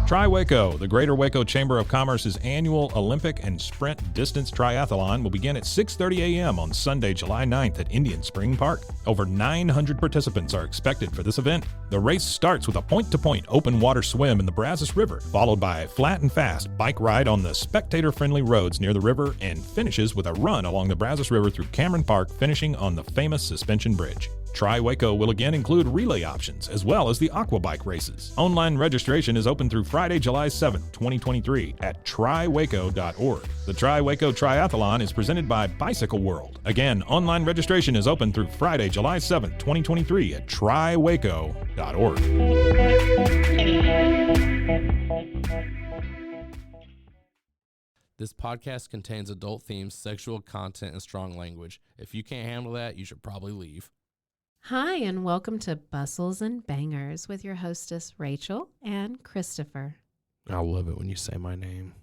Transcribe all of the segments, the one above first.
Tri-Waco, the Greater Waco Chamber of Commerce's annual Olympic and Sprint Distance Triathlon will begin at 6:30 a.m. on Sunday, July 9th at Indian Spring Park. Over 900 participants are expected for this event. The race starts with a point-to-point open water swim in the Brazos River, followed by a flat and fast bike ride on the spectator-friendly roads near the river, and finishes with a run along the Brazos River through Cameron Park, finishing on the famous suspension bridge. Tri-Waco will again include relay options, as well as the aqua bike races. Online registration is open through Friday, July 7th, 2023 at triwaco.org. The Tri-Waco Triathlon is presented by Bicycle World. Again, online registration is open through Friday, July 7th, 2023 at triwaco.org. This podcast contains adult themes, sexual content, and strong language. If you can't handle that, you should probably leave. Hi, and welcome to Bustles and Bangers with your hostess, Rachel and Christopher. I love it when you say my name.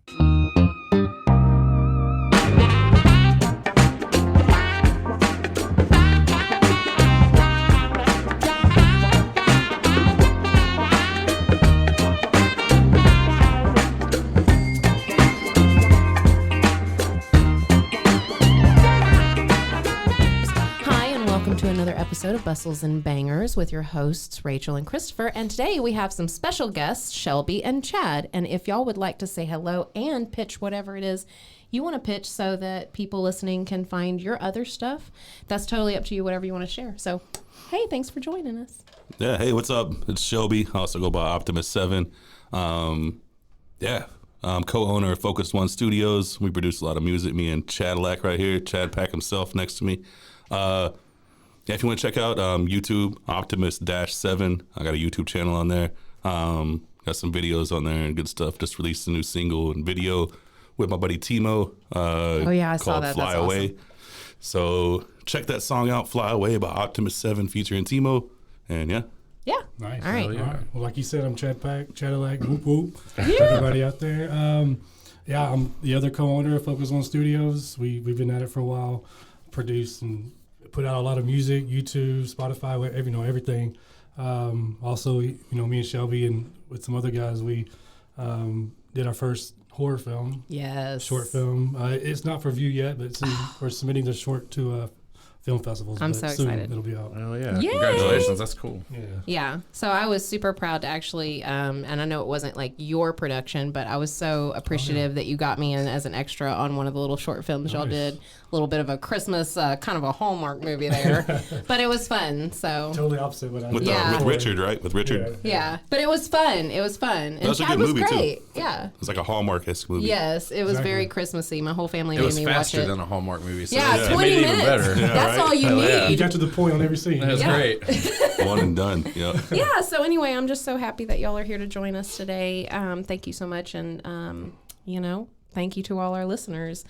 Episode of Bustles and Bangers with your hosts, Rachel and Christopher. And today we have some special guests, Shelby and Chad. And if y'all would like to say hello and pitch whatever it is you want to pitch so that people listening can find your other stuff, that's totally up to you, whatever you want to share. So, hey, thanks for joining us. Yeah, hey, what's up? It's Shelby. I also go by Optimus 7. I'm co-owner of Focus One Studios. We produce a lot of music, me and Chadillac right here. Chad Pack himself next to me. Yeah, if you want to check out YouTube, Optimus-7, I got a YouTube channel on there. Got some videos on there and good stuff. Just released a new single and video with my buddy Timo. I saw that. Fly That's Away. awesome. So check that song out, Fly Away, by Optimus-7 featuring Timo. And yeah. Yeah. Nice. All right. All right. Well, like you said, I'm Chad Pack, Chadillac, whoop whoop. Yeah. Everybody out there. I'm the other co-owner of Focus One Studios. We've been at it for a while, produced and put out a lot of music, YouTube, Spotify, everything. Also, me and Shelby and with some other guys, we did our first horror film. Yes. Short film. It's not for view yet, but we're submitting the short to film festivals. I'm so excited. It'll be out. Oh, yeah. Yay! Congratulations. That's cool. Yeah. So I was super proud to actually, and I know it wasn't like your production, but I was so appreciative that you got me in as an extra on one of the little short films y'all did. A little bit of a Christmas, kind of a Hallmark movie there, but it was fun. So totally opposite what I with, did. with Richard, right? With Richard. Yeah. But it was fun. It was fun. And That's a Chad good was movie, great. too. Yeah. It's like a Hallmark-esque movie. Yes, it was very Christmassy. My whole family It made was me watch faster it. than a Hallmark movie. So Yeah, it 20 made it minutes. even better. Yeah, That's right? all you Hell yeah. You need. got to the point on every scene. That was great. One and done. Yeah. Yeah, so anyway, I'm just so happy that y'all are here to join us today. Thank you so much, and thank you to all our listeners.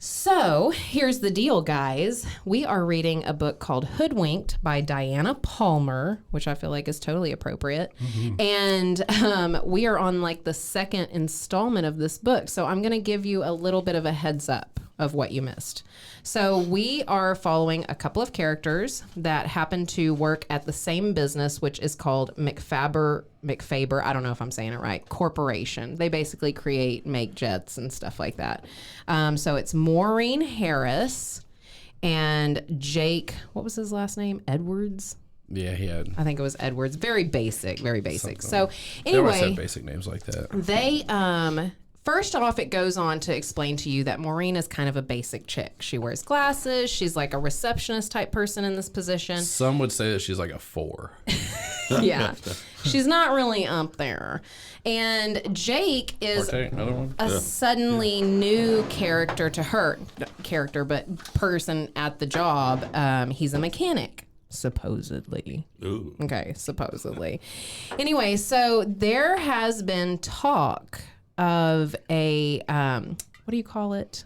So here's the deal, guys. We are reading a book called Hoodwinked by Diana Palmer, which I feel like is totally appropriate. Mm-hmm. And we are on like the second installment of this book. So I'm going to give you a little bit of a heads up of what you missed. So we are following a couple of characters that happen to work at the same business, which is called McFaber, I don't know if I'm saying it right, Corporation. They basically make jets and stuff like that. So it's Maureen Harris and Jake, what was his last name? Edwards? Yeah, he had. I think it was Edwards. Very basic. Something. So They always anyway, have basic names like that. they first off, it goes on to explain to you that Maureen is kind of a basic chick. She wears glasses. She's like a receptionist type person in this position. Some would say that she's like a 4. Yeah. She's not really up there. And Jake is Another one? a suddenly new character to her. But person at the job. He's a mechanic. Supposedly. Ooh. Okay, supposedly. Anyway, so there has been talk of a what do you call it?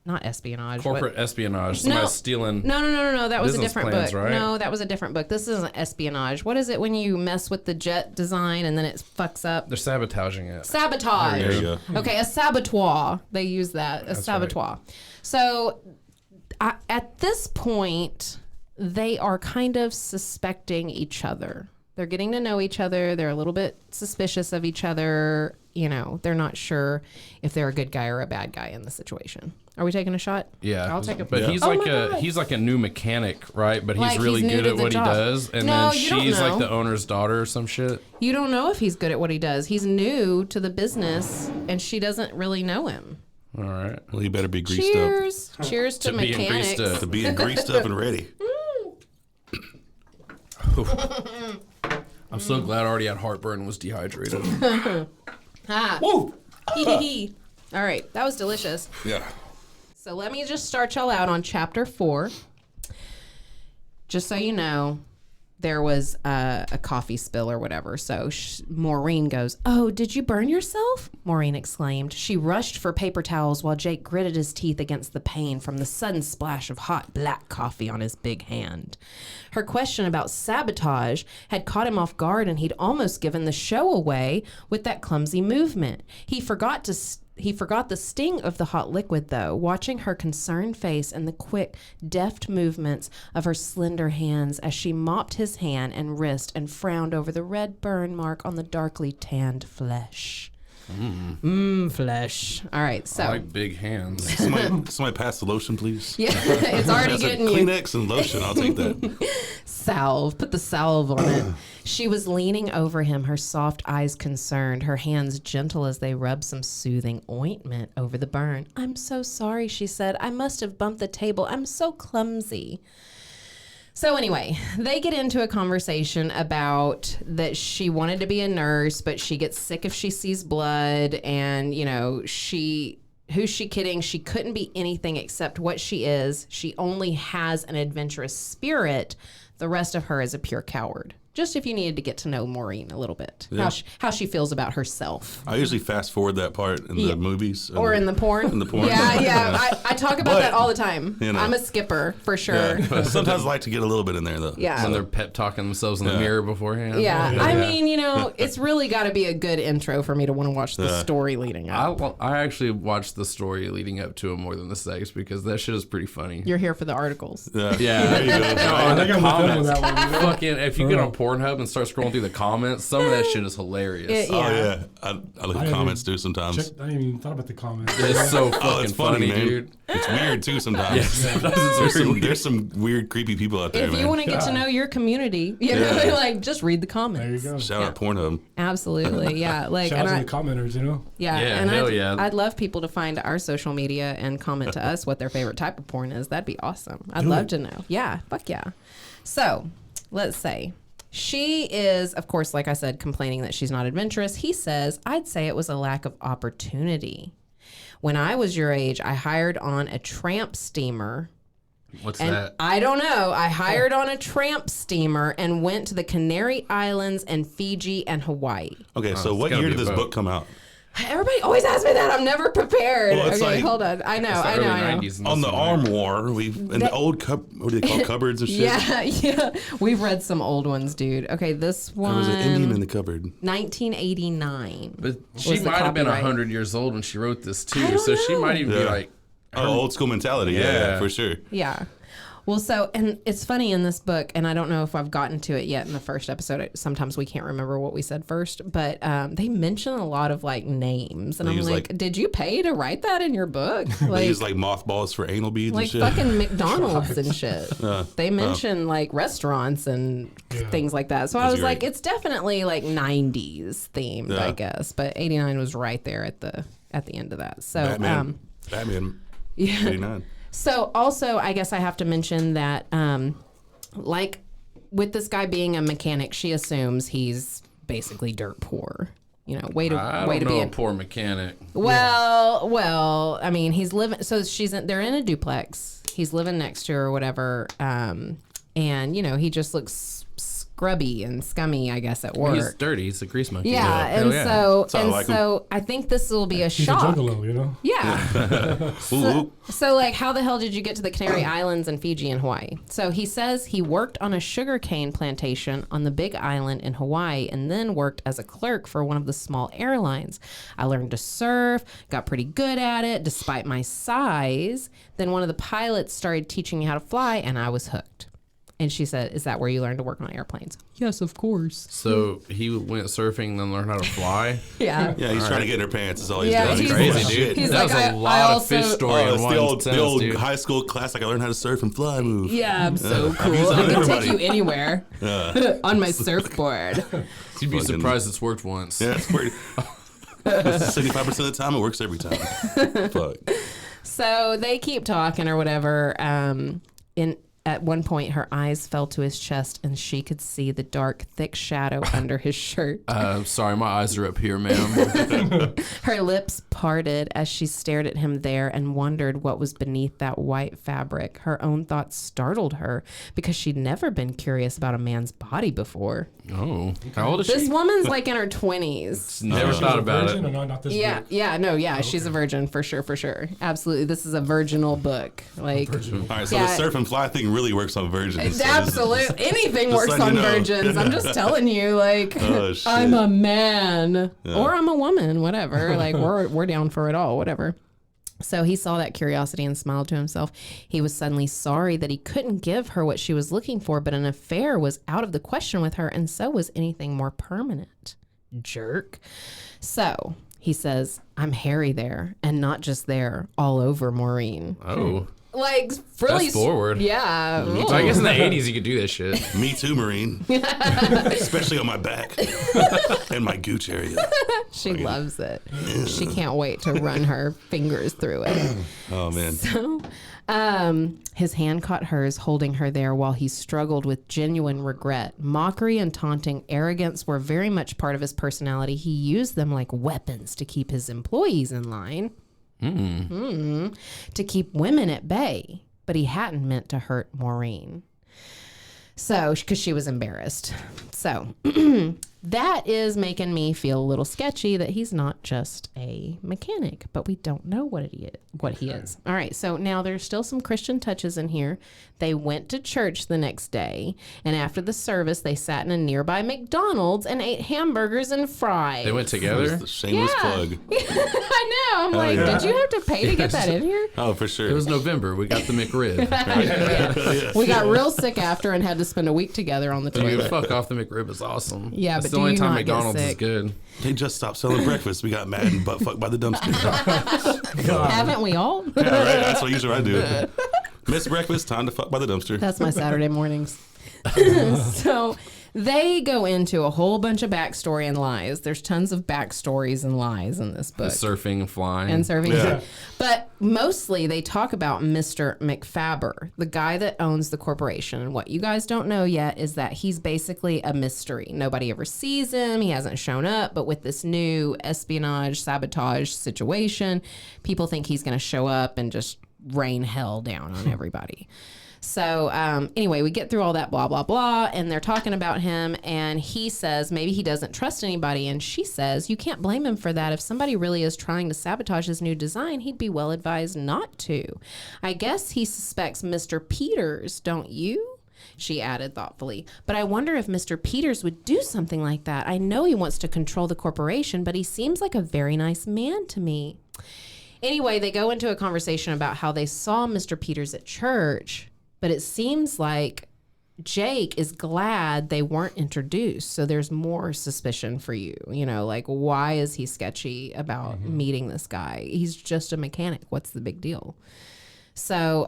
Not espionage. Corporate espionage. Somebody stealing. No. That was a business different plans, book. right? No, that was a different book. This isn't espionage. What is it when you mess with the jet design and then it fucks up? They're sabotaging it. Sabotage. There you go. Okay, a saboteur. They use that. A saboteur. right. So at this point, they are kind of suspecting each other. They're getting to know each other. They're a little bit suspicious of each other. You know, they're not sure if they're a good guy or a bad guy in the situation. Are we taking a shot? Yeah, I'll take a. But he's he's like a new mechanic, right? But he's Like, really he's new good to at the what job. he does, and No, then you don't she's like know. the owner's daughter or some shit. You don't know if he's good at what he does. He's new to the business, and she doesn't really know him. All right. Well, you better be greased Cheers! Cheers to being mechanics. greased up. up. To being greased up and ready. I'm so glad I already had heartburn and was dehydrated. Ah. Woo! All right, that was delicious. Yeah. So let me just start y'all out on chapter 4. Just so you know, there was a coffee spill or whatever. So Maureen goes, "Oh, did you burn yourself?" Maureen exclaimed. She rushed for paper towels while Jake gritted his teeth against the pain from the sudden splash of hot black coffee on his big hand. Her question about sabotage had caught him off guard, and he'd almost given the show away with that clumsy movement. He forgot the sting of the hot liquid, though, watching her concerned face and the quick, deft movements of her slender hands as she mopped his hand and wrist and frowned over the red burn mark on the darkly tanned flesh. Flesh. All right, so. I like big hands. Somebody pass the lotion, please. Yeah, it's already That's a getting you. Kleenex and lotion. I'll take that. Salve. Put the salve on it. She was leaning over him, her soft eyes concerned, her hands gentle as they rubbed some soothing ointment over the burn. "I'm so sorry," she said. "I must have bumped the table. I'm so clumsy." So anyway, they get into a conversation about that she wanted to be a nurse, but she gets sick if she sees blood. And, you know, who's she kidding? She couldn't be anything except what she is. She only has an adventurous spirit. The rest of her is a pure coward. Just if you needed to get to know Maureen a little bit, Yeah. how she feels about herself. I usually fast forward that part in the movies. Or in the porn. In the porn. Yeah. I talk about But, that all the time. you know. I'm a skipper, for sure. Yeah. Sometimes I like to get a little bit in there, though. Yeah. When they're pep talking themselves in the mirror beforehand. Yeah, I mean, you know, it's really got to be a good intro for me to want to watch the story leading up. I actually watched the story leading up to it more than the sex because that shit is pretty funny. You're here for the articles. Yeah. Yeah. There you go. I think I'm with them on that one. You know? Fucking, if you get on Pornhub and start scrolling through the comments, some of that shit is hilarious. Oh, yeah. I look at comments, too, sometimes. I didn't even thought about the comments. It's so fucking It's funny, man. dude. It's weird, too, sometimes. There's some weird, creepy people out there, If man. you want to get to know your community, you know, like just read the comments. There you go. Shout out Pornhub. Absolutely, yeah. Like, Shout out and to the commenters, you know? yeah, Yeah, and hell yeah. I'd love people to find our social media and comment to us what their favorite type of porn is. That'd be awesome. I'd love to know. Yeah, fuck yeah. So, let's say she is, of course, like I said, complaining that she's not adventurous. He says, "I'd say it was a lack of opportunity. When I was your age, I hired on a tramp steamer." What's And that? I don't know. I hired on a tramp steamer and went to the Canary Islands and Fiji and Hawaii. Okay, so it's what gotta year be did this a boat. book come out? Everybody always asks me that. I'm never prepared. Well, it's okay, like- hold on. I know. It's the I early know. 90s in On this the one, Arm right? War, in the old what do they call cupboards and shit? Yeah. We've read some old ones, dude. Okay, this There one. was an Indian in the cupboard. 1989. But she was the might have been copyright. 100 years old when she wrote this I too, don't so she know. might even be Yeah. like, Oh, old school mentality. Yeah, Yeah. for sure. Yeah. Well, so, and it's funny in this book, and I don't know if I've gotten to it yet in the first episode. Sometimes we can't remember what we said first, but they mention a lot of like names. And They I'm use, like, like- did you pay to write that in your book? They Like, use like mothballs for anal beads like and shit. fucking McDonald's and shit. They mention like restaurants and things like that. So I That's was like, great. it's definitely like 90s themed, I Yeah. guess. But 89 was right there at the end of that. So Batman. yeah. 89. So also, I guess I have to mention that, like, with this guy being a mechanic, she assumes he's basically dirt poor. You know, way to I way don't to know be. a poor mechanic. Well. I mean, he's living. So they're in a duplex. He's living next to her or whatever. And you know, he just looks scrubby and scummy, I guess, at work. He's dirty. He's a grease monkey. Yeah, Hell and yeah. so Sound like I think this will be a He's shock. a juggalo, you know? Yeah. Ooh, So, like, how the hell did you get to the Canary Islands and Fiji and Hawaii? So he says he worked on a sugarcane plantation on the Big Island in Hawaii and then worked as a clerk for one of the small airlines. I learned to surf, got pretty good at it despite my size. Then one of the pilots started teaching me how to fly and I was hooked. And she said, is that where you learned to work on airplanes? Yes, of course. So he went surfing, then learned how to fly. Yeah. Yeah, he's trying to get in her pants. Is all he's Yeah, doing. he's- Crazy, dude. He's That like, was a I lot of fish also- story in It's one the old sentence, dude. high school class. Like I learned how to surf and fly move. Yeah, I'm so I've cool. used it I on can take everybody. you anywhere on my surfboard. You'd be Fucking- surprised it's worked once. Yeah, it's pretty. 75% of the time, it works every time. Fuck. So they keep talking or whatever. At one point, her eyes fell to his chest, and she could see the dark, thick shadow under his shirt. Sorry, my eyes are up here, ma'am. Her lips parted as she stared at him there and wondered what was beneath that white fabric. Her own thoughts startled her because she'd never been curious about a man's body before. Oh, how old is This she? woman's like in her 20s. Never thought about Virgin it. or not this Yeah, book? she's a virgin for sure. Absolutely. This is a virginal book. Like, Virginal. All right, so Yeah. the surf and fly thing really works on virgins. So absolutely. Anything just works letting on you know. virgins. I'm just telling you, like, Oh, shit. I'm a man Yeah. or I'm a woman, whatever. Like, we're down for it all, whatever. So he saw that curiosity and smiled to himself. He was suddenly sorry that he couldn't give her what she was looking for, but an affair was out of the question with her, and so was anything more permanent. Jerk. So he says, I'm hairy there, and not just there, all over Maureen. Oh. Like, really. That's forward. Yeah. So I guess in the 80s you could do this shit. Me too, Marine. Especially on my back and my gooch area. She loves it. She can't wait to run her fingers through it. Oh, man. So, his hand caught hers, holding her there while he struggled with genuine regret. Mockery and taunting arrogance were very much part of his personality. He used them like weapons to keep his employees in line, to keep women at bay. But he hadn't meant to hurt Maureen. So, because she was embarrassed. So, that is making me feel a little sketchy that he's not just a mechanic, but we don't know what he is. All right, so now there's still some Christian touches in here. They went to church the next day, and after the service, they sat in a nearby McDonald's and ate hamburgers and fries. They went together? The shameless Yeah. plug. I know. I'm like, yeah. did you have to pay to get that in here? Oh, for sure. It was November. We got the McRib. We got real sick after and had to spend a week together on the Dude, toilet. fuck off, the McRib is awesome. Yeah, That's but the do only you time not get McDonald's is sick? good. They just stopped selling breakfast. We got mad and butt fucked by the dumpster. Haven't we all? Yeah, right. That's what usually I do. Miss breakfast, time to fuck by the dumpster. That's my Saturday mornings. So they go into a whole bunch of backstory and lies. There's tons of backstories and lies in this book. Surfing and flying. And serving. Yeah. But mostly they talk about Mr. McFaber, the guy that owns the corporation. And what you guys don't know yet is that he's basically a mystery. Nobody ever sees him. He hasn't shown up. But with this new espionage, sabotage situation, people think he's going to show up and just rain hell down on everybody. So anyway, we get through all that blah, blah, blah, and they're talking about him, and he says maybe he doesn't trust anybody, and she says you can't blame him for that. If somebody really is trying to sabotage his new design, he'd be well advised not to. I guess he suspects Mr. Peters, don't you? She added thoughtfully. But I wonder if Mr. Peters would do something like that. I know he wants to control the corporation, but he seems like a very nice man to me. Anyway, they go into a conversation about how they saw Mr. Peters at church, but it seems like Jake is glad they weren't introduced. So there's more suspicion for you. You know, like, why is he sketchy about meeting this guy? He's just a mechanic. What's the big deal? So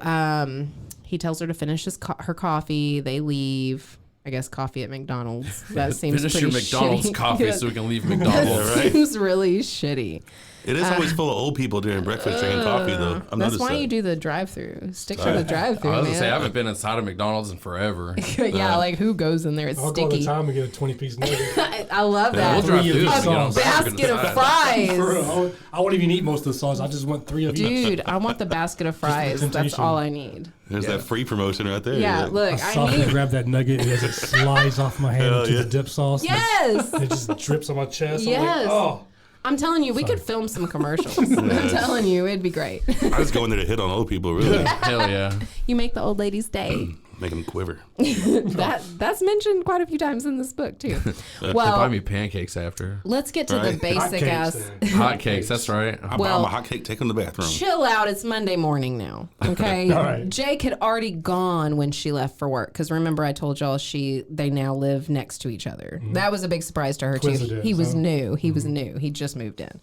he tells her to finish her coffee. They leave. I guess coffee at McDonald's. That seems Finish pretty your McDonald's shitty. coffee Yeah. so we can leave McDonald's. That seems really shitty. It is always full of old people during breakfast drinking coffee, though. I've That's noticed why that. you do the drive-through. Stick to the drive-through, I was man. gonna say I haven't been inside of McDonald's in forever. Yeah, like who goes in there? It's I'll go all the sticky. time and get a 20-piece nugget. I love We'll that. drive Three through of this the and get on sauce. back Basket of inside. fries. For real, I won't even eat most of the sauce. I just want 3 of each. Dude, I want the basket of fries. That's temptation. all I need. There's that free promotion right there. Yeah, look, I I softly need. grab that nugget and as it slides off my hand Hell into yeah. the dip sauce. Yes! It just drips on my chest. I'm Yes. like, oh. I'm telling you, we could film some commercials. I'm telling you, it'd be great. I was going there to hit on old people, really. Hell yeah. You make the old lady's day. Make them quiver. That's mentioned quite a few times in this book too. Buy Well, me pancakes after. let's get to the Right. basic ass. Hot cakes, that's right. I buy Well, them a hot cake, take them to the bathroom. Chill out. It's Monday morning now. Okay. All right. Jake had already gone when she left for work. Because remember, I told y'all they now live next to each other. That was a big surprise to her too. Coincidence, He was huh? new. He was new. He just moved in.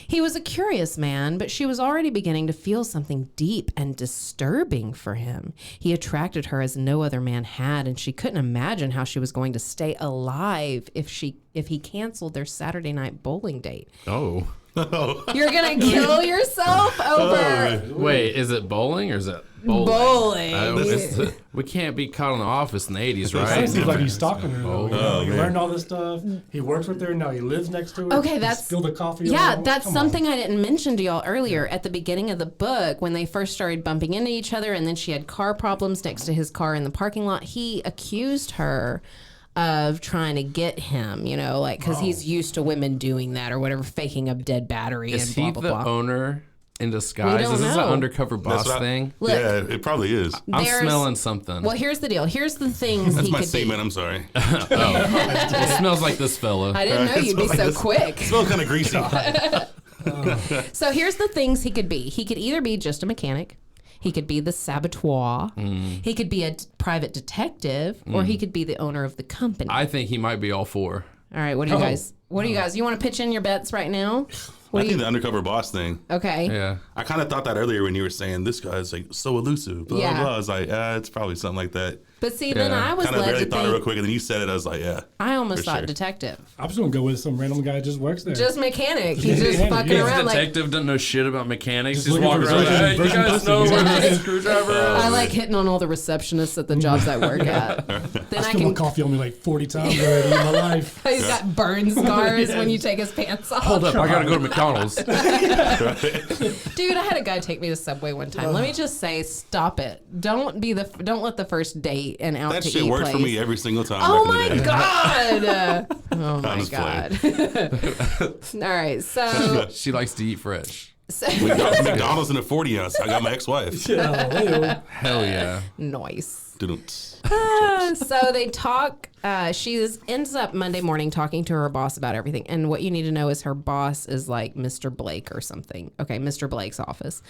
He was a curious man, but she was already beginning to feel something deep and disturbing for him. He attracted her as no other man had, and she couldn't imagine how she was going to stay alive if he canceled their Saturday night bowling date. Oh. You're gonna kill yourself over Wait, is it bowling or is it bowling? bowling. We can't be caught in the office in the 80s, It right? seems like he's stalking her. Oh, He learned all this stuff. He works with her. Now he lives next to her. Okay, He that's- spilled the coffee. Yeah, all. that's Come something on. I didn't mention to y'all earlier at the beginning of the book when they first started bumping into each other and then she had car problems next to his car in the parking lot. He accused her of trying to get him, like because he's used to women doing that or whatever, faking a dead battery Is and he blah, the blah, blah. owner in disguise? don't Is this an know. undercover boss what I- thing? Look, Yeah, it probably is. I'm there's- smelling something. Well, here's the deal. Here's the things That's he my could semen. be. I'm sorry. It smells like this fella. I didn't know It you'd be smells like so this. quick. It smells kind of greasy. So here's the things he could be. He could either be just a mechanic. He could be the saboteur. He could be a private detective, or he could be the owner of the company. I think he might be all four. All right, what do you guys? What do you guys? You want to pitch in your bets right now? I think the undercover boss thing. Okay. Yeah. I kind of thought that earlier when you were saying this guy's like so elusive. Blah, Yeah. blah, blah. I was like, it's probably something like that. But see, then Yeah. I was Kind of led barely to thought it real think. quick, and then you said it. I was like, yeah. I almost for thought sure. detective, I'm just gonna go with some random guy who just works there. just mechanic. He's Yeah, just yeah, fucking yeah. around like. Detective doesn't know shit about mechanics. Just He's looking walking for around. virgin- Hey, you virgin guys pussy, know yeah. where the screwdriver is? I like hitting on all the receptionists at the jobs I work at. Then I Spilled my can. coffee on me like 40 times already in my life. He's got burn scars when you take his pants off. Hold up, I gotta go to McDonald's. Dude, I had a guy take me to Subway one time. Let me just say, stop it. Don't let the first date and out That to shit eat worked place. for me every single time. Oh back my in the day. god! Oh my just god! All right, so She likes to eat fresh. We got McDonald's in a 40 ounce. I got my ex-wife. Hell yeah. nice. Didn't. So they talk. She ends up Monday morning talking to her boss about everything. And what you need to know is her boss is like Mr. Blake or something. Okay, Mr. Blake's office.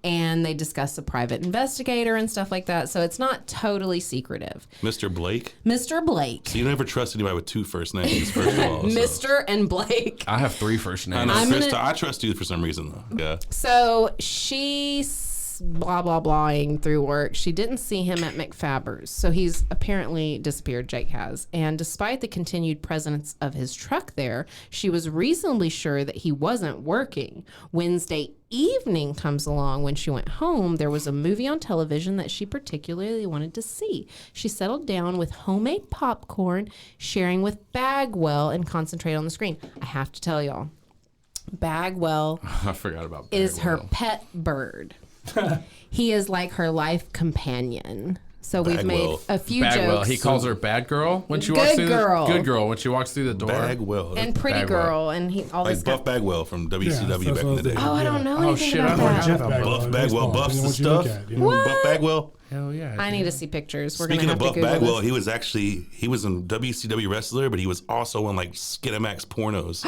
And they discuss a private investigator and stuff like that. So it's not totally secretive. Mr. Blake. Mr. Blake. You never trust anybody with two first names, first of all. So. Mr. and Blake. I have 3 first I names. know, I'm Krista, gonna- I trust you for some reason, though. Yeah. So she's blah blah blahing through work. She didn't see him at McFaber's, so he's apparently disappeared. Jake has, and despite the continued presence of his truck there, she was reasonably sure that he wasn't working. Wednesday evening comes along. When she went home, there was a movie on television that she particularly wanted to see. She settled down with homemade popcorn, sharing with Bagwell, and concentrated on the screen. I have to tell y'all, Bagwell I forgot about is her Bagwell. pet bird. He is like her life companion. So we've Bagwell. made a few Bagwell. jokes. He calls her bad girl when she Good walks through girl. the good girl when she walks through the door. Bagwell. and pretty Bagwell. girl, and he all this Like Buff stuff. Bagwell from WCW Yeah, that's back in the what I day. was Oh, I don't know Oh, anything shit, about I that. forgot. Jeff Bagwell. Buff Bagwell, baseball, Buffs depending on and what you look stuff. at, you know? Buff Bagwell. Hell yeah. I need to see pictures. We're Speaking gonna of have Buff to Google Bagwell, this. he was a WCW wrestler, but he was also in like Skinamax pornos.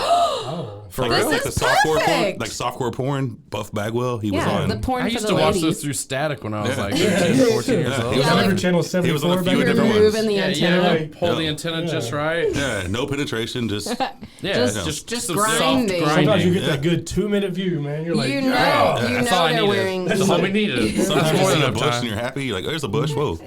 For like, real? This like is the softcore porn, perfect. like softcore porn. Buff Bagwell, he was Yeah, on. the porn I for used the to watch ladies. those through Static when I was Yeah. like 13, 14 years Yeah, old. he was Yeah, on like- Every channel he was on 74 a back few in You're the different day. ones. moving the Yeah, antenna. yeah. Pull the antenna just right. Yeah, no penetration, just Just some grinding. soft Sometimes you grinding. get that good 2-minute view, man. You're like, You know, yeah. you That's know all I they're needed. wearing. That's all we needed. sometimes That's you more see than a enough bush and time. you're happy. You're like, oh, there's a bush. Whoa.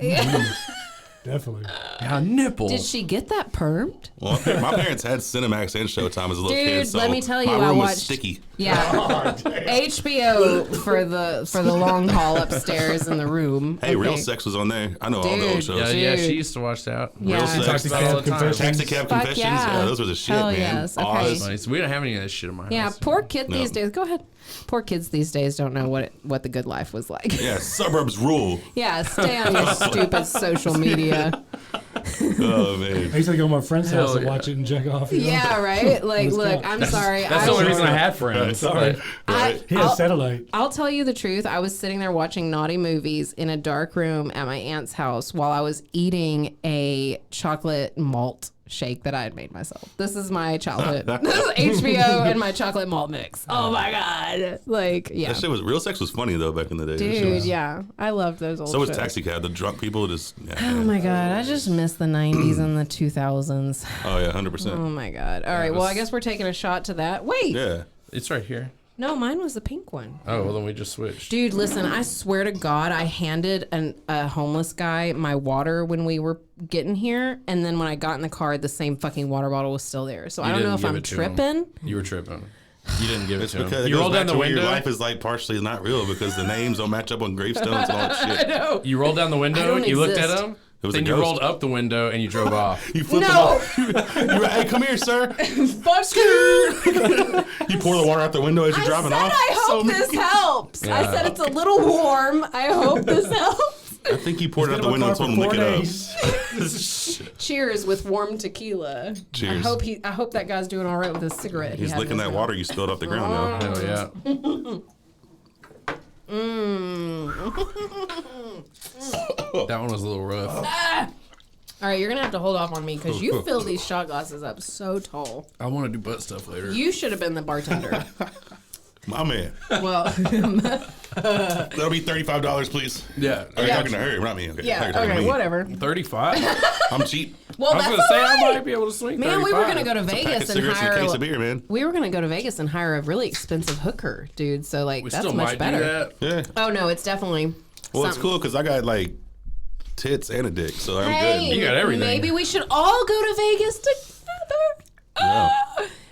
Definitely. Yeah, nipple. Did she get that permed? Well, my parents had Cinemax and Showtime as a little Dude, kid, so let me tell you, my I room was watched- sticky. Yeah, HBO for the long haul upstairs in the room. Hey, Real Okay. Sex was on there. I know all the old Dude, shows. Yeah, Dude. she used to watch that. Yeah. Real Sex, Taxi all the Cab time. Confessions. Taxi Cab Fuck Confessions. yeah. Those were the shit, Hell man. yes, okay. Oz. Nice. We don't have any of that shit in my Yeah, house. poor kid No. these days. Go ahead. Poor kids these days don't know what the good life was like. Yeah, suburbs rule. Yeah, stay on your stupid social media. Oh man. I used to go to my friend's house and yeah. watch it and check off. You know? Yeah, right? Like, look, I'm sorry. That's the only reason I had friends. Sorry. He had satellite. I'll tell you the truth. I was sitting there watching naughty movies in a dark room at my aunt's house while I was eating a chocolate malt shake that I had made myself. This is my childhood. This is HBO and my chocolate malt mix. Oh my God. Like, yeah. That shit was real. Sex was funny though back in the day. That shit Dude, was- yeah. I loved those old So was shows. Taxi Cab. The drunk people just. Yeah, Oh my God. I just miss the 90s and the 2000s. Oh yeah, 100%. Oh my God. All right. Well, I guess we're taking a shot to that. Wait. Yeah. It's right here. No, mine was the pink one. Oh, well, then we just switched. Dude, listen, I swear to God, I handed a homeless guy my water when we were getting here. And then when I got in the car, the same fucking water bottle was still there. So I don't know didn't if give I'm it to him. tripping. You were tripping. You didn't give it It's to because him. it You goes rolled back down to the where your window? life is like partially not real because the names don't match up on gravestones and all that shit. No. You rolled down the window, don't you looked at exist. him, It was then a you ghost. rolled up the window and you drove off. You flip No. them off. You were, hey, come here, sir. Fuck you. You pour the water out the window as you're I driving said off. I hope So this many- helps. I Yeah. said it's a little warm. I hope this helps. I think you poured it out Been the in my window and car told him for to 4 lick it days. up. Cheers with warm tequila. Cheers. I hope that guy's doing all right with his cigarette. he He's had licking in that his water you spilled off the ground now. Hell yeah. That one was a little rough. All right, you're gonna have to hold off on me because you fill these shot glasses up so tall. I want to do butt stuff later. You should have been the bartender. My man. Well, That'll be $35, please. Yeah. Are you Yeah. talking to her? Not me. Okay. yeah. You're talking to Okay, me. whatever. 35? I'm cheap. Well, I was that's going to say, all I right. might be able to swing Man, 35. we were gonna go to Pack of Vegas and cigarettes and a hire. case of beer, man. We were gonna go to Vegas and hire a really expensive hooker, dude. So like, We that's still much might better. do that. Yeah. Oh no, it's definitely. Well, it's something. cool because I got like tits and a dick, so I'm Hey, good. You got everything. Maybe we should all go to Vegas together. Yeah.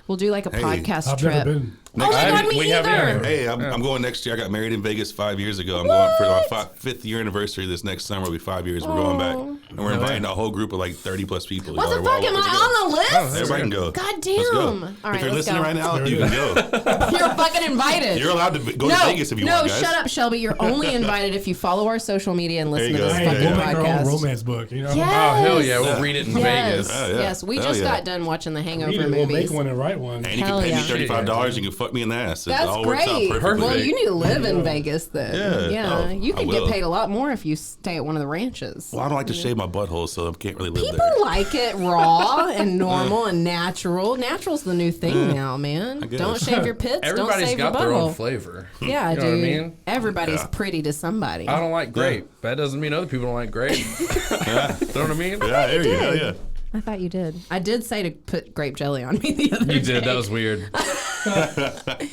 We'll do like a Hey, podcast I've trip. never been. Oh my God, me we haven't either. either. Hey, I'm going next year. I got married in Vegas 5 years ago. I'm going for my fifth year anniversary this next summer. It'll be 5 years. We're going back. And we're inviting a whole group of like 30 plus people. What the Y'all are fuck? Am welcome to go. I on the list? Everybody can go. God Let's go. damn. All right, if you're let's listening go. right now, you can go. You're fucking invited. You're allowed to go no, to Vegas if you no, want, guys. shut up, Shelby. You're only invited if you follow our social media and listen There to you this go. fucking Hey, we'll make our own podcast. romance book. You know. Yes. Oh, hell yeah. We'll read it in Yes. Vegas. Oh, yeah. Yes, we Hell just yeah. got done watching the Hangover We'll movies. make one and write one. And you Hell can pay yeah. me $35. You can fuck me in the ass. It That's all works out great. perfectly. Well, you need to live in Vegas then. Yeah. Oh, you I could get will. paid a lot more if you stay at one of the ranches. Well, I don't like to shave my butthole, so I can't really live People there. like it raw and normal and natural. Natural's the new thing now, man. guess. Don't shave your pits. Don't Everybody's save your got their own butthole. flavor. Yeah, You know dude. what I mean? Everybody's pretty to somebody. I don't like grape. That doesn't mean other people don't like grape. You know what I mean? Yeah, there you go. Yeah. I thought you did. I did say to put grape jelly on me the other day. You did. That was weird.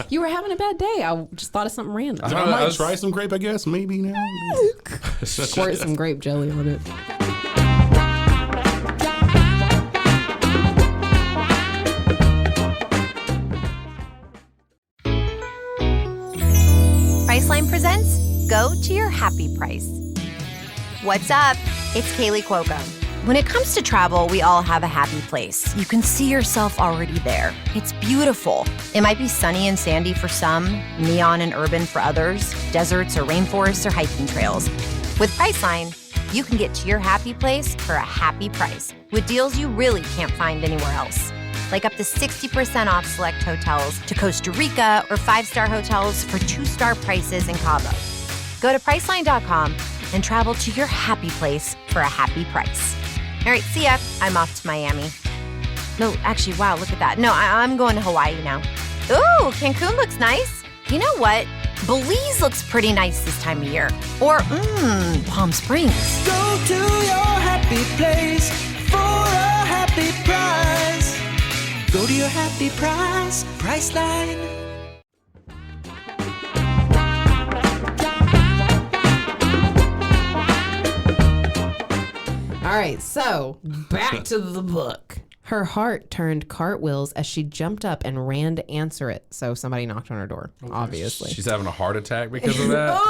You were having a bad day. I just thought of something random. I I might was- try some grape, I guess. Maybe now. Squirt some grape jelly on it. Priceline presents Go to Your Happy Price. What's up? It's Kaylee Cuoco. When it comes to travel, we all have a happy place. You can see yourself already there. It's beautiful. It might be sunny and sandy for some, neon and urban for others, deserts or rainforests or hiking trails. With Priceline, you can get to your happy place for a happy price with deals you really can't find anywhere else. Like up to 60% off select hotels to Costa Rica or 5-star hotels for 2-star prices in Cabo. Go to Priceline.com and travel to your happy place for a happy price. All right, see ya. I'm off to Miami. No, actually, wow, look at that. No, I'm going to Hawaii now. Ooh, Cancun looks nice. You know what? Belize looks pretty nice this time of year. Or, Palm Springs. Go to your happy place for a happy price. Go to your happy price, Priceline. All right, so back to the book. Her heart turned cartwheels as she jumped up and ran to answer it. So somebody knocked on her door, obviously. She's having a heart attack because of that.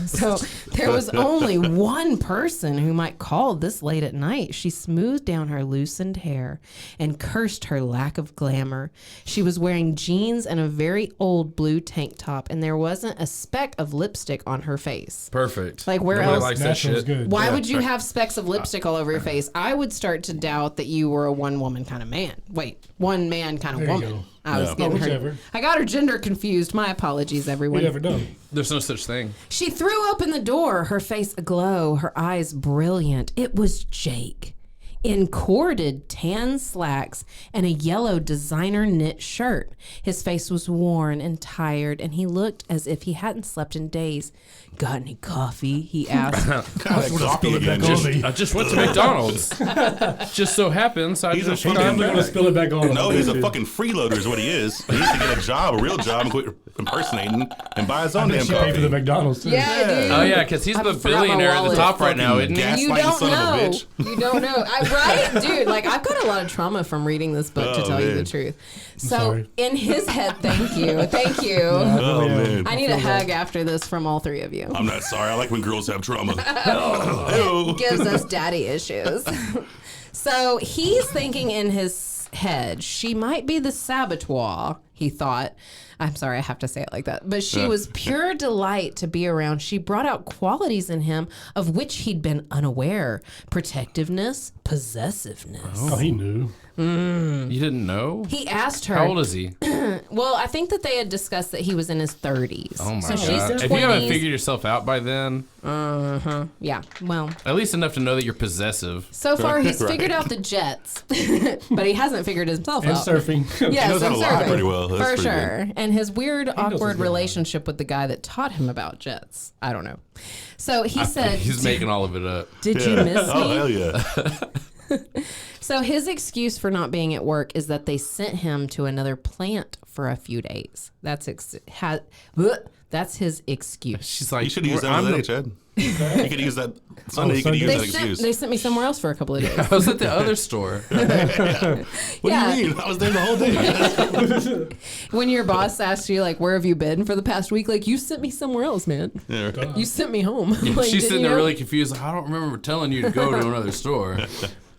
So there was only one person who might call this late at night. She smoothed down her loosened hair and cursed her lack of glamour. She was wearing jeans and a very old blue tank top, and there wasn't a speck of lipstick on her face. Perfect. Like, where Nobody else? likes that Natural's shit. good. Why would you have specks of lipstick all over your face? I would start to doubt that you were a one-woman kind of man. Wait, one-man kind of There you woman. go. I was Yeah. getting her. Whichever. I got her gender confused. My apologies, everyone. We never know. There's no such thing. She threw open the door, her face aglow, her eyes brilliant. It was Jake, in corded tan slacks and a yellow designer knit shirt. His face was worn and tired, and he looked as if he hadn't slept in days. Got any coffee? He asked. Coffee again. I just went to McDonald's. Just so happens I He's just a fucking- got I'm gonna back. spill it back on him. No, he's a fucking freeloader is what he is. He needs to get a job, a real job, and quit impersonating and buy his own damn She paid for coffee. the McDonald's too. Yeah, dude. Oh yeah, because he's I the forgot my billionaire at the wallet. top right now, isn't Fucking he? You gaslighting don't son of a know. bitch. You don't know. Right? Dude, like, I've got a lot of trauma from reading this book, to Oh, tell you the man. truth. So, sorry. in his head, thank you. Thank you. Oh, man. I need a hug after this from all three of you. I'm not sorry. I like when girls have trauma. Ew. Gives us daddy issues. So he's thinking in his head, she might be the saboteur, he thought. I'm sorry, I have to say it like that. But she was pure delight to be around. She brought out qualities in him of which he'd been unaware. Protectiveness, possessiveness. Oh, he knew. You didn't know? He asked her. How old is he? Well, I think that they had discussed that he was in his 30s. Oh my so god! she's If you haven't 20s. figured yourself out by then, Yeah, well, at least enough to know that you're possessive. so far he's Right. figured out the jets, but he hasn't figured himself And out. surfing. Yes, knows how and to lie surfing. pretty well. That's For pretty sure. And his weird, awkward his game. relationship with the guy that taught him about jets. I don't know. So he said, He's making all of it up. "Did you miss me?" Oh, hell yeah. So his excuse for not being at work is that they sent him to another plant for a few days. That's his excuse. She's like, You should use that I'm today, the- Chad. You could use that Sunday. You could use They that excuse. they sent me somewhere else for a couple of days. I was at the other store. What Yeah. do you mean? I was there the whole day. When your boss asks you, like, where have you been for the past week? Like, you sent me somewhere else, man. Yeah, right. You sent me home. Like, She's didn't sitting you there know? really confused. Like, I don't remember telling you to go to another store.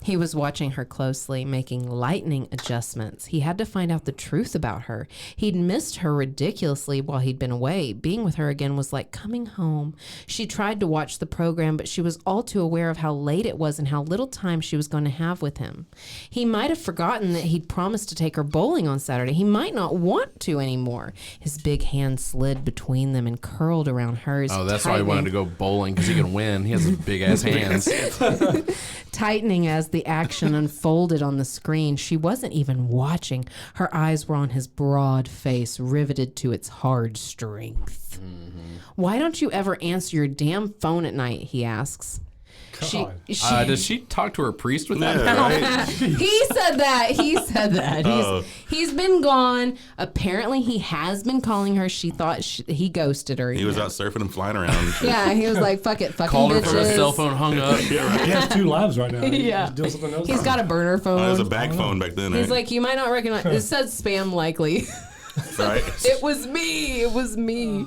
He was watching her closely, making lightning adjustments. He had to find out the truth about her. He'd missed her ridiculously while he'd been away. Being with her again was like coming home. She tried to watch the program, but she was all too aware of how late it was and how little time she was going to have with him. He might have forgotten that he'd promised to take her bowling on Saturday. He might not want to anymore. His big hand slid between them and curled around hers. Oh, that's why he wanted to go bowling, because he can win. He has big ass hands. Tightening as the action unfolded on the screen. She wasn't even watching. Her eyes were on his broad face, riveted to its hard strength. Why don't you ever answer your damn phone at night? He asks. God. Does she talk to her priest with that Yeah, mouth? right. He said that. He said that. Oh. He's been gone. Apparently, he has been calling her. She thought he ghosted her. He you was know. out surfing and flying around. Yeah, he was like, fuck it, fucking Called her bitches. from his cell phone, hung up. He has two lives right now. Yeah. He's doing something else. He's got a burner phone. Oh, it was a bag phone back then, He's right? like, you might not recognize. It says spam likely. Right? It was me. It was me.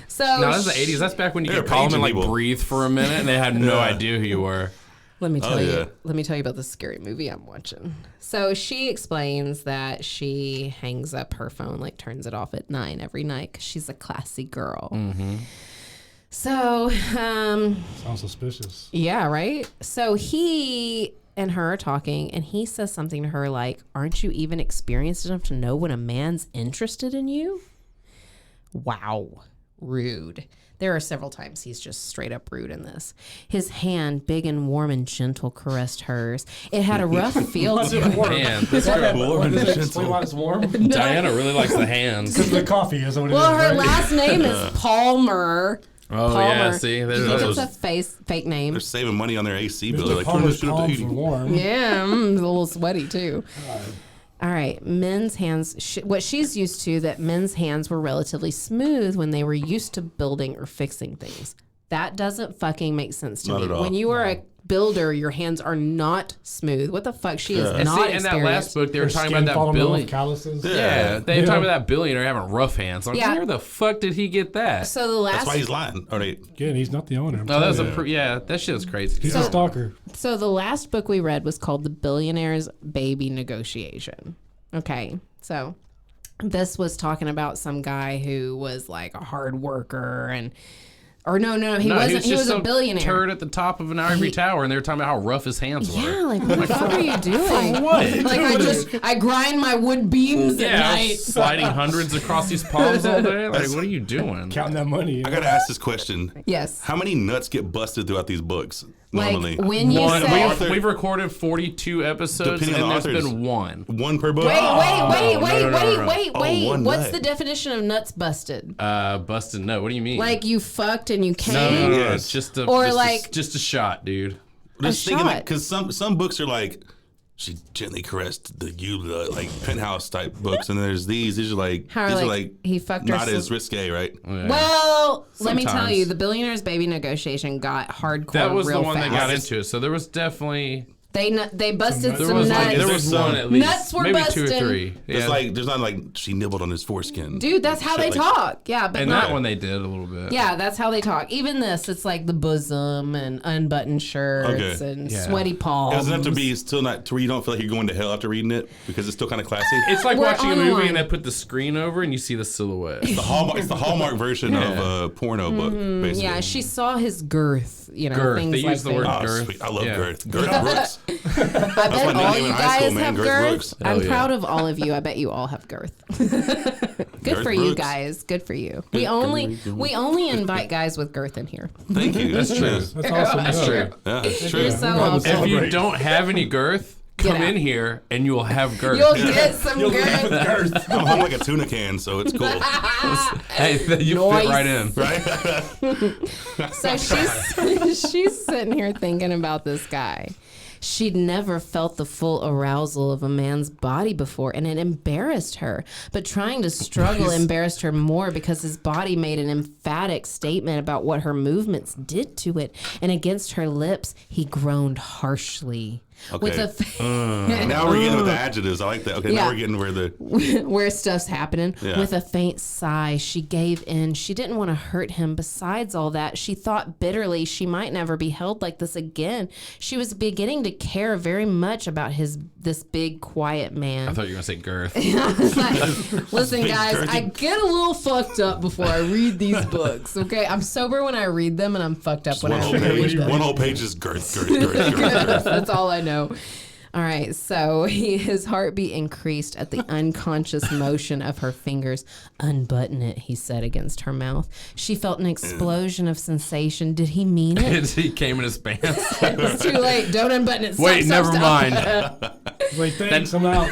So No, that's the 80s. That's back when you They could were call them and paging like people. breathe for a minute and they had no Yeah. idea who you were. let me tell you. yeah. Let me tell you about the scary movie I'm watching. So she explains that she hangs up her phone, like turns it off at 9 every night because she's a classy girl. So, Sounds suspicious. yeah, right. So he and her are talking, and he says something to her like, "Aren't you even experienced enough to know when a man's interested in you?" Wow, rude. There are several times he's just straight up rude in this. His hand, big and warm and gentle, caressed hers. It had a rough feel to it. Man, this girl, Warm and Does that gentle. explain why it's warm? Diana really likes the hands. Because the coffee is what it Well, is, her right? last name is Palmer. Oh, Palmer. yeah, see? You There's think those. it's a fake name? They're saving money on their AC bill. They're Mr. like, turn Palmer's this shit up to palms 80. are warm. Yeah, a little sweaty too. All right, men's hands. What she's used to, that men's hands were relatively smooth when they were used to building or fixing things. That doesn't fucking make sense to Not me. at all. When you are a builder, your hands are not smooth. What the fuck? She is And not see, in that last book, they were Their talking skin about that falling off, billionaire. calluses. Yeah, they were talking about that billionaire having rough hands. Like, Yeah. where the fuck did he get that? So the last That's why he's lying. Or they, Again, he's not the owner. I'm No, that was telling you. that shit is crazy. He's a stalker. So the last book we read was called The Billionaire's Baby Negotiation. Okay, so this was talking about some guy who was like a hard worker and... Or no, he wasn't. He was just a billionaire. Turd at the top of an ivory tower, and they were talking about how rough his hands were. Yeah, like what the fuck are you doing? What? Like I grind my wood beams at Yeah, I night. was sliding hundreds across these palms all day. Like, what are you doing? Counting that money. I gotta ask this question. Yes. How many nuts get busted throughout these books Like normally? when you say We've recorded 42 episodes, Depending and on the there's authors. been one. One per book? wait. Oh, one What's nut. the definition of nuts busted? Busted nut. What do you mean? Like you fucked and you came? no, Yes. it's just a Or just like- just a shot, dude. Just a thinking shot. that because some books are like she gently caressed the like penthouse type books, and there's these are like How these like, are like he fucked her not so- as risque, right? Yeah. Well, let me tell Sometimes. you, the Billionaire's Baby Negotiation got hardcore That was real the one fast. that got into it. So there was definitely They busted there some was nuts. like there Is was there one some- at least. Nuts were maybe 2 or busting. 3. There's Yeah. like there's not like she nibbled on his foreskin. Dude, that's how they Shit like- talk. Yeah, but and not that one they did a little bit. Yeah, that's how they talk. Even this, it's like the bosom and unbuttoned shirts Okay. and Yeah. sweaty palms. It doesn't have to be still not to where you don't feel like you're going to hell after reading it because it's still kind of classy. It's like We're watching a on the movie line. and they put the screen over and you see the silhouette. It's the Hallmark version of a porno book, basically. Mm-hmm. Yeah, she saw his girth, Girth. things They like use the that. word Oh, girth. sweet. I love Yeah. Girth. Girth Brooks. I bet my all name you in high school, guys man. have Girth girth. Brooks. I'm Hell yeah. proud of all of you. I bet you all have girth. Good Girth for you Brooks. guys. Good for you. We only invite guys with girth in here. Thank you. That's true. That's awesome. That's true. Yeah, it's true. You're so We're on the awesome. If you Celebrate. don't have any girth, Get come out. in here and you will have girth. You'll get some girth. I'm hung like a tuna can, so it's cool. Hey, you Noise. fit right in. Right? So she's sitting here thinking about this guy. She'd never felt the full arousal of a man's body before, and it embarrassed her. But trying to struggle embarrassed her more because his body made an emphatic statement about what her movements did to it. And against her lips, he groaned harshly. With Okay. a fa- Now we're getting with the adjectives. I like that. Okay, Yeah. now we're getting where the where stuff's happening. Yeah. With a faint sigh, she gave in. She didn't want to hurt him. Besides all that, she thought bitterly she might never be held like this again. She was beginning to care very much about this big, quiet man. I thought you were going to say girth. Listen, big, guys, girthy- I get a little fucked up before I read these books, okay? I'm sober when I read them, and I'm fucked up when one I whole read page. them. One whole page is girth. That's all I know. All right, so his heartbeat increased at the unconscious motion of her fingers. Unbutton it, he said against her mouth. She felt an explosion of sensation. Did he mean it? He came in his pants. It's too late. Don't unbutton it. Stop, Wait, stop, never stop. mind. Like, thanks, I'm out.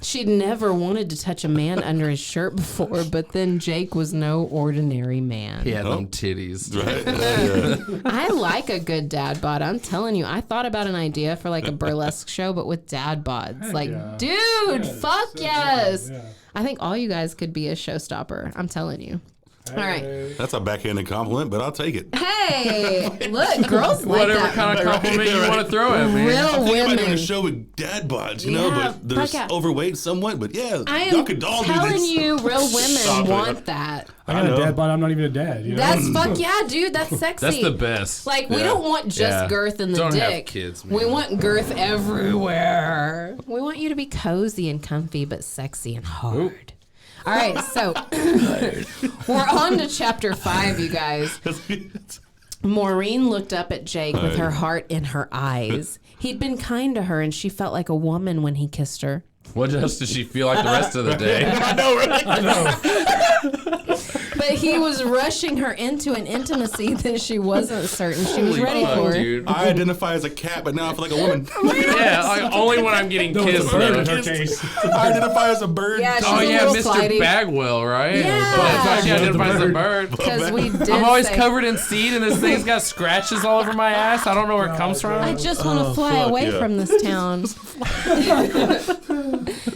She'd never wanted to touch a man under his shirt before, but then Jake was no ordinary man. He had them titties. Right? Yeah. I like a good dad bod. I'm telling you, I thought about an idea for like a burlesque show, but with dad bods. Like, yeah. dude, fuck yes. Yeah. I think all you guys could be a showstopper. I'm telling you. All right. That's a backhanded compliment, but I'll take it. Hey, look, girls like Whatever that. kind of compliment you want to throw at me. Real I'm thinking about doing women. a show with dad bods, you know, Yeah, but they're fuck yeah. overweight somewhat. But yeah, I y'all am could all do telling this. you, real Stop women it. want that. I got know. a dad, but I'm not even a dad. You know? That's fuck yeah, dude. That's sexy. That's the best. Like, we Yeah. don't want just Yeah. girth in the Don't have dick. kids, We man. want girth everywhere. We want you to be cozy and comfy, but sexy and hard. All right, so we're on to chapter 5, you guys. Maureen looked up at Jake with her heart in her eyes. He'd been kind to her, and she felt like a woman when he kissed her. What else does she feel like the rest of the day? I know, right? But he was rushing her into an intimacy that she wasn't certain she was Holy ready fuck, for. dude. I identify as a cat, but now I feel like a woman. Yeah, like, only when I'm getting No, it's kissed. a bird in though. her case. I identify as a bird. Yeah, she's Oh a yeah, little Mr. flighty. Bagwell, right? Yeah. That's why she identifies as a bird. Because we did I'm always say, covered in seed, and this thing's got scratches all over my ass. I don't know where it comes from. I just want to fly fuck away yeah. from this town.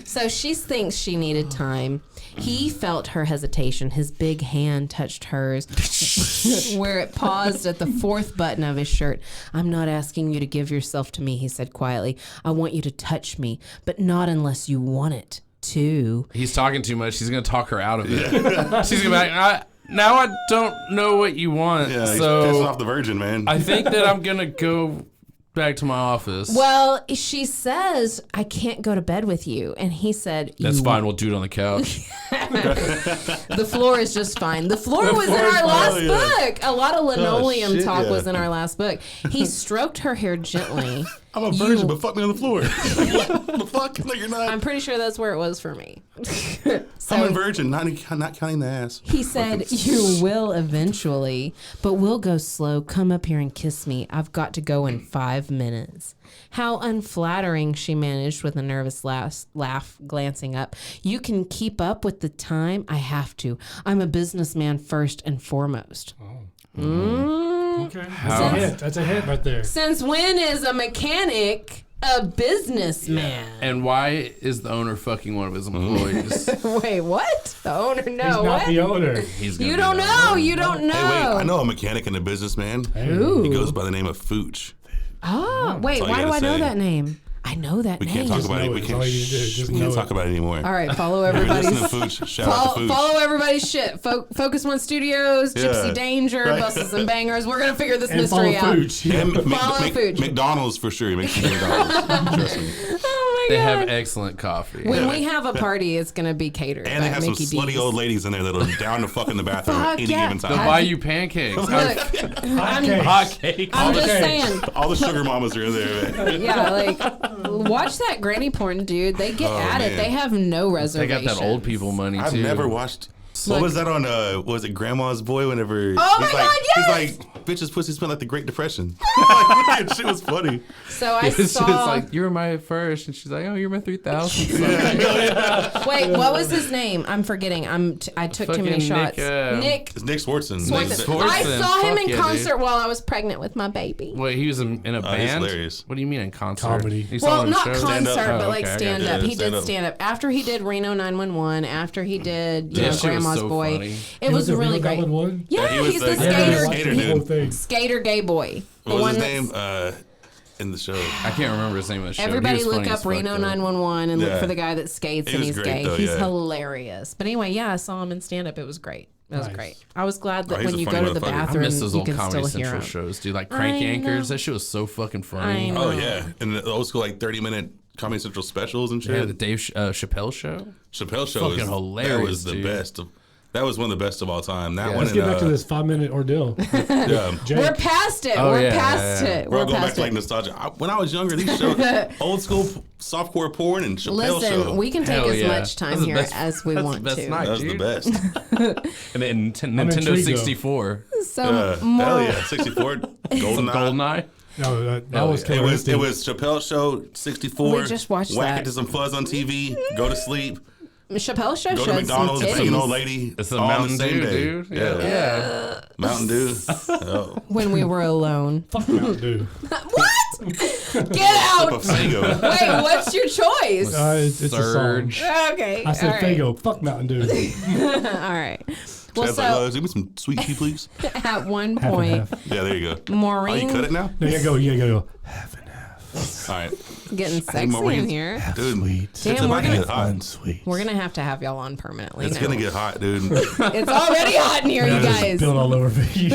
So she thinks she needed time. He felt her hesitation. His big hand touched hers where it paused at the 4th button of his shirt. I'm not asking you to give yourself to me, he said quietly. I want you to touch me, but not unless you want it to. He's talking too much. He's going to talk her out of it. She's going to be like, now I don't know what you want. Yeah, he's so pissing off the virgin, man. I think that I'm going to go back to my office. Well, she says, I can't go to bed with you. And he said, That's fine. We'll do it on the couch. The floor is just fine. The floor was in our last book. A lot of linoleum talk was in our last book. He stroked her hair gently. I'm a virgin, but fuck me on the floor. The fuck? No, you're not. I'm pretty sure that's where it was for me. So I'm a virgin, not counting the ass. he said, you will eventually, but we'll go slow. Come up here and kiss me. I've got to go in 5 minutes. How unflattering, she managed with a nervous laugh, glancing up. You can keep up with the time? I have to. I'm a businessman first and foremost. Okay. That's a hint right there. Since when is a mechanic a businessman? And why is the owner fucking one of his employees? Wait, what? The owner? No, He's not what? the owner. He's gonna You be don't the know. owner. You don't know. Hey, wait, I know a mechanic and a businessman. Ooh. He goes by the name of Fooch. Oh, wait. That's all Why you do I gotta know say. that name? I know that We name. can't talk about it. know We it. can't, That's all you need to do. Just we can't know talk it. about it anymore. All right, follow If you're everybody's. listening to Fooch, shout out to Fooch. Follow everybody's shit. Focus One Studios, Gypsy Yeah. Danger, Right. Bustles and Bangers. We're gonna figure this And follow mystery out. Fooch. Yeah. And Follow Fooch. McDonald's for sure. Make sure McDonald's. Trust me. Oh They my have god. excellent coffee. When we have a party, it's gonna be catered And they by have some Mickey slutty D's. old ladies in there that are down to fuck in the bathroom Fuck at any yeah. given They'll time. buy you pancakes. Look, Hot cakes. I'm just Okay. saying. All the sugar mamas are in there, man. Yeah, like watch that granny porn, dude. They get at it. man. They have no They reservations. got that old people money, I've too. never watched. What was that on? Was it Grandma's Boy? Whenever Oh my God, yes! he's like, bitches pussy smell like the Great Depression. That shit was funny. So I It's just saw. like, you're my first. And she's like, oh, you're my 3,000. Wait, what was his name? I'm forgetting. I took too many Fucking shots. Nick, Nick It's Nick Swartzen. Swartzen. Swartzen. I saw him Fuck in yeah, concert dude. while I was pregnant with my baby. Wait, he was in a he's band? hilarious. What do you mean in concert? Comedy. You saw Well, him in not shows? concert, Stand-up? but Oh, like okay, I stand got up. you. He did stand up. After he did Reno 911, after he did That shit was Grandma's so Boy, funny. it was really great. Yeah, he was he's the- the Yeah, skater, skater dude. Thing. skater gay boy. The What was one his that's- name in the show? I can't remember his name of the show. Everybody He was look funny up as fuck, Reno though. 911 and look Yeah. for the guy that skates He and was he's great, gay. though, He's yeah. hilarious. But anyway, yeah, I saw him in stand up. It was great. It was Nice. great. I was glad that Oh, he's when a you funny go to the motherfucker. I bathroom, I miss those you old can Comedy still hear Central him. shows, dude. Like Crank I Anchors. know. That shit was so fucking funny. I know. Oh yeah, and the old school like 30-minute Comedy Central specials and shit. Yeah, the Dave Chappelle show. Chappelle show Fucking is hilarious, That was the dude. best. That was one of the best of all time. That one. Let's and, get back to this 5-minute ordeal. Yeah. Jake. We're past it. Oh, We're yeah, past yeah, yeah. it. We're We're going back past to like it. nostalgia. When I was younger, these shows, old school softcore porn and Chappelle Listen, show. we can take Hell as yeah. much time That's the here best- as we that's the want best to. night. that was the dude. best. And then Nintendo intrigued, though. 64. So more. Hell yeah, 64, Some Goldeneye. GoldenEye. No, that Hell was yeah. Killer It was Instinct. Chappelle show 64. We just watched whack that. into some fuzz on TV. Go to sleep. Chappelle show Go to showed McDonald's. some Bring an old titties lady. It's a all Mountain on the same Dew, day. dude. Yeah. Yeah. Mountain Dew. Oh. when we were alone. Fuck Mountain Dew. What? Get Sip out! of Fago. Wait, what's your choice? It's a song. Surge. Okay. I said all right. Fago. Fuck Mountain Dew. All right. Well, Chad's so like, give me some sweet tea, please. at one Half and point, half. Yeah, there you go. Oh, Maureen you cut it now? No, you gotta go. All right. getting sexy Maureen. in here. Dude, Sweet. it's Damn, we're about to gonna- get hot. Sweet. We're gonna have y'all on permanently. It's now. going to get hot, dude. It's already hot in here, you guys. Spilled all over me.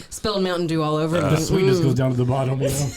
Spilled Mountain Dew all over. The sweetness goes down to the bottom, you know.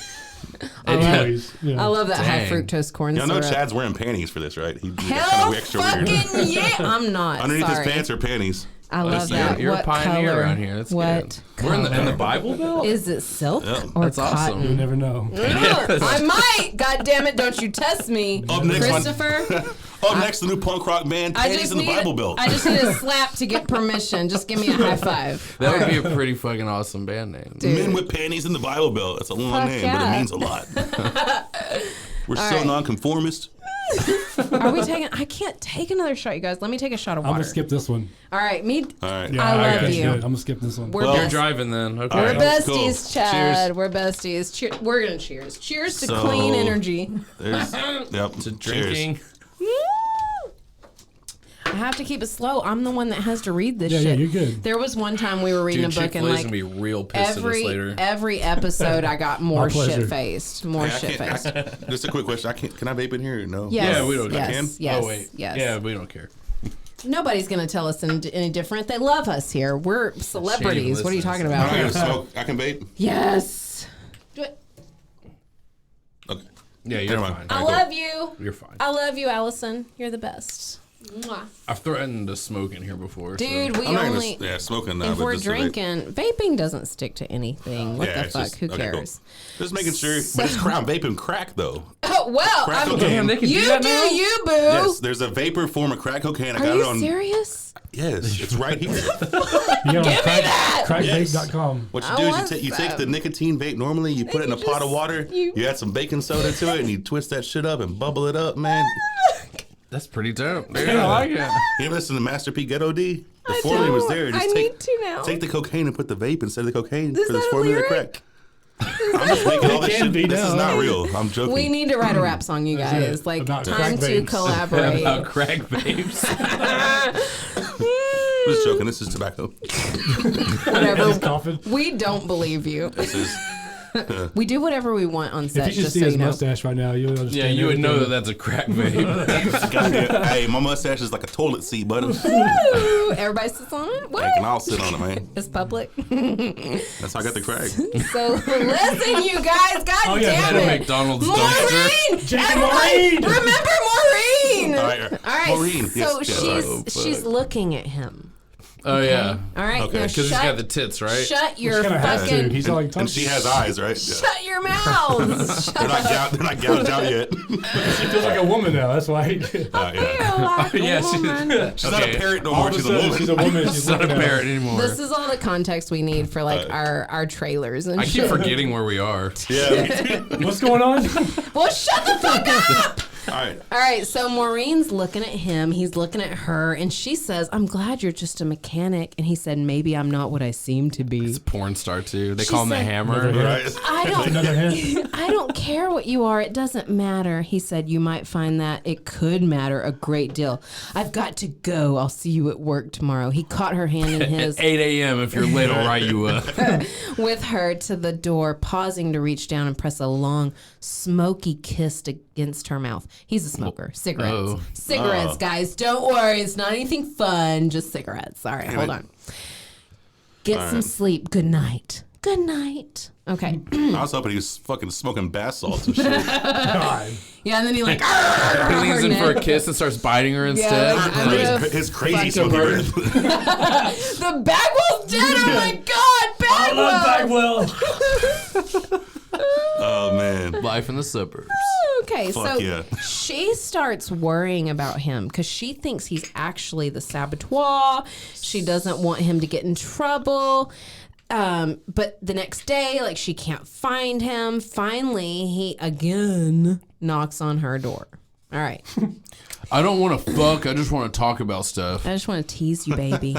Anyways, Yeah. I love that high Dang. fructose corn Y'all know syrup. Chad's wearing panties for this, right? He kind Hell of extra fucking weird. yeah! I'm not. Underneath sorry. his pants are panties. I love Listen, that. You're What a pioneer color? around here. That's what good. We're in the color? Bible Belt? Is it silk Yeah. or That's awesome. You cotton? never know. I might. God damn it! Don't you test me, Up next one. Christopher. Up next, the new punk rock band, I Panties just in the need. Bible Belt. I just need a slap to get permission. Just give me a high five. That would be a pretty fucking awesome band name. Dude. Men with Panties in the Bible Belt. That's a long Fuck name, but yeah. it means a lot. We're so right. nonconformist. Are we taking? I can't take another shot, you guys. Let me take a shot of I'm water. gonna skip this one. All right, me. All right. Yeah, I love that's you. good. I'm gonna skip this one. We're Well, You're best- driving then. Okay. We're All right. besties, Cool. Chad. Cheers. We're besties. We're gonna cheers. Cheers to So- clean energy. There's, yep. To Cheers. drinking. I have to keep it slow. I'm the one that has to read this shit. Yeah, you're good. There was one time we were reading a book and Chick-fil-A's like gonna be real pissed at us later. every episode I got more pleasure. shit-faced. More shit-faced. Just a quick question. Can I vape in here or no? Yes, Yeah, we don't- yes, I can? Yes, Oh wait. yes. Yeah, we don't care. Nobody's going to tell us any different. They love us here. We're celebrities. What are you talking I about? can smoke. I can vape. Yes. Do it. Okay. Yeah, you're Never mind. fine. I love you. You're fine. I love you, Allison. You're the best. Mwah. I've threatened to smoke in here before. Dude, we I'm not only... gonna, smoking now. if but we're just a vape. drinking, vaping doesn't stick to anything. What Yeah, the it's fuck? just- Who okay, cares? cool. Just making sure. But it's I'm vaping crack though. Oh, well, Crack I'm, cocaine. they can you do that do now? you, boo. Yes, there's a vapor form of crack cocaine. I Are got you it on. serious? Yes, it's right here. You get on crackvape.com. What you I do is want you take the some. nicotine vape normally, you put it in a you pot of just- water, you- you add some baking soda to it, and you twist that shit up and bubble it up, man. That's pretty dope. Dude, I like it. You ever listen to Master P Ghetto D? The I formula was don't. there. Just I need to now. Take the cocaine and put the vape instead of the cocaine Is for this that a formula lyric? crack. I'm just making all this It can shit. be This is now. not real. I'm joking. We need to write a rap song, you That's guys. it. Like, About time crack to vapes. collaborate. About crack vapes. I'm just joking. This is tobacco. Whatever. He's coughing. We don't believe you. This is. We do whatever we want on set. If you should just see so his you know. mustache right now, you'll understand. Yeah, you would know that everything. that's a crack vape. Goddamn. Hey, my mustache is like a toilet seat, buddy. Ooh, everybody sits on it. I What? can all sit on it, man. It's public. That's how I got the crack. So listen, you guys. God Oh, yeah, damn At a it. McDonald's Maureen! dumpster. Jake Everybody, Maureen! remember Maureen! All right. All right. Maureen. So Yes, yes, she's looking at him. Oh yeah. All right. Okay. Now Because Because he's got shut, the tits, right? shut your He kind of has to. fucking. He's all like, And she has eyes, right? Yeah. Shut your mouths. Shut They're not gouged out yet. She feels like a woman now. That's why. Yeah. Yeah, she's- She's not a parrot no more. All of a She's a sudden, woman. she's a woman. She's She's not a looking at parrot him. anymore. This is all the context we need for like our trailers and I keep shit. forgetting where we are. Yeah. What's going on? Well, shut the fuck up. All right. All right, so Maureen's looking at him, he's looking at her, and she says, "I'm glad you're just a mechanic." And he said, "Maybe I'm not what I seem to be." It's a porn star too. They She call him the said- Hammer. Right. Another hint. I don't care what you are. It doesn't matter. He said, "You might find that it could matter a great deal. I've got to go. I'll see you at work tomorrow." He caught her hand in his 8 a.m. If you're late, I'll write you up. with her to the door, pausing to reach down and press a long, smoky kiss against her mouth. He's a smoker. Cigarettes. Oh. Cigarettes, guys. Don't worry. It's not anything fun. Just cigarettes. All right, hold on. Get some sleep. Good night. Good night. Okay. I was hoping he was fucking smoking bath salts and shit. God. Yeah, and then he like He leans in for a kiss and starts biting her instead. like, I'm gonna His crazy fuck smoky your breath. the Bagwell's dead. Oh my God, Bagwell. Oh, man. Life in the suburbs. Okay, Fuck so yeah. she starts worrying about him because she thinks he's actually the saboteur. She doesn't want him to get in trouble. But the next day, like, she can't find him. Finally, he again knocks on her door. All right. I don't want to fuck. I just want to talk about stuff. I just want to tease you, baby.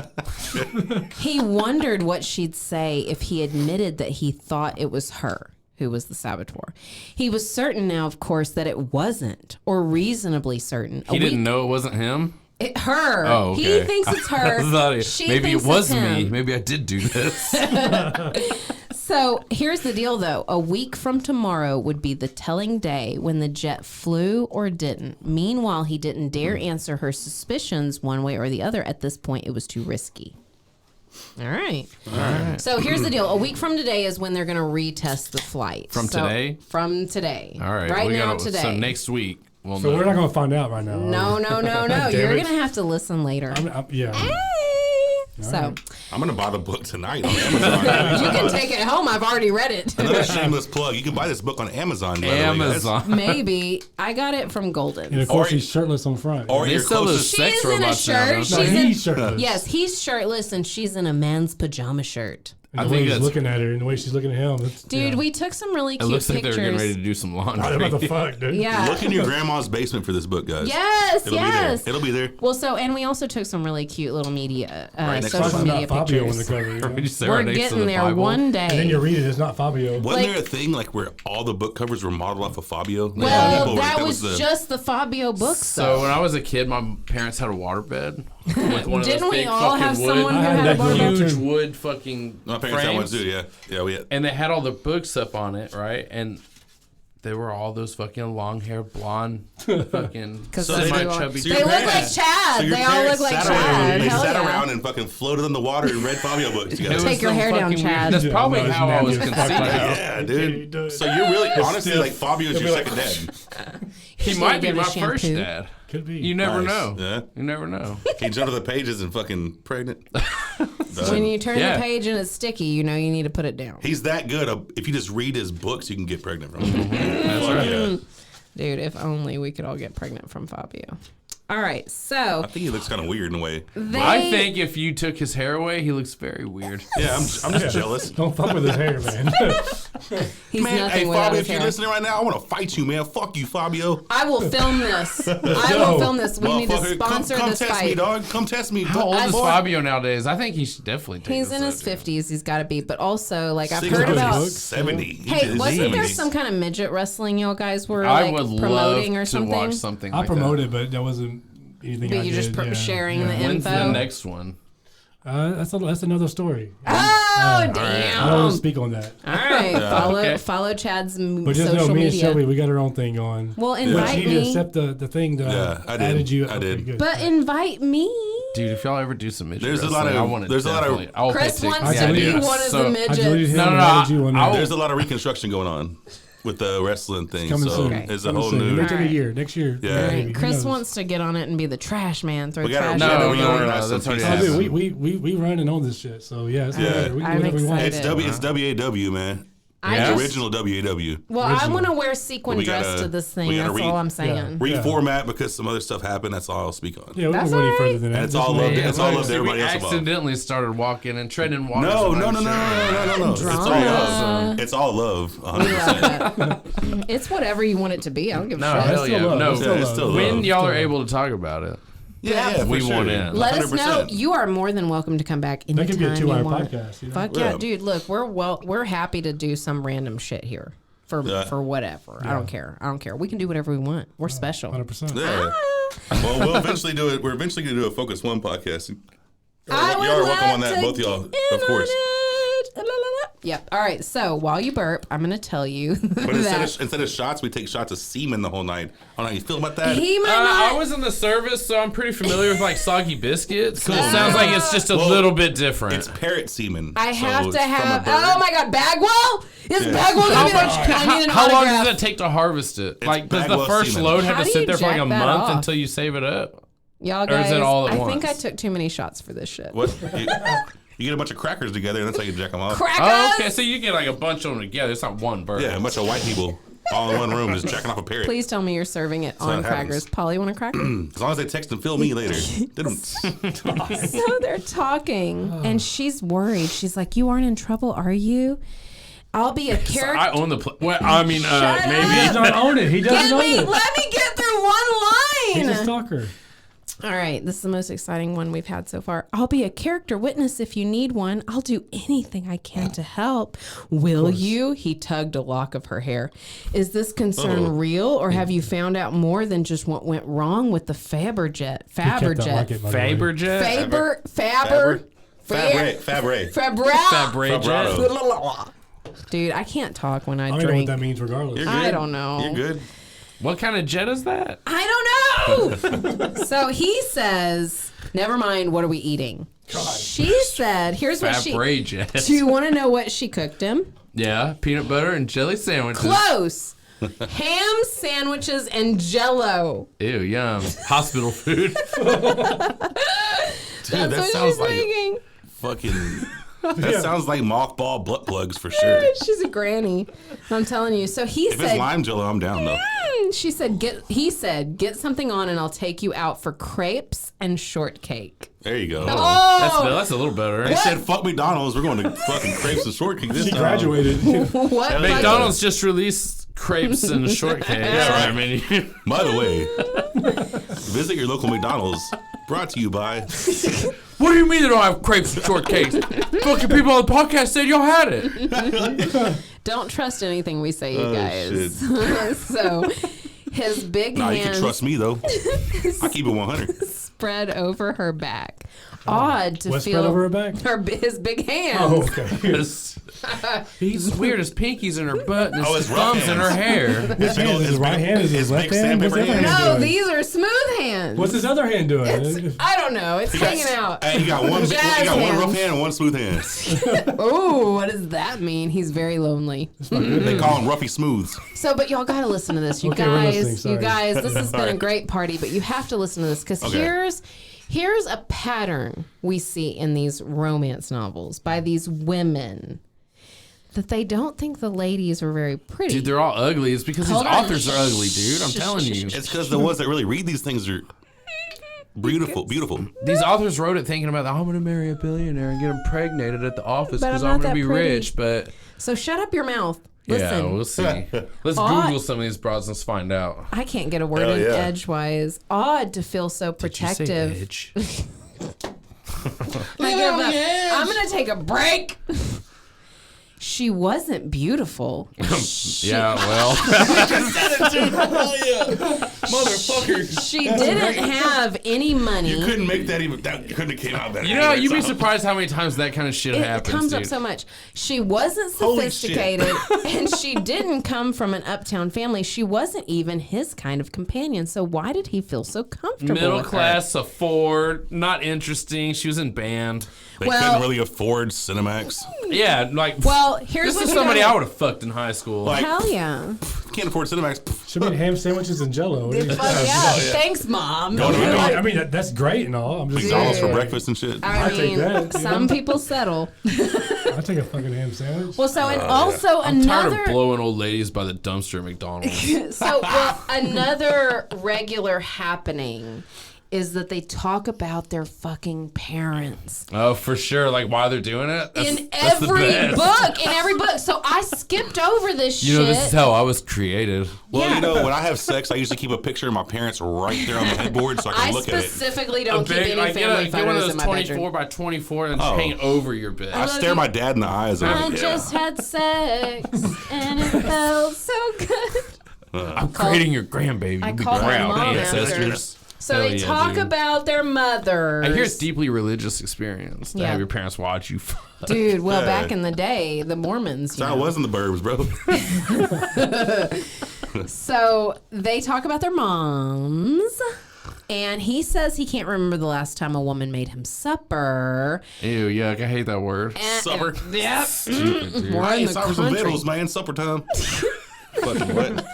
He wondered what she'd say if he admitted that he thought it was her who was the saboteur. He was certain now, of course, that it wasn't, or reasonably certain. He didn't know it wasn't him. Her. Oh, okay. He thinks it's her. I thought She maybe it thinks was it's him. me. Maybe I did do this. So here's the deal, though. A week from tomorrow would be the telling day when the jet flew or didn't. Meanwhile, he didn't dare answer her suspicions one way or the other. At this point, it was too risky. All right. So here's the deal. A week from today is when they're going to retest the flight. From today? From today. All right. Right we now, gotta, today. So next week. We'll So know. we're not going to find out right now. No. Damn You're it. going to have to listen later. Yeah. Hey. So I'm going to buy the book tonight on Amazon. you can take it home. I've already read it. Another shameless plug. You can buy this book on Amazon. by the way, guys. Amazon. Maybe. I got it from And Golden. of course, Or- he's shirtless on front. Or They your sell those closest... sex She's in a robots now, shirt. don't no, they? she's in- he's shirtless. Yes, he's shirtless and she's in a man's pajama shirt. And the way he's looking at her and the way she's looking at him. Dude, we took some really cute pictures. It looks like they're getting ready to do some laundry. What the fuck, dude? Yeah. Look in your grandma's basement for this book, guys. Yes, yes. It'll be there. Well, and we also took some really cute little media, next social to media Fabio pictures. on the cover. You know? We're getting there one day. And then you read it, it's not Fabio. Wasn't there a thing like where all the book covers were modeled off of Fabio? Well, that was just the Fabio books. So when I was a kid, my parents had a waterbed. With one of Didn't those we big all have fucking someone who I had had a that bar green huge too. wood fucking My parents had one frames? too, yeah. We had. And they had all the books up on it, right? And they were all those fucking long hair, blonde, fucking semi-chubby. They look like Chad. They all look like Chad. They Hell sat yeah. around and fucking floated in the water and read Fabio books together. Take your hair down, Chad. That's probably Yeah, how I was no, it's conceived. Yeah, dude. So you're really, honestly, like Fabio's your second dad. He might be my first dad. Could be. You never know. Yeah. You never know. He jumped to the pages and fucking pregnant. When you turn Yeah. the page and it's sticky, you know you need to put it down. He's that good. If you just read his books, you can get pregnant from him. That's right. Yeah. Dude, if only we could all get pregnant from Fabio. All right, so I think he looks kind of weird in a way. I think if you took his hair away, he looks very weird. Yeah, I'm just jealous. Don't fuck with his hair, man. he's Man, nothing hey, without Fabio, his if you're hair. listening right now, I want to fight you, man. Fuck you, Fabio. I will film this. I will film this. We need to Motherfucker, sponsor come this test fight. me, dog. Come test me. How old is boy. Fabio nowadays? I think he should definitely take He's this in his idea. 50s. He's got to be. But also, like, I've Six heard of about. his 70. Hey, wasn't there 70s. some kind of midget wrestling y'all guys were I like would love promoting or to something? watch something I like promoted, but that wasn't anything But I you're just did. Yeah, sharing yeah. the that. When's info. the next one? That's another story. Oh, damn. I don't want to speak on that. All right, okay. follow Chad's But just social know, me and media. Shelby, we got our own thing going. Well, But invite you need to me. accept the thing that Yeah, I did. added you. I Okay, did. good. But invite me. Dude, if y'all ever do some midget There's a wrestling, lot of- I want to there's a lot of- definitely. I'll Chris pay wants tickets. to Yeah, be dude. one of So- the I midgets. deleted him No, and no, added you on there. I'll- There's a lot of reconstruction going on with the wrestling thing. Coming so soon. it's a Coming whole soon. new. It may take Alright. a year. Next year. Yeah. All maybe. right, Who Chris knows? wants to get on it and be the trash man. Throw We gotta- trash. No, at no, me. no, reorganize that's some already pieces. Oh, happened. dude, we run and own this shit. So yeah, it's Yeah. whatever. We can do I'm whatever we want. excited. It's WAW, man. I Yeah. just, Original WAW. well, I original. want to wear sequin We dress gotta- to this thing. we gotta That's all I'm saying. Reformat because some other stuff happened. That's all I'll speak on. Yeah, we That's don't go any alright. further than that. And it's Just all wait. love. Yeah, It's all look, love to see, everybody we else involved. accidentally started walking and treading water. No. some It's all Drama. love. It's all love. We love 100%. it. It's whatever you want it to be. I don't give a No, shit. hell still yeah. love. No, It's still Yeah, it's love. still when love. y'all are able to talk about it. Yeah, for We sure. want in. Let us know. 100%. You are more than welcome to come back anytime That could be a 2-hour you want. podcast. You know? Fuck yeah, Yeah. dude. Look, we're happy to do some random shit here for Yeah. for whatever. I don't care. I don't care. We can do whatever we want. We're special. 100%. Yeah. Well, we'll eventually do it. We're eventually going to do a Focus One podcast. I would Y'all are welcome love on that, to both y'all, get in of course. on it. La, la, la. Yep. All right. So while you burp, I'm going to tell you But that instead of shots, we take shots of semen the whole night. I don't know how you feel about that. he might I not. was in the service, so I'm pretty familiar with like soggy biscuits. It sounds like it's just a Well, little bit different. It's parrot semen. I so have it's to from a have. bird. Oh my God, Bagwell! Is Yeah. Bagwell gonna be there? I need an How long autograph. does it take to harvest it? Like, does the Bagwell first semen. load have How to do sit you there for like jack a that month off? until you save it up? Y'all Or guys, is it all at I once? think I took too many shots for this shit. What? You get a bunch of crackers together, and that's how you jack them off. Crackers! Oh, okay, so you get like a bunch of them together. It's not one bird. Yeah, a bunch of white people all in one room just jacking off a parrot. Please tell me you're serving it how on it crackers. happens. Polly, want a cracker? As long as they text and fill me later. They don't. So they're talking, and she's worried. She's like, "You aren't in trouble, are you? I'll be a character." I own the place. Well, I mean, Shut maybe. He does not own it. He doesn't own it. Let me get through one He's a line. stalker. All right, this is the most exciting one we've had so far. I'll be a character witness if you need one. I'll do anything I can to help. Will you? He tugged a lock of her hair. Is this concern real, or have you found out more than just what went wrong with the Faberjet? He kept that Faberjet. locket, by the way. Faberjet? Faber. Faberjet? Dude, I can't talk when I I don't know what drink. that means regardless. You're I good. don't know. You're good. What kind of jet is that? I don't know. So he says, never mind, what are we eating? She said, here's what she... Faberjet. Do you want to know what she cooked him? Yeah, peanut butter and jelly sandwiches. Close. Ham sandwiches and Jell-O. Ew, yum. Hospital food. Dude, That's that what sounds she's like making. fucking. That sounds like mothball butt plugs for sure. She's a granny. I'm telling you. So he If said, it's lime jello, I'm down though. she said, get something on and I'll take you out for crepes and shortcake. There you go. Oh, That's a little better. They said, fuck McDonald's. We're going to fucking crepes and shortcake this She time. graduated. what? McDonald's just released crepes and shortcake. Yeah, I mean, By the way, visit your local McDonald's. Brought to you by... what do you mean they don't have crepes and shortcakes? Fucking people on the podcast said y'all had it. Don't trust anything we say, you Oh, guys. So his big Nah, you hands can trust me, though. I keep it 100. spread over her back. Odd to What's feel spread over her back? his big hands. Oh, okay. He's weird. His pinky's in her butt and Oh, his his rough thumbs in her hair. His hand is his right hand. Is his left big hand? What's the sandpaper other hand No, doing? these are smooth hands. What's his other hand doing? I don't know. It's hanging out. Hey, you got one Jazz rough hands. hand and one smooth hand. Oh, what does that mean? He's very lonely. They call them roughy smooths. So, but y'all gotta listen to this, you Okay, we're listening, guys. You sorry. guys, this has been a great party, but you have to listen to this because Okay. here's a pattern we see in these romance novels by these women that they don't think the ladies are very pretty. Dude, they're all ugly. It's because Hold these on. authors are ugly, dude. I'm Shh, telling shh, you. shh, It's because the ones that really read these things are beautiful, beautiful. These authors wrote it thinking about, I'm going to marry a billionaire and get impregnated at the office But because I'm I'm not going to that be pretty. rich. But So shut up your mouth. Listen, yeah, we'll see. Let's Google some of these broads. Let's find out. I can't get a word Hell in yeah. edgewise. Odd to feel so protective. Edge? I'm gonna take a break. She wasn't beautiful. Yeah, well. Motherfucker. She didn't have any money. You couldn't make that even. That couldn't have came out better. You know, you'd be surprised how many times that kind of shit It happens, comes dude. up so much. She wasn't Holy shit. sophisticated, and she didn't come from an uptown family. She wasn't even his kind of companion. So why did he feel so comfortable? Middle with her? class, a Ford, not interesting. She was in band. They Well- couldn't really afford Cinemax. Yeah, like, Well, here's this what is you somebody gotta- I would have fucked in high school. Like, Hell yeah! can't afford Cinemax. Should be ham sandwiches and Jello. What do you- Fuck yeah! Thanks, mom. Go to I mean, that's great and all. I'm just McDonald's for Dude. breakfast and shit. I I'll take mean, that, you some know? people settle. I take a fucking ham sandwich. Well, so and also I'm tired another. of blowing old ladies by the dumpster at McDonald's. So, well, another regular happening is that they talk about their fucking parents Oh, for sure. Like, why they're doing it? in That's the every best. book. In every book. So I skipped over this You shit. know, this is how I was created. Well, Yeah. you know, when I have sex, I usually keep a picture of my parents right there on the headboard so I can I look at it. specifically don't keep any like, family get one of photos those in my 24 bedroom. by 24 and Oh. hang over your bed. I stare my dad in the eyes. I And just had sex and it felt so good. I'm creating your grandbaby. I You'll be called my proud, mom ancestors. So Hell they yeah, talk dude. about their mothers. I hear it's deeply religious experience to Yeah. have your parents watch you. Dude, well, Yeah. back in the day, the Mormons. that's how I was in the burbs, bro. So they talk about their moms. And he says he can't remember the last time a woman made him supper. Ew, yuck, I hate that word. Supper. Yep. Stupid, dude. We're in Hey, the sorry for some country. vittles, man. Supper time. Fucking what?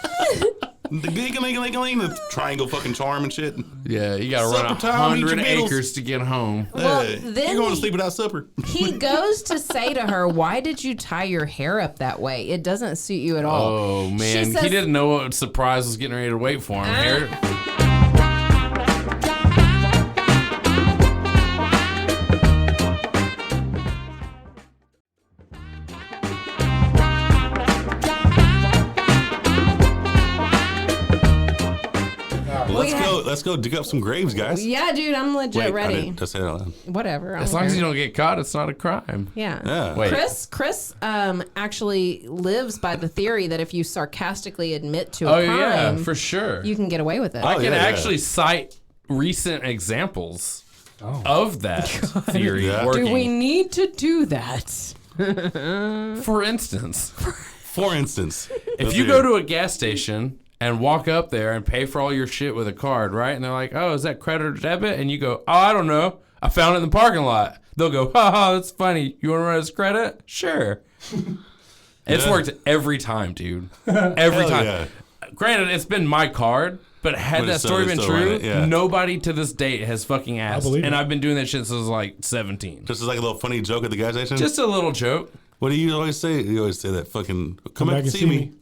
The gling-a-ling-a-ling, the triangle fucking charm and shit. Yeah, you gotta Supper run time, eat your 100 Beatles. acres to get home. Well, Hey, then you're going to he- sleep without supper. He goes to say to her, "Why did you tie your hair up that way? It doesn't suit you at all." Oh, man. She says- He didn't know what surprise was getting ready to wait for him. Hair- Let's go dig up some graves, guys. Yeah, dude, I'm legit Wait, I ready. didn't just say that out loud. Whatever. As long as you don't get caught, it's not a crime. Yeah. Yeah. Wait. Chris actually lives by the theory that if you sarcastically admit to a Oh, crime, yeah, for sure. you can get away with it. I can yeah, yeah. actually cite recent examples of that theory Yeah. working. Do we need to do that? For instance, For instance, if you go to a gas station and walk up there and pay for all your shit with a card, right? And they're like, oh, is that credit or debit? And you go, oh, I don't know. I found it in the parking lot. They'll go, ha, that's funny. You want to run as credit? Sure. It's Yeah. worked every time, dude. Every Hell time. yeah. Granted, it's been my card, But had But that it's story still- been still true, right, yeah. nobody to this date has fucking asked. believe And it. I've been doing that shit since I was like 17. Just as like a little funny joke at the gas station. Just a little joke. What do you always say? You always say that fucking come back and see me.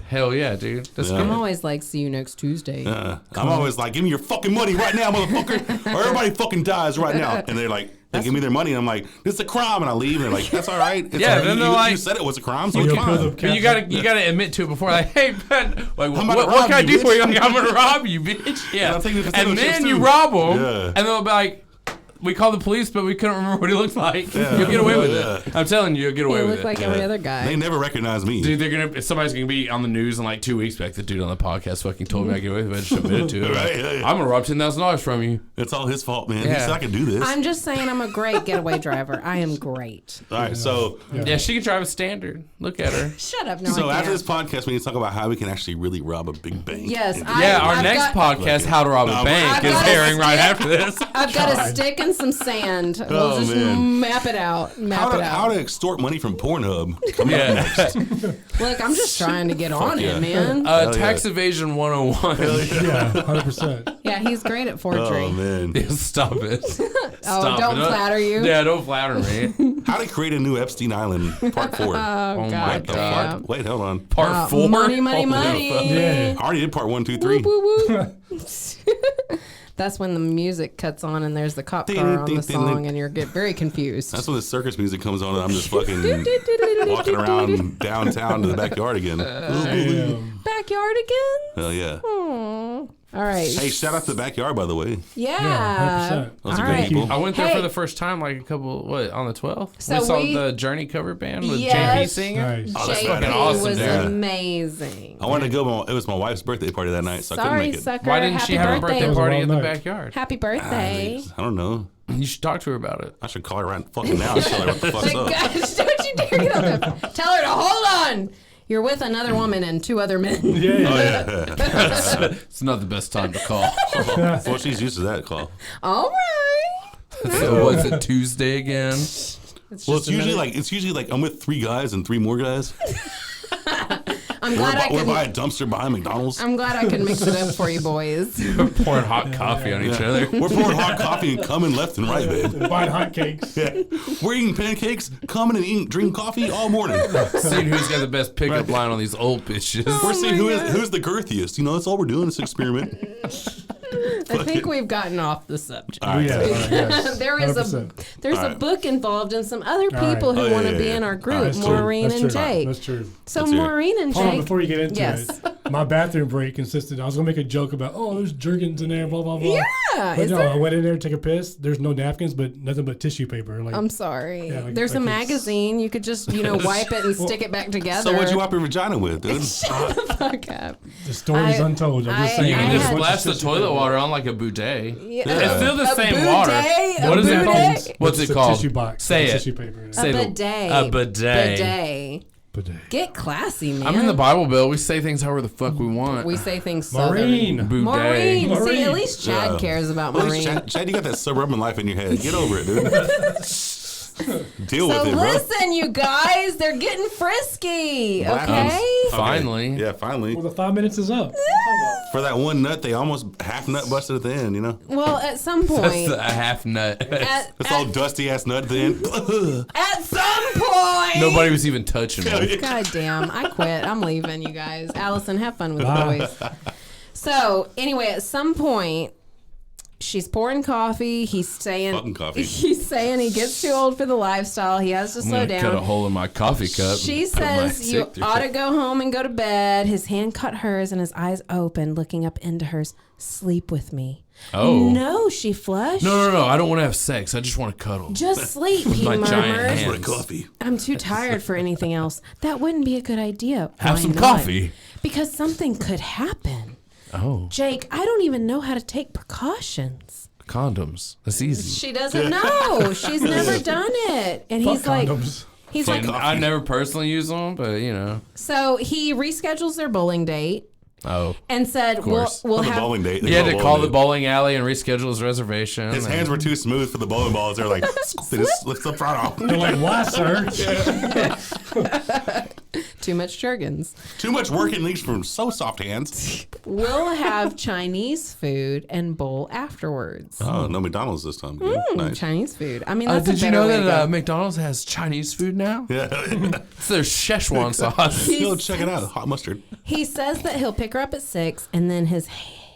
Hell yeah, dude. That's Yeah. good. I'm always like, see you next Tuesday. I'm always like, give me your fucking money right now, motherfucker, or everybody fucking dies right now. And they're like, they give me their money, and I'm like, this is a crime, and I leave, and they're like, that's all right. It's Yeah, all right. then they're you like- said it was a crime, so You'll it's pull fine. the But you gotta admit to it before, like, hey, man, like, about to what rob can I you, do for you? bitch. Like, I'm gonna rob you, bitch. Yeah. And I'll take you to casino And then chips, you too. rob them, Yeah. and they'll be like, we called the police, but we couldn't remember what he looked like. You'll get away with it. I'm telling you, you'll get away You with look it. like every other guy. They never recognize me. Dude, they're gonna. Somebody's gonna be on the news in like 2 weeks. Like the dude on the podcast fucking told me I get away with it. I just admitted to it. Right, yeah. I'm gonna rob $10,000 from you. It's all his fault, man. He Yeah. said I could do this. I'm just saying I'm a great getaway driver. I am great. All right, so Yeah, she can drive a standard. Look at her. Shut up. No, so I after can't. this podcast, we need to talk about how we can actually really rob a big bank. Yes, Yeah, our I've next got- podcast, How to Rob a Bank, I've is got a airing right stick. after this. I've got a stick and some sand. We'll just man. map it out. Map it How out. to extort money from Pornhub. Yeah. Look, I'm just trying to get on yeah. it, man. Tax evasion 101. Yeah, 100%. Yeah, he's great at forgery. Oh man, Stop it. Stop don't it. flatter you. Yeah, don't flatter me. how to create a new Epstein Island Part 4. Oh, my God. God. Yeah. Wait, hold on. Part 4. Money, money, Holy money. fuck. Yeah. I already did Part 1, 2, 3. Woo, woo. That's when the music cuts on and there's the cop car on the song and you get very confused. That's when the circus music comes on and I'm just fucking walking around downtown to the backyard again. Damn. Backyard again? Hell yeah. Aw. All right. Hey, shout out to the backyard, by the way. Yeah. 100%. Those are All good right. people. I went there Hey. for the first time like a couple, on the 12th? So we saw we- the Journey cover band with JP Yes. singing. Nice. Oh, that's JP fucking awesome, was dude. amazing. I wanted to go, it was my wife's birthday party that night, so I couldn't Sorry, make it. sucker. Why didn't Happy she have a birthday. birthday was a party long in the night. backyard? Happy birthday. I don't know. You should talk to her about it. I should call her right fucking now and tell her what the fuck's up. Gosh, don't you dare get on the Tell her to hold on. You're with another woman and two other men. Yeah. Oh, yeah. It's not the best time to call. Well, she's used to that call. All right. So was it Tuesday again? Well, it's usually like I'm with 3 guys and 3 more guys. I'm glad I We're by a could. dumpster behind McDonald's. I'm glad I could mix it up for you boys. Pouring hot coffee on each other. We're pouring hot coffee and coming left and right, babe. Buying hotcakes. Yeah. We're eating pancakes, coming and eating, drinking coffee all morning. Seeing who's got the best pickup line on these old bitches. We're seeing who's the girthiest. You know, that's all we're doing. This experiment. I think we've gotten off the subject. All right. Yeah. Yes. There is a 100%. there's All a right. book involved and some other right. people who Oh, yeah, want to yeah, be yeah. in our All group, right, Maureen That's and true. Jake. That's true. So Let's hear it. Maureen and Hold on, Jake. before you get into Yes. it, my bathroom break consisted. I was gonna make a joke about, oh, there's jergens in there, blah blah blah. Yeah, But is no, there? I went in there to take a piss. There's no napkins, but nothing but tissue paper. Like, I'm sorry. Yeah, like- There's a like it's- magazine. You could just, wipe it and stick it back together. So what'd you wipe your vagina with, dude? Shut the fuck up. the story's I- untold. I'm just I- saying. You can I just had- splash the toilet water on like a bidet. Yeah. It's still the A same bidet? water. A What is it called? bidet? What's It's it a called? Tissue box. Say It's it. Tissue paper. A Say the- bidet. A bidet. Bidet. Bidet. Get classy, man. I'm in the Bible Belt. We say things however the fuck we want. We say things southern. Maureen. Bidet. Maureen. See, Maureen. at least Chad Yeah. cares about At least Maureen. Chad, you got that suburban life in your head. Get over it, dude. Deal So with it, bro. listen, you guys, they're getting frisky, Wow. okay? Finally. Yeah, finally. Well, the 5 minutes is up. For that one nut, they almost half nut busted at the end, you know? Well, at some That's point, a half nut. It's all dusty ass nut at the end. at some point. Nobody was even touching me. God damn, I quit. I'm leaving, you guys. Allison, have fun with the boys. So, anyway, at some point, she's pouring coffee. He's saying, Fucking coffee. He's saying he gets too old for the lifestyle. He has to I'm slow gonna cut a down. hole in my coffee cup. She and put my says you stick through ought to it. go home and go to bed. His hand caught hers and his eyes open, looking up into hers. Sleep with me. Oh. No, she flushed. No. I don't want to have sex. I just want to cuddle. Just sleep, he my giant murmured. hand. For a coffee. I'm too tired for anything else. That wouldn't be a good idea. Have Why some not? coffee. Because something could happen. Oh. Jake, I don't even know how to take precautions. Condoms. That's easy. She doesn't know. She's never done it. And he's like, Condoms. he's like, I never personally use them, but you know. so he reschedules their bowling date Oh. and said, we'll course. we'll For the have. bowling date. He had to call the ball. bowling alley and reschedule his reservation. His hands were too smooth for the bowling balls. They're like, they just slip right off. They're like, why, sir? Too much Jergens. Too much work and leaves from so soft hands. We'll have Chinese food and bowl afterwards. Oh, no McDonald's this time. Good. Nice. Chinese food. I mean, that's a Did you better know way to that go. McDonald's has Chinese food now? Yeah. It's their Szechuan sauce. Go check it out. Hot mustard. He says that he'll pick her up at 6, and then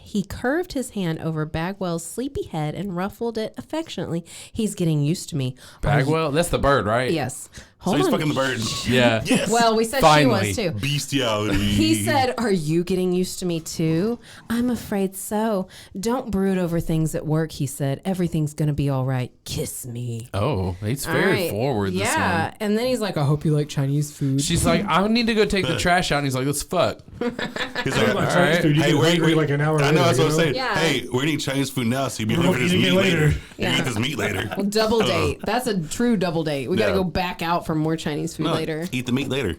he curved his hand over Bagwell's sleepy head and ruffled it affectionately. He's getting used to me. Bagwell? That's the bird, right? Yes. So Hold he's on. fucking the bird. Yeah. Yes. Well, we said Finally. she was too. Bestiality. He said, "Are you getting used to me too?" "I'm afraid so. Don't brood over things at work," he said. "Everything's going to be all right. Kiss me." Oh, he's All very right. forward, this Yeah. one. And then he's like, "I hope you like Chinese food." She's like, I need to go take the trash out. And he's like, let's fuck. He's like, Like all Chinese right. food, you Hey, get we're hungry eating like an hour I know, that's later, what I'm saying. Yeah. Hey, we're eating Chinese food now, so you'll be We're hungry for this eating meat it later. later. You Yeah. eat this meat later. Well, double date. That's a true double date. We got to Yeah. go back out for more Chinese food No, later. eat the meat later.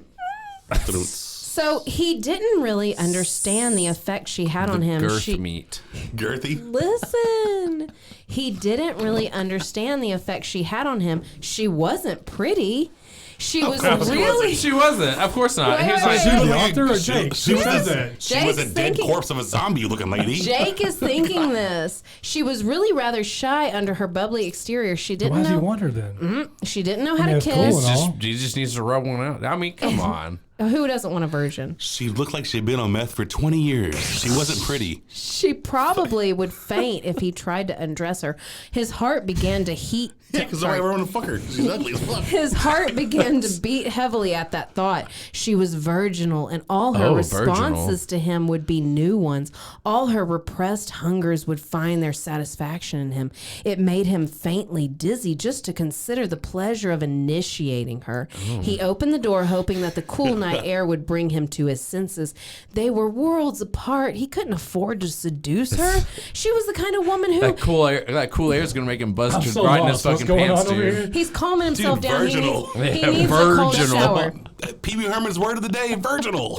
So he didn't really understand the effect she had on him. Girth meat. Girthy. Listen, he didn't really understand the effect she had on him. She wasn't pretty. She was really. She wasn't. Of course not. Wait, He was wait, like, wait. The author or Jake? She Who was says a- that? She was a Jake's dead thinking- corpse of a zombie-looking lady. Jake is thinking this. She was really rather shy under her bubbly exterior. She Why didn't does he know. want her then? She didn't know how I mean, to it's kiss. cool and all. he just needs to rub one out. I mean, come on. Who doesn't want a virgin? She looked like she'd been on meth for 20 years. She wasn't pretty. She probably would faint if he tried to undress her. His heart began to heat. Yeah, because I want to fuck her. She's ugly as fuck. His heart began to beat heavily at that thought. She was virginal, and all her Oh, responses to him would be new ones. All her repressed hungers would find their satisfaction in him. It made him faintly dizzy just to consider the pleasure of initiating her. He opened the door, hoping that the cool night air would bring him to his senses. They were worlds apart. He couldn't afford to seduce her. She was the kind of woman who... That cool air is going to make him bust I'm his so right in his lost. What's fucking going pants, on over dude. here? He's calming himself down. virginal. He Yeah, needs a cold virginal. shower. Pee-wee Herman's word of the day, virginal.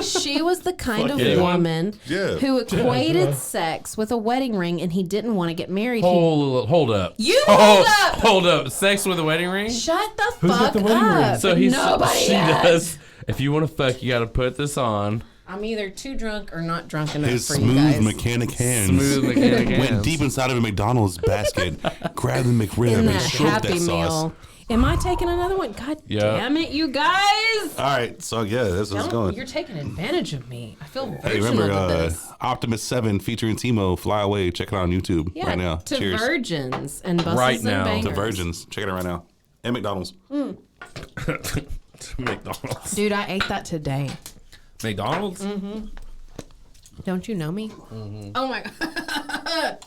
She was the kind of anyone? woman Yeah. who equated sex with a wedding ring, and he didn't want to get married. Hold up. You hold up! Hold up. Sex with a wedding ring? Shut the Who's got fuck the wedding ring? up. So Nobody has. does. If you want to fuck, you got to put this on. I'm either too drunk or not drunk enough His for you smooth guys. mechanic hands Smooth mechanic went hands. deep inside of a McDonald's basket, grabbed the McRib, In and that stroked Happy that sauce. Meal. Am I taking another one? God Yeah. damn it, you guys! All right, so yeah, this is going. You're taking advantage of me. I feel Hey, virginal remember with this. Optimus 7 featuring Timo, Fly Away. Check it out on YouTube Yeah, right now. to Cheers. virgins and bustles Right and now. To bangers. To virgins. Check it out right now. And McDonald's. McDonald's. Dude, I ate that today. McDonald's? Don't you know me? Oh my god.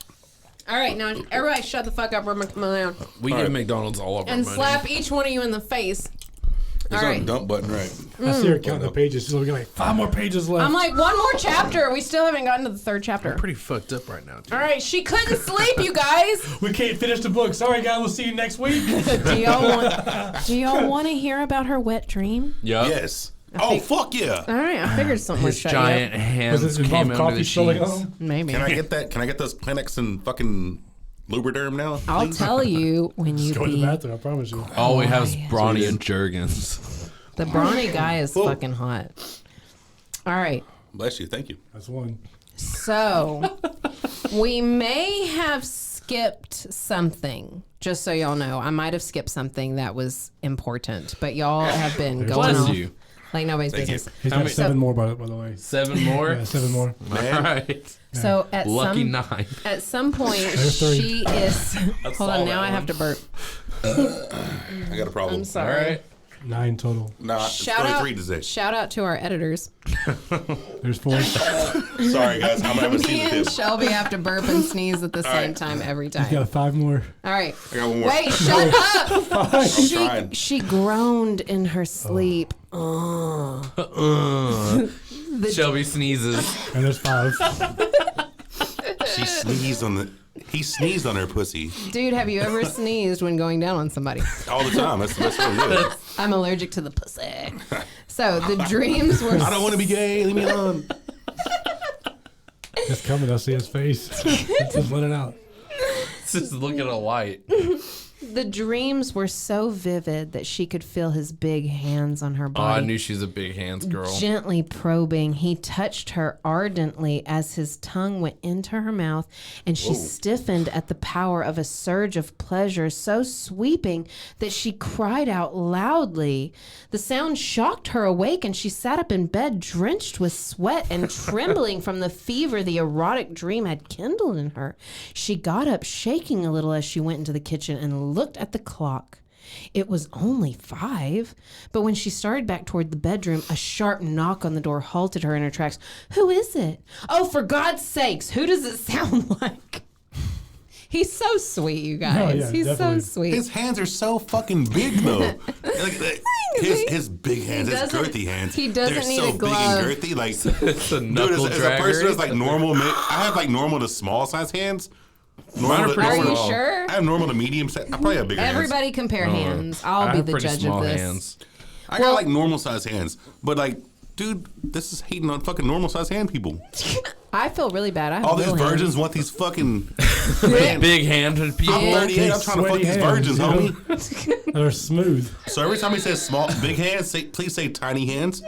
All right, now everybody shut the fuck up. We're gonna come around We give McDonald's all of our and money. slap each one of you in the face. All It's on right. the dump button, right? I see her counting the pages. So we got like 5 more pages left. I'm like, one more chapter. We still haven't gotten to the third chapter. Pretty fucked up right now, dude. All right, she couldn't sleep, you guys. we can't finish the book. Sorry, guys. We'll see you next week. Do y'all want to hear about her wet dream? Yup. Yes. Oh, fuck yeah. All right, I figured something would His shut giant you hands Does it came involve under coffee the spilling sheets. on? up. Maybe. Can I get that? Can I get those Kleenex and fucking Lubriderm now? I'll please? tell you when you Go to the be. bathroom. I promise you. All we have is Brawny and Jergens. The brawny guy is fucking hot. All right. Bless you. Thank you. That's one. So, we may have skipped something. Just so y'all know, I might have skipped something that was important, but y'all have been going Bless off you. like nobody's Thank you. business. He's How got many- 7 more, by the way. 7 more? Yeah, 7 more. All right. So at Lucky some 9. at some point, There's 3. she is. Hold all on, that now I have one. to burp. I got a problem. I'm All sorry. right. 9 total. Nah, Shout it's out, only 3 today. shout out to our editors. There's 4. Sorry, guys. I'm having a Me season and tip. Shelby have to burp and sneeze at the same right. time every He's time. got 5 more. All right. I got one more. Wait, shut up. I'm trying. She groaned in her sleep. Shelby sneezes. And there's 5. She sneezed on the. He sneezed on her pussy Dude, have you ever sneezed when going down on somebody? all the time. That's the best way to do it. I'm allergic to the pussy. So the dreams were. I don't want to be gay. Leave me alone. It's coming. I see his face. Just let it out. Just look at a light. The dreams were so vivid that she could feel his big hands on her Oh, body. I knew she was a big hands girl. Gently probing, he touched her ardently as his tongue went into her mouth, and she stiffened at the power of a surge of pleasure so sweeping that she cried out loudly. The sound shocked her awake, and she sat up in bed drenched with sweat and trembling from the fever the erotic dream had kindled in her. She got up, shaking a little as she went into the kitchen and looked at the clock. It was only 5, but when she started back toward the bedroom, a sharp knock on the door halted her in her tracks. Who is it? Oh, for God's sakes, who does it sound like? He's so sweet, you guys. Oh, yeah, He's definitely. so sweet. His hands are so fucking big, though. His big hands, his doesn't- girthy hands. he doesn't they're need so a big glove. and girthy. Like, It's a dude, knuckle as a person dragger. that's like normal, I have like normal to small size hands. Mine are pretty Are you small. sure? I have normal to medium size. I probably have bigger hands. Everybody compare hands. I'll I be have the pretty judge small of this. hands. I got like normal size hands, but like, dude, this is hating on fucking normal size hand people. I feel really bad. I have All these little hands. virgins want these fucking. Big-handed people. I'm 38. I'm trying to fuck Sweaty these hands, virgins, you know? homie. They're smooth. So every time he says small, big hands, please say tiny hands.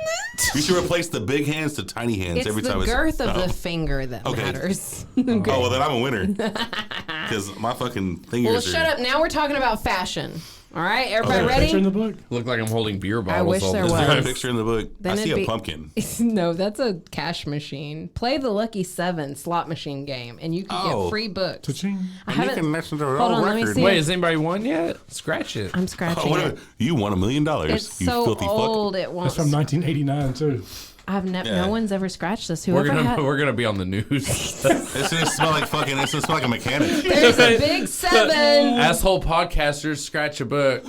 You should replace the big hands to tiny hands It's every the time. girth of Oh. the finger that Okay. matters. Oh, well, then I'm a winner. Because my fucking fingers Well, are. shut up. Now we're talking about fashion. All right, everybody Is there a picture in ready? the book? Look like I'm holding beer bottles. wish all there the Is time. there a was. picture in the book? Then I see it'd a be- pumpkin. No, that's a cash machine. Play the Lucky 7 slot machine game, and you can Oh. get free books. Cha-ching. I And you haven't. can listen to the Hold whole on, let me record. see. Wait, has anybody won yet? Scratch it. I'm Oh, scratching what it. if you won $1 million? It's You so filthy old. It won't. That's from 1989 too. No Yeah. one's ever scratched this. We're Whoever gonna we're gonna be on the news. It's gonna smell like fucking. It's gonna smell like a mechanic. There's a big 7. Asshole podcasters scratch a book.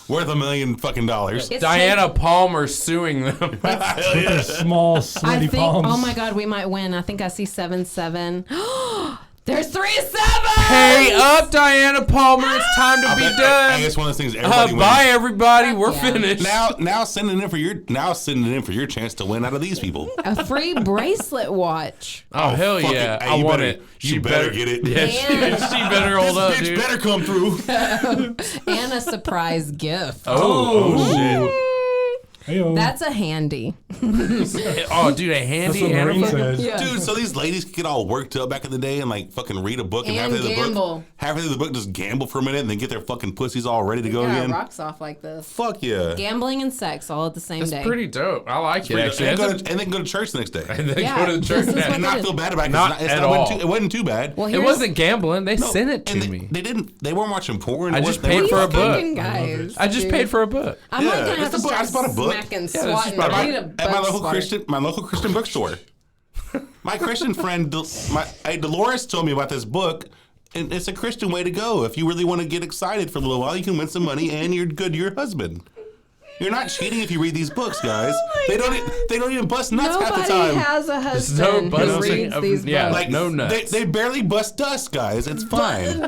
Worth $1 million fucking dollars. It's Diana Palmer suing them. With their small, I sweaty think. palms. Oh my God, we might win. I think I see 7-7. There's 3 7. Hey up, Diana Palmer! It's time to be I done. guess one of those things. Everybody wins. Bye, everybody. We're Yeah. finished. Now send it in for your chance to win out of these people. A free bracelet watch. Oh hell fuck yeah! it. Hey, I you want better- it. you better get it. Yeah, she better hold up, Bitch dude. better come through. And a surprise gift. Oh shit! Hey-o. That's a handy. Oh, dude, a That's handy what Marine animal. said. Dude, so these ladies could get all worked up back in the day and like fucking read a book and, And gamble. halfway through the book just gamble for a minute and then get their fucking pussies all ready to go Yeah, again. rocks off like this. Fuck yeah. Gambling and sex all at the same That's day. pretty dope. I like it actually. and, That's and then go to church the next day. and then Yeah, go to the this church. is what now. And not did. feel bad about it. 'cause Not at all. It wasn't too bad. Well, It here's, wasn't gambling. They No, sent it to and me. They weren't watching porn. I It just wasn't- they paid weren't for a fucking- book. fucking guys. I just dude. paid for a book. I'm Yeah, not gonna it's have a to book. I start just bought a book. smacking, just swatting. bought a I book. need a At bug swatter. my local Christian bookstore. My Christian friend, Dolores, told me about this book, and it's a Christian way to go. If you really want to get excited for a little while, you can win some money, and you're good to your husband. You're not cheating if you read these books, guys. They don't even bust nuts half the Nobody time. has a no husband who busting reads of- these yeah, books. like no nuts. They barely bust dust, guys. It's fine.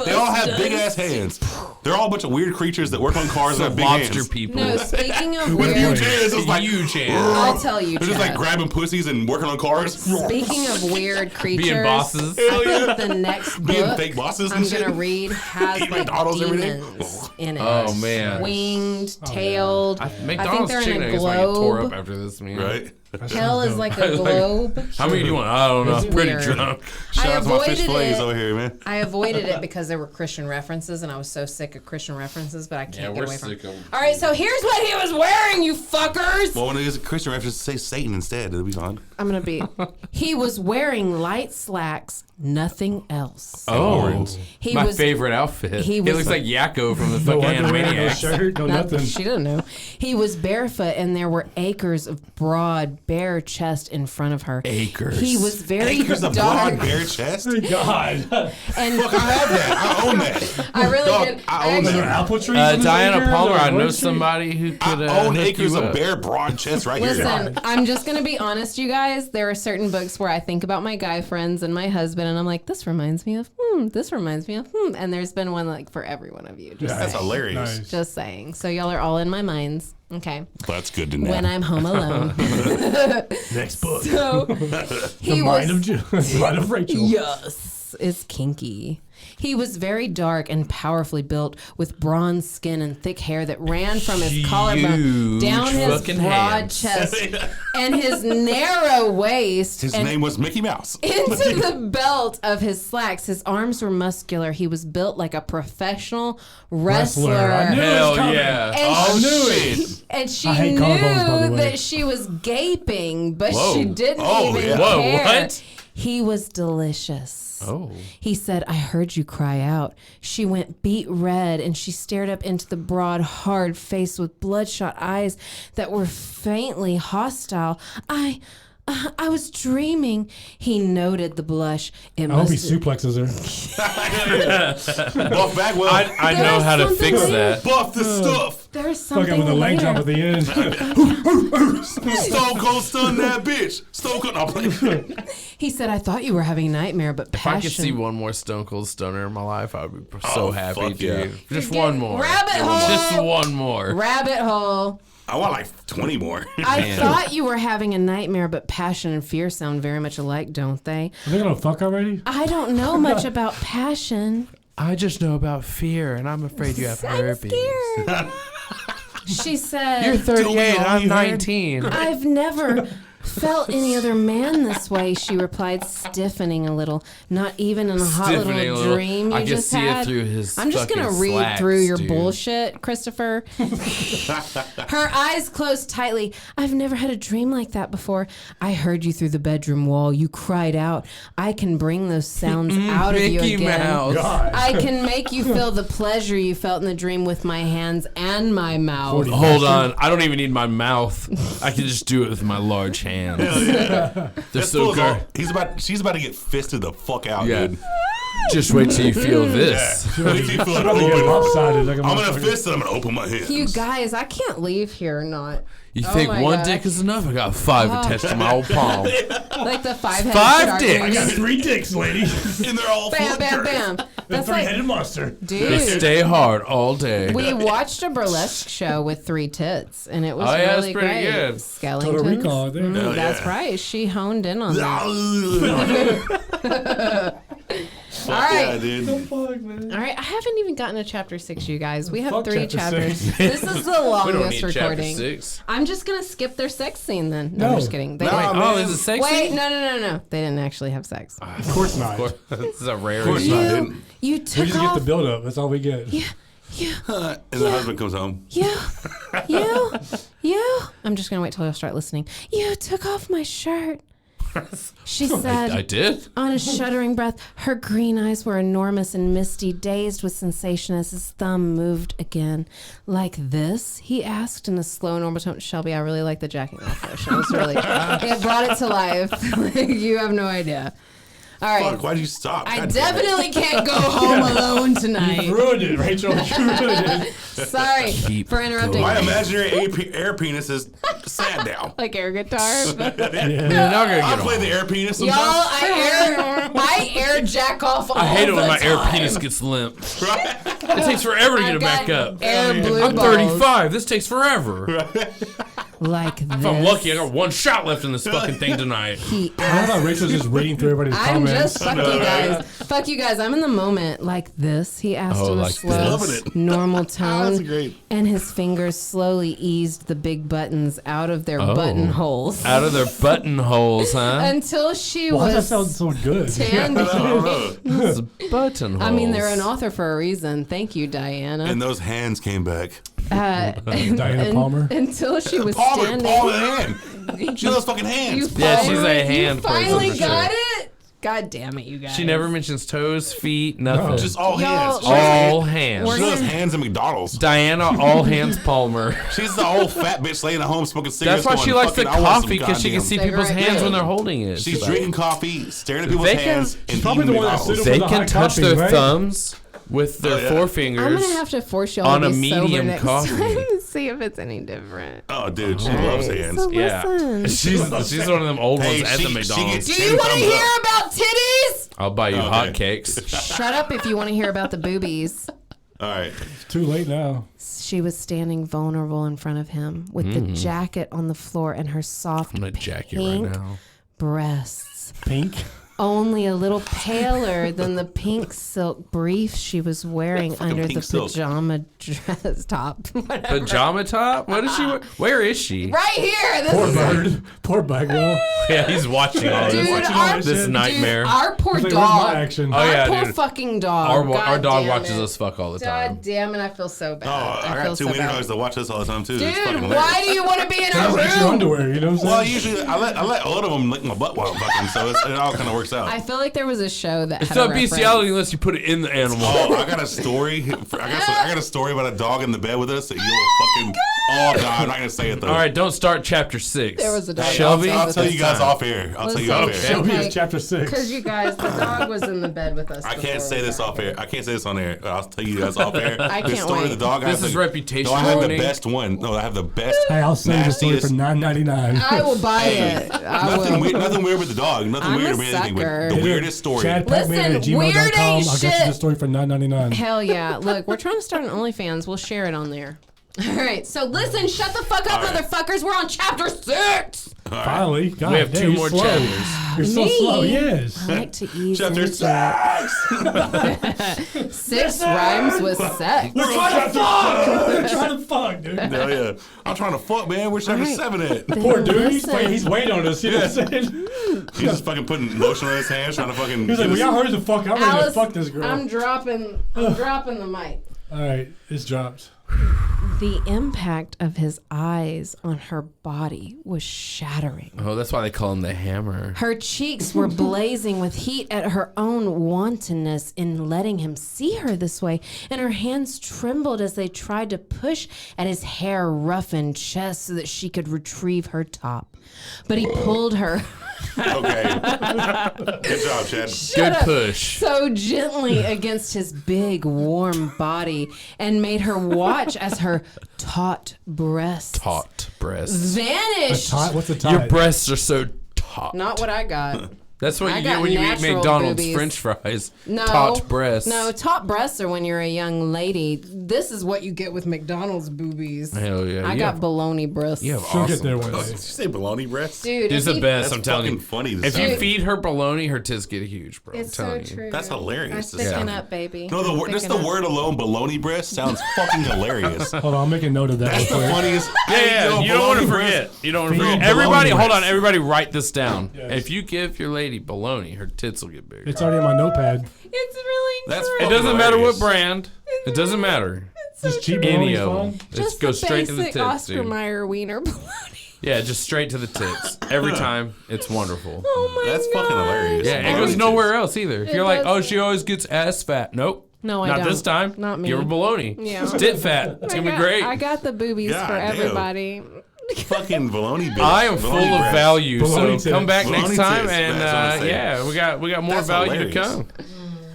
They all have big ass hands. They're all a bunch of weird creatures that work on cars and have big lobster hands. people. No, speaking of With huge weird, hands, it's like Huge hands. I'll tell you, they're just like Chad. grabbing pussies and working on cars. Speaking of weird creatures, Being bosses. I think the next book Being fake bosses I'm and shit. gonna read has Eating like McDonald's every day. demons in it. Oh man. Winged, tailed. I think McDonald's they're chicken in a nuggets might get tore globe. up after this, man. Right? Hell is like a globe. How many do you want? I don't know. I'm pretty weird. drunk. Shout I out to my fish avoided fillets it. over here, man. I avoided it because there were Christian references, and I was so sick of Christian references, but I can't Yeah, get we're away from sick it. of 'em. All right, so here's what he was wearing, you fuckers. Well, when it is a Christian reference, say Satan instead. It'll be fine. I'm gonna be. He was wearing light slacks, nothing else. Oh, He my was- favorite outfit. he He was- looks like Yakko from the No fucking underwear, no Animaniacs. shirt, no Not- nothing. She didn't know. He was barefoot, and there were acres of broad, bare chest in front of her. Acres. He was very Acres of dark, broad bare chest. God. and Fuck, I have that. I own that. I really Dog, did. I own Are there that. apple trees? in this Diana acre? Palmer, Or I know orange trees? somebody who could I own hook acres you of up. bare broad chest right Listen, here. I'm just gonna be honest, you guys. There are certain books where I think about my guy friends and my husband, and I'm like, this reminds me of, this reminds me of, And there's been one like for every one of you. Just That's saying. hilarious. Nice. Just saying. So y'all are all in my minds. Okay. That's good to know. When I'm home alone. Next book. So The he mind was. of Rachel. Yes. is kinky. He was very dark and powerfully built, with bronze skin and thick hair that ran from his collarbone down his fucking broad hands. chest and his narrow waist. His and name was Mickey Mouse. into the belt of his slacks. His arms were muscular. He was built like a professional wrestler. I knew it was Hell coming. yeah. And Oh, she, shit. and she I hate knew collarbones, by the way. that she was gaping, but Whoa. she didn't Oh, even yeah. Whoa, care. what? He was delicious. Oh. He said, I heard you cry out. She went beet red and she stared up into the broad, hard face with bloodshot eyes that were faintly hostile. I was dreaming. He noted the blush. It I hope he must suplexes her. Buff Bagwell. I know how to fix that. Buff the stuff. There's Fuck something it with a leg later. jump at the end. Stone Cold stun that bitch. Stone Cold. No, play. He said, I thought you were having a nightmare, but If I could see passion. one more Stone Cold Stunner in my life, I would be so Oh, happy, fuck dude. yeah. Just Get- one more. Rabbit hole. Just one more. Rabbit hole. I want like 20 more. I thought you were having a nightmare, but passion and fear sound very much alike, don't they? Are they gonna fuck already? I don't know much about passion. I just know about fear, and I'm afraid you have I'm herpes. scared. She said, You're 38, all I'm you heard? 19. I've never felt any other man this way, she replied, stiffening a little. Not even in a hot Stiffening little a little. dream you I can just see it had. through his I'm just gonna fucking read slacks, through your dude. bullshit, Christopher. Her eyes closed tightly. I've never had a dream like that before. I heard you through the bedroom wall. You cried out. I can bring those sounds out of you Mickey again. Mouse. God. I can make you feel the pleasure you felt in the dream with my hands and my mouth. 40. Hold on, I don't even need my mouth. I can just do it with my large hands. They're This so fool's all- good. She's about to get fisted the fuck out, Yeah. dude. Just wait till you feel this. Yeah. Wait till you feel it I'm gonna get open. lopsided like a I'm gonna motherfucker. fist it. I'm gonna open my hands. You guys, I can't leave here or not. You Oh think my one God. dick is enough? I got 5 attached to my old palm. Like the five-headed 5 shark dicks. I movie. got 3 dicks, lady. And they're all full Bam, of bam, dirt. bam. The That's like, 3-headed monster. They dude. stay hard all day. We watched a burlesque show with 3 tits, and it was Oh, yeah, really it's pretty great. good. Skeletons. Total Recall. There. Hell That's yeah. right. She honed in on that. Fuck All right. yeah, dude. Fuck, man. All right, I haven't even gotten to chapter 6, you guys. We have Fuck 3 chapter chapters. 6. This is the We don't longest need chapter recording. 6. I'm just gonna skip their sex scene then. No, I'm No. just kidding. They No, didn't. man. Oh, is it sexy? Wait, no. They didn't actually have sex. Of course not. This is a rare. Of course not, You, dude. you We took just get off. the build up. That's all we get. You. And the husband comes home. You. I'm just gonna wait till you start listening. You took off my shirt. She said. I did? On a shuddering breath, her green eyes were enormous and misty, dazed with sensation as his thumb moved again. Like this? He asked in a slow, normal tone. Shelby, I really like the jacking off motion. It's really, it brought it to life. Like, you have no idea. All right. Fuck, why'd you stop? I God damn it. definitely can't go home alone tonight. You ruined it, Rachel. You ruined it. Sorry for interrupting. My imaginary air penis is sat down. Like air guitar. You're not gonna I get play on. the air penis Y'all, sometimes. I air jack off all I hate it when the my air time. penis gets limp. It takes forever to get I've it back got up. Air blue I'm balls. 35. This takes forever. Like this. If I'm lucky, I got 1 shot left in this fucking thing tonight. He I thought Rachel's just reading through everybody's I'm comments. just fuck you guys. Fuck you guys. I'm in the moment. Like this, he asked Oh, in a like slow, this. Loving it. normal tone. That's great. And his fingers slowly eased the big buttons out of their buttonholes Out of their buttonholes, huh? until she Why does that was sound so good? tanned. I don't know. Buttonholes. I mean, they're an author for a reason. Thank you, Diana. And those hands came back. Diana Palmer. Until she was Palmer standing. hand. She those fucking hands. Yeah, she's a hand You person finally for got sure. it. God damn it, you guys. She never mentions toes, feet, nothing. Just all Y'all- hands. all hands. We're She does gonna- hands at McDonald's. Diana, all hands Palmer. She's the old fat bitch laying at home smoking cigarettes. That's why she going, likes the "Fucking, I want some coffee, because she can goddamn-" see people's Cigarette hands when man. they're holding it. She's drinking coffee, staring at people's They can- hands, and probably eating the one that's McDonald's. sitting They with can the touch hot their coffee, right? thumbs with their Oh, yeah. forefingers. I'm gonna have to force y'all on to a be sober medium next coffee. time and see if it's any different. Oh, dude, she loves hands. So Yeah, listen. she's one of them old Hey, ones at she- the she McDonald's. gets- Do you want to hear about titties? I'll buy you Okay. hotcakes. Shut up if you want to hear about the boobies. All right. It's too late now. She was standing vulnerable in front of him with the jacket on the floor and her soft I'm gonna jack you pink right now. breasts. Pink. only a little paler than the pink silk brief she was wearing under the pajama dress top. Whatever. Pajama top? What is she? Where is she? Right here. Poor Bagwell. Yeah, he's watching all this nightmare. Dude, our poor Like, dog. action? Oh, yeah, our poor dude. fucking dog. Our dog damn watches it. us fuck all the time. God damn it, I feel so bad. Oh, I got two wiener dogs that watch us all the time too. It's fucking Dude, hilarious. why do you want to be in our Look at your room? underwear, you know what I'm saying? Well, usually I let all of them lick my butt while I'm fucking, so it all kind of works out. I feel like there was a show that It's had not a reference. bestiality unless you put it in the animal. Oh, I got a story. I got a story about a dog in the bed with us that you'll fucking. Oh God, I'm not gonna say it though. All right, don't start chapter 6. There was a dog. Shelby, I'll tell you guys off air. I'll tell you off air. Shelby Okay. is chapter 6. Because you guys, the dog was in the bed with us. I before can't say we this got off here. air. I can't say this on air. I'll tell you guys off air. I The can't story wait. of the dog. I This have is the- reputation No, I have the ruining. best one. No, I have the best. Hey, I'll sell you the story for nastiest- $9.99. I will buy it. I Nothing will. weird. Nothing weird with the dog. Nothing I'm weird a with anything. sucker. But the weirdest story. Chad Pac-Man at Listen, weird gmail.com. I'll ain't get you the shit. story for $9.99. Hell yeah. Look, we're trying to start an OnlyFans. We'll share it on there. All right. So listen, shut the fuck up, All right. motherfuckers. We're on chapter 6. Finally. God, We have damn, 2 you're more slow. chapters. You're so Me? slow, yes. I like to ease Chapter into 6. it. 6 rhymes with sex. We're trying to fuck. We're trying to fuck, dude. Hell yeah. I'm trying to fuck, man. Where's chapter All right. 7 at? Poor dude. Listen. He's waiting on us. You know what I'm saying? He's just fucking putting lotion on his hands, trying to fucking. He's like, well, y'all heard the fuck. I'm ready to Alice, fuck this girl. I'm dropping the mic. All right, it's dropped. The impact of his eyes on her body was shattering. Oh, that's why they call him the Hammer. Her cheeks were blazing with heat at her own wantonness in letting him see her this way, and her hands trembled as they tried to push at his hair-roughened chest so that she could retrieve her top. But he pulled her Okay. Good job, Chad. Good push. so gently against his big, warm body and made her watch as her taut breasts Taut breasts. vanished. What's a tie? Your breasts are so taut. Not what I got. That's what I you got get when you eat natural McDonald's boobies. French fries. No. Taut breasts. No, taut breasts are when you're a young lady. This is what you get with McDonald's boobies. Hell yeah. I You got have- baloney breasts. You have She'll awesome get there one breasts. day. Did you say baloney breasts? Dude, It's if the you- best, That's I'm telling fucking you. funny. to If say. you feed her bologna, her tits get huge, bro. It's I'm so telling you. true. That's hilarious I'm to thicking say. up, baby. No, I'm just thicking the up. word alone, baloney breast, sounds fucking hilarious. Hold on, I'll make a note of that. That's the real quick. funniest. Yeah, Yo, you don't want to baloney forget. breast. You don't want to Feed forget. baloney Everybody, hold breast. on. Everybody, write this down. Yes. If you give your lady bologna, her tits will get bigger. It's already in my notepad. It's really That's true. It fucking doesn't matter what hilarious. brand. It doesn't matter. Just cheap Any bologna's of fine. them. It Just goes the straight to the basic tits, Oscar dude. Mayer wiener bologna. Yeah, just straight to the tits. Every time. It's wonderful. Oh my That's god. fucking hilarious. Yeah, it Baloney goes tits. nowhere else either. If It you're like, oh, doesn't. she always gets ass fat. Nope. No, I Not don't. this time. Not me. Give her bologna. Yeah. It's tit fat. It's going to be great. I got the boobies God for damn. everybody. Fucking baloney bitch. I am full Baloney of breast. value, Bologna so come back tits. next Bologna time, tits, and that's what I'm saying. yeah, we got more That's value hilarious. to come.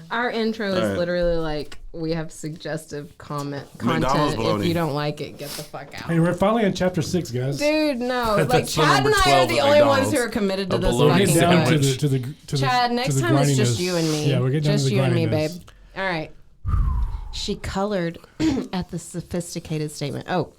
Our intro is All right. literally like we have suggestive McDonald's content. If bologna. you don't like it, get the fuck out. Hey, we're finally in chapter 6, guys. Dude, no. Like That's Chad number and I are 12 the at only ones McDonald's. who are committed to A this bologna fucking Down to book. sandwich. the Chad, next the time it's just grindiness. you and me. Yeah, we're getting just down to the you and me, babe. grindiness. All right. She colored at the sophisticated statement. Oh,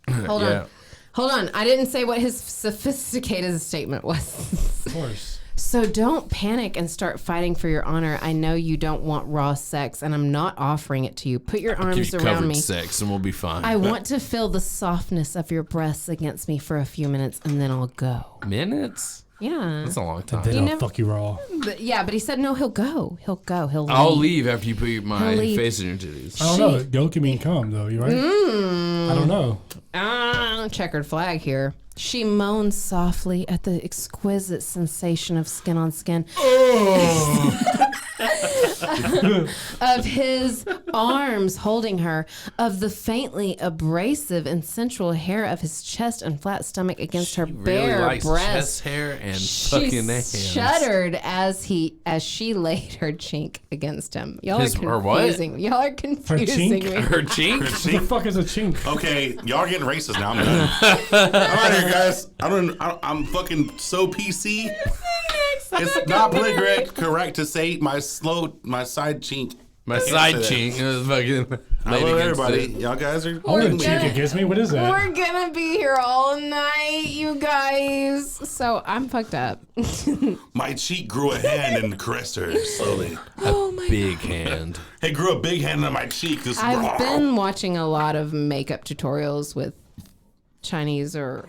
hold Yeah. on. Hold on. I didn't say what his sophisticated statement was. Of course. So don't panic and start fighting for your honor. I know you don't want raw sex, and I'm not offering it to you. Put your Give arms you around covered me. sex, and we'll be fine. I want to feel the softness of your breasts against me for a few minutes, and then I'll go. Minutes? Yeah. That's a long time. Then You I'll never- fuck you raw. But, yeah, but he said no, he'll go. He'll go. He'll leave. I'll leave after you put my He'll leave. face in your titties. I don't know. Go can mean come, though. You right? I don't know. Checkered flag here. She moaned softly at the exquisite sensation of skin on skin. Of his arms holding her, of the faintly abrasive and sensual hair of his chest and flat stomach against her Really bare likes breast. chest hair and She fucking hands. shuddered as she laid her chink against him. Y'all His- are her what? confusing. Y'all are confusing chink? me. Her cheek? What the fuck is a chink? Okay, y'all are getting racist now. I'm done. I'm out here, guys. I'm fucking so PC. It's not politically correct to say my side chink My side cheek was fucking. Hello, everybody. Y'all guys are. Oh, the cheek it gives me. What is that? We're gonna be here all night, you guys. So I'm fucked up. My cheek grew a hand and caressed her slowly. Big hand. It grew a big hand on my cheek. I've been watching a lot of makeup tutorials with Chinese or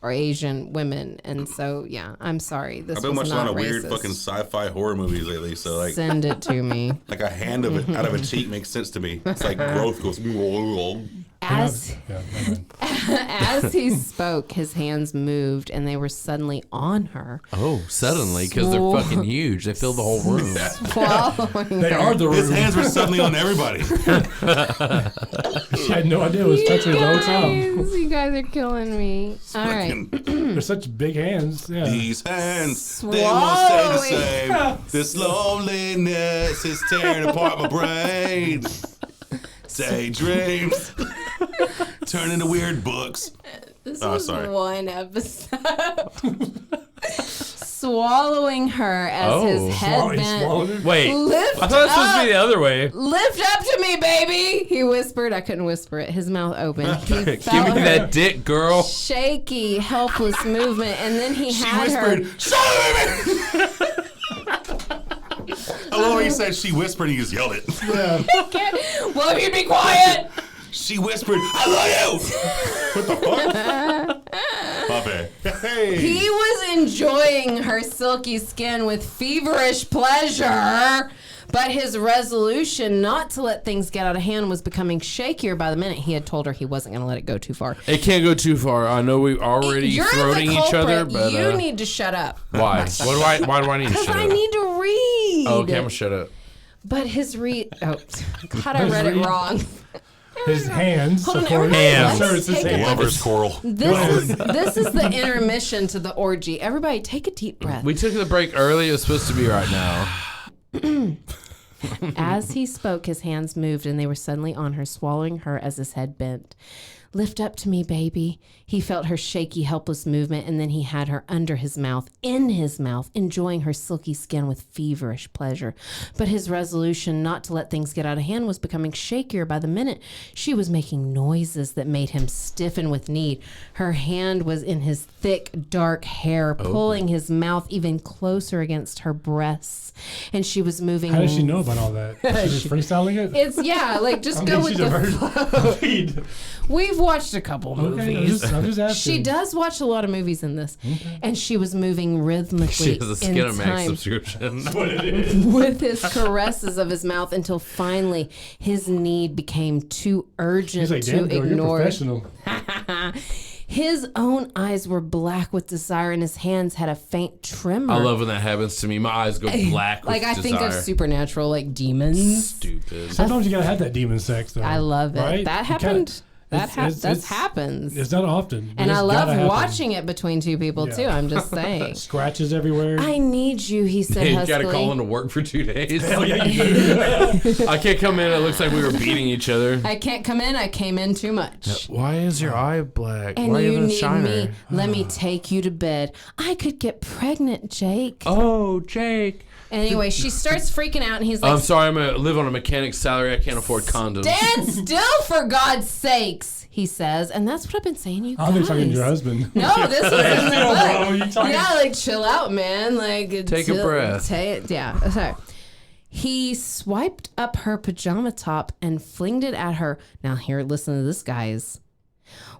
Asian women, and so yeah, I'm sorry. This I've been was watching a lot not of weird racist. fucking sci-fi horror movies lately. So like, Send it to me. like a hand of it out of a cheek makes sense to me. It's like growth goes. As as he spoke, his hands moved, and they were suddenly on her. Oh, suddenly, because they're fucking huge. They fill the whole room. Swallowing They her. are the His room. hands were suddenly on everybody. She had no idea it was touching her the whole time. Guys, you guys are killing me. All right. They're such big hands. Yeah. These hands, they won't stay the same. This loneliness is tearing apart my brain. Daydreams turn into weird books. This Oh, was sorry. one episode. Swallowing her as his head bent. Wait, Lift I thought it was supposed to up. be the other way. Lift up to me, baby, he whispered. I couldn't whisper it. His mouth open. He Give felt me her that dick, girl. shaky, helpless movement, and then he She had whispered, her. "Shut up, baby!" I love when he said she whispered, he just yelled it. Will you be quiet? She whispered, "I love you." What the fuck? Puppy. Hey. He was enjoying her silky skin with feverish pleasure, but his resolution not to let things get out of hand was becoming shakier by the minute. He had told her he wasn't going to let it go too far. It can't go too far. I know we already You're throating the each culprit. other, but you need to shut up. why? Why do I need to Because shut I up? need to read. Oh, okay, I'm gonna shut up. But his oh, God, I read it wrong. His hands. Hold on, of course. everybody, Hands. let's Sure, it's his take a hands. Lover's coral. This is the intermission to the orgy. Everybody, take a deep breath. We took the break early. It was supposed to be right now. As he spoke, his hands moved, and they were suddenly on her, swallowing her as his head bent. Lift up to me, baby. He felt her shaky, helpless movement, and then he had her under his mouth, in his mouth, enjoying her silky skin with feverish pleasure. But his resolution not to let things get out of hand was becoming shakier by the minute. She was making noises that made him stiffen with need. Her hand was in his thick, dark hair, pulling his mouth even closer against her breasts. And she was moving. How does she know about all that? She's just freestyling it? It's, yeah, like, just go with she's the a virgin. We've watched a couple movies. I'm just asking. She does watch a lot of movies in this, and she was moving rhythmically She has a in Skinamax time subscription. with his caresses of his mouth until finally his need became too urgent He's like, to damn girl, you're ignore. professional. His own eyes were black with desire, and his hands had a faint tremor. I love when that happens to me. My eyes go black with like I desire. think of supernatural, like demons. Stupid. Sometimes you gotta have that demon sex, though. I love it. Right? That You happened. can't- That it's- happens. It's not often. but And it's I gotta love happen. watching it between two people Yeah. too. I'm just saying. Scratches everywhere. I need you, he said Hey, you huskily. gotta call into work for 2 days. Hell yeah, you do. I can't come in. It looks like we were beating each other. I can't come in. I came in too much. Why is your eye black? And Why you are you a need shiner? me. Let me take you to bed. I could get pregnant, Jake. Oh, Jake. Anyway, she starts freaking out, and he's like, I'm sorry. I'm gonna live on a mechanic's salary. I can't afford condoms. "Stand still, for God's sakes," he says, and that's what I've been saying. You I think guys. talking to your husband. No, this was in the Still, bro, book. you talking- Yeah, like chill out, man. Like Take a breath. Yeah. Sorry. He swiped up her pajama top and flinged it at her. Now here, listen to this, guys.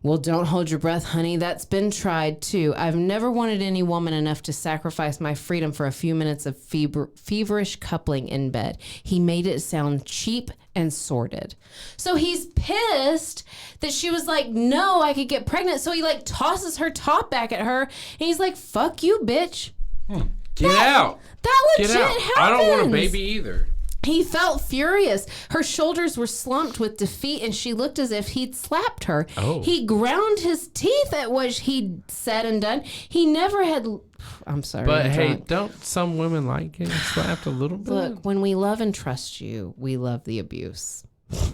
Well, don't hold your breath, honey. That's been tried, too. I've never wanted any woman enough to sacrifice my freedom for a few minutes of feverish coupling in bed. He made it sound cheap and sordid. So he's pissed that she was like, no, I could get pregnant. So he like tosses her top back at her. And he's like, fuck you, bitch. Get out. That legit Get out. happens. I don't want a baby either. He felt furious. Her shoulders were slumped with defeat, and she looked as if he'd slapped her. Oh. He ground his teeth at what he'd said and done. He never had... I'm sorry. But I'm hey, drunk. don't some women like getting slapped a little bit? Look, when we love and trust you, we love the abuse.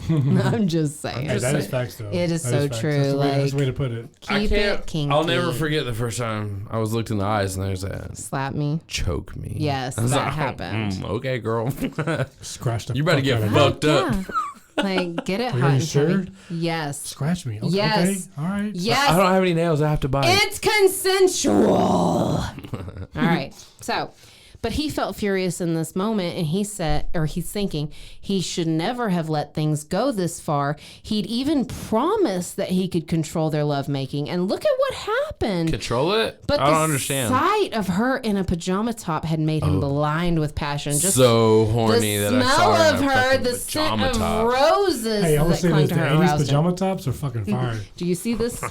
I'm just saying. Hey, that is facts, though. It is That so facts. true. That's the way Like, to put it. keep it kinky. I'll never forget the first time I was looked in the eyes and there's that Slap me. choke me. Yes, I was that like, happened. Okay, girl. Scratch the You better fuck get out of me. fucked up. Yeah. Like, get it Are hot you and sure? heavy. Yes. Scratch me. Okay. Yes. Okay. All right. Yes. I don't have any nails. I have to bite. It's consensual. All right. So, but he felt furious in this moment, and he said, or he's thinking, he should never have let things go this far. He'd even promised that he could control their lovemaking, and look at what happened. Control it? But I the don't understand. sight of her in a pajama top had made him blind with passion. Just So horny the that I smell saw her of in a her, fucking the scent pajama of top. roses Hey, I was that saying clung this: to the her 80s aroused him. pajama tops are fucking fire. Do you see this? Do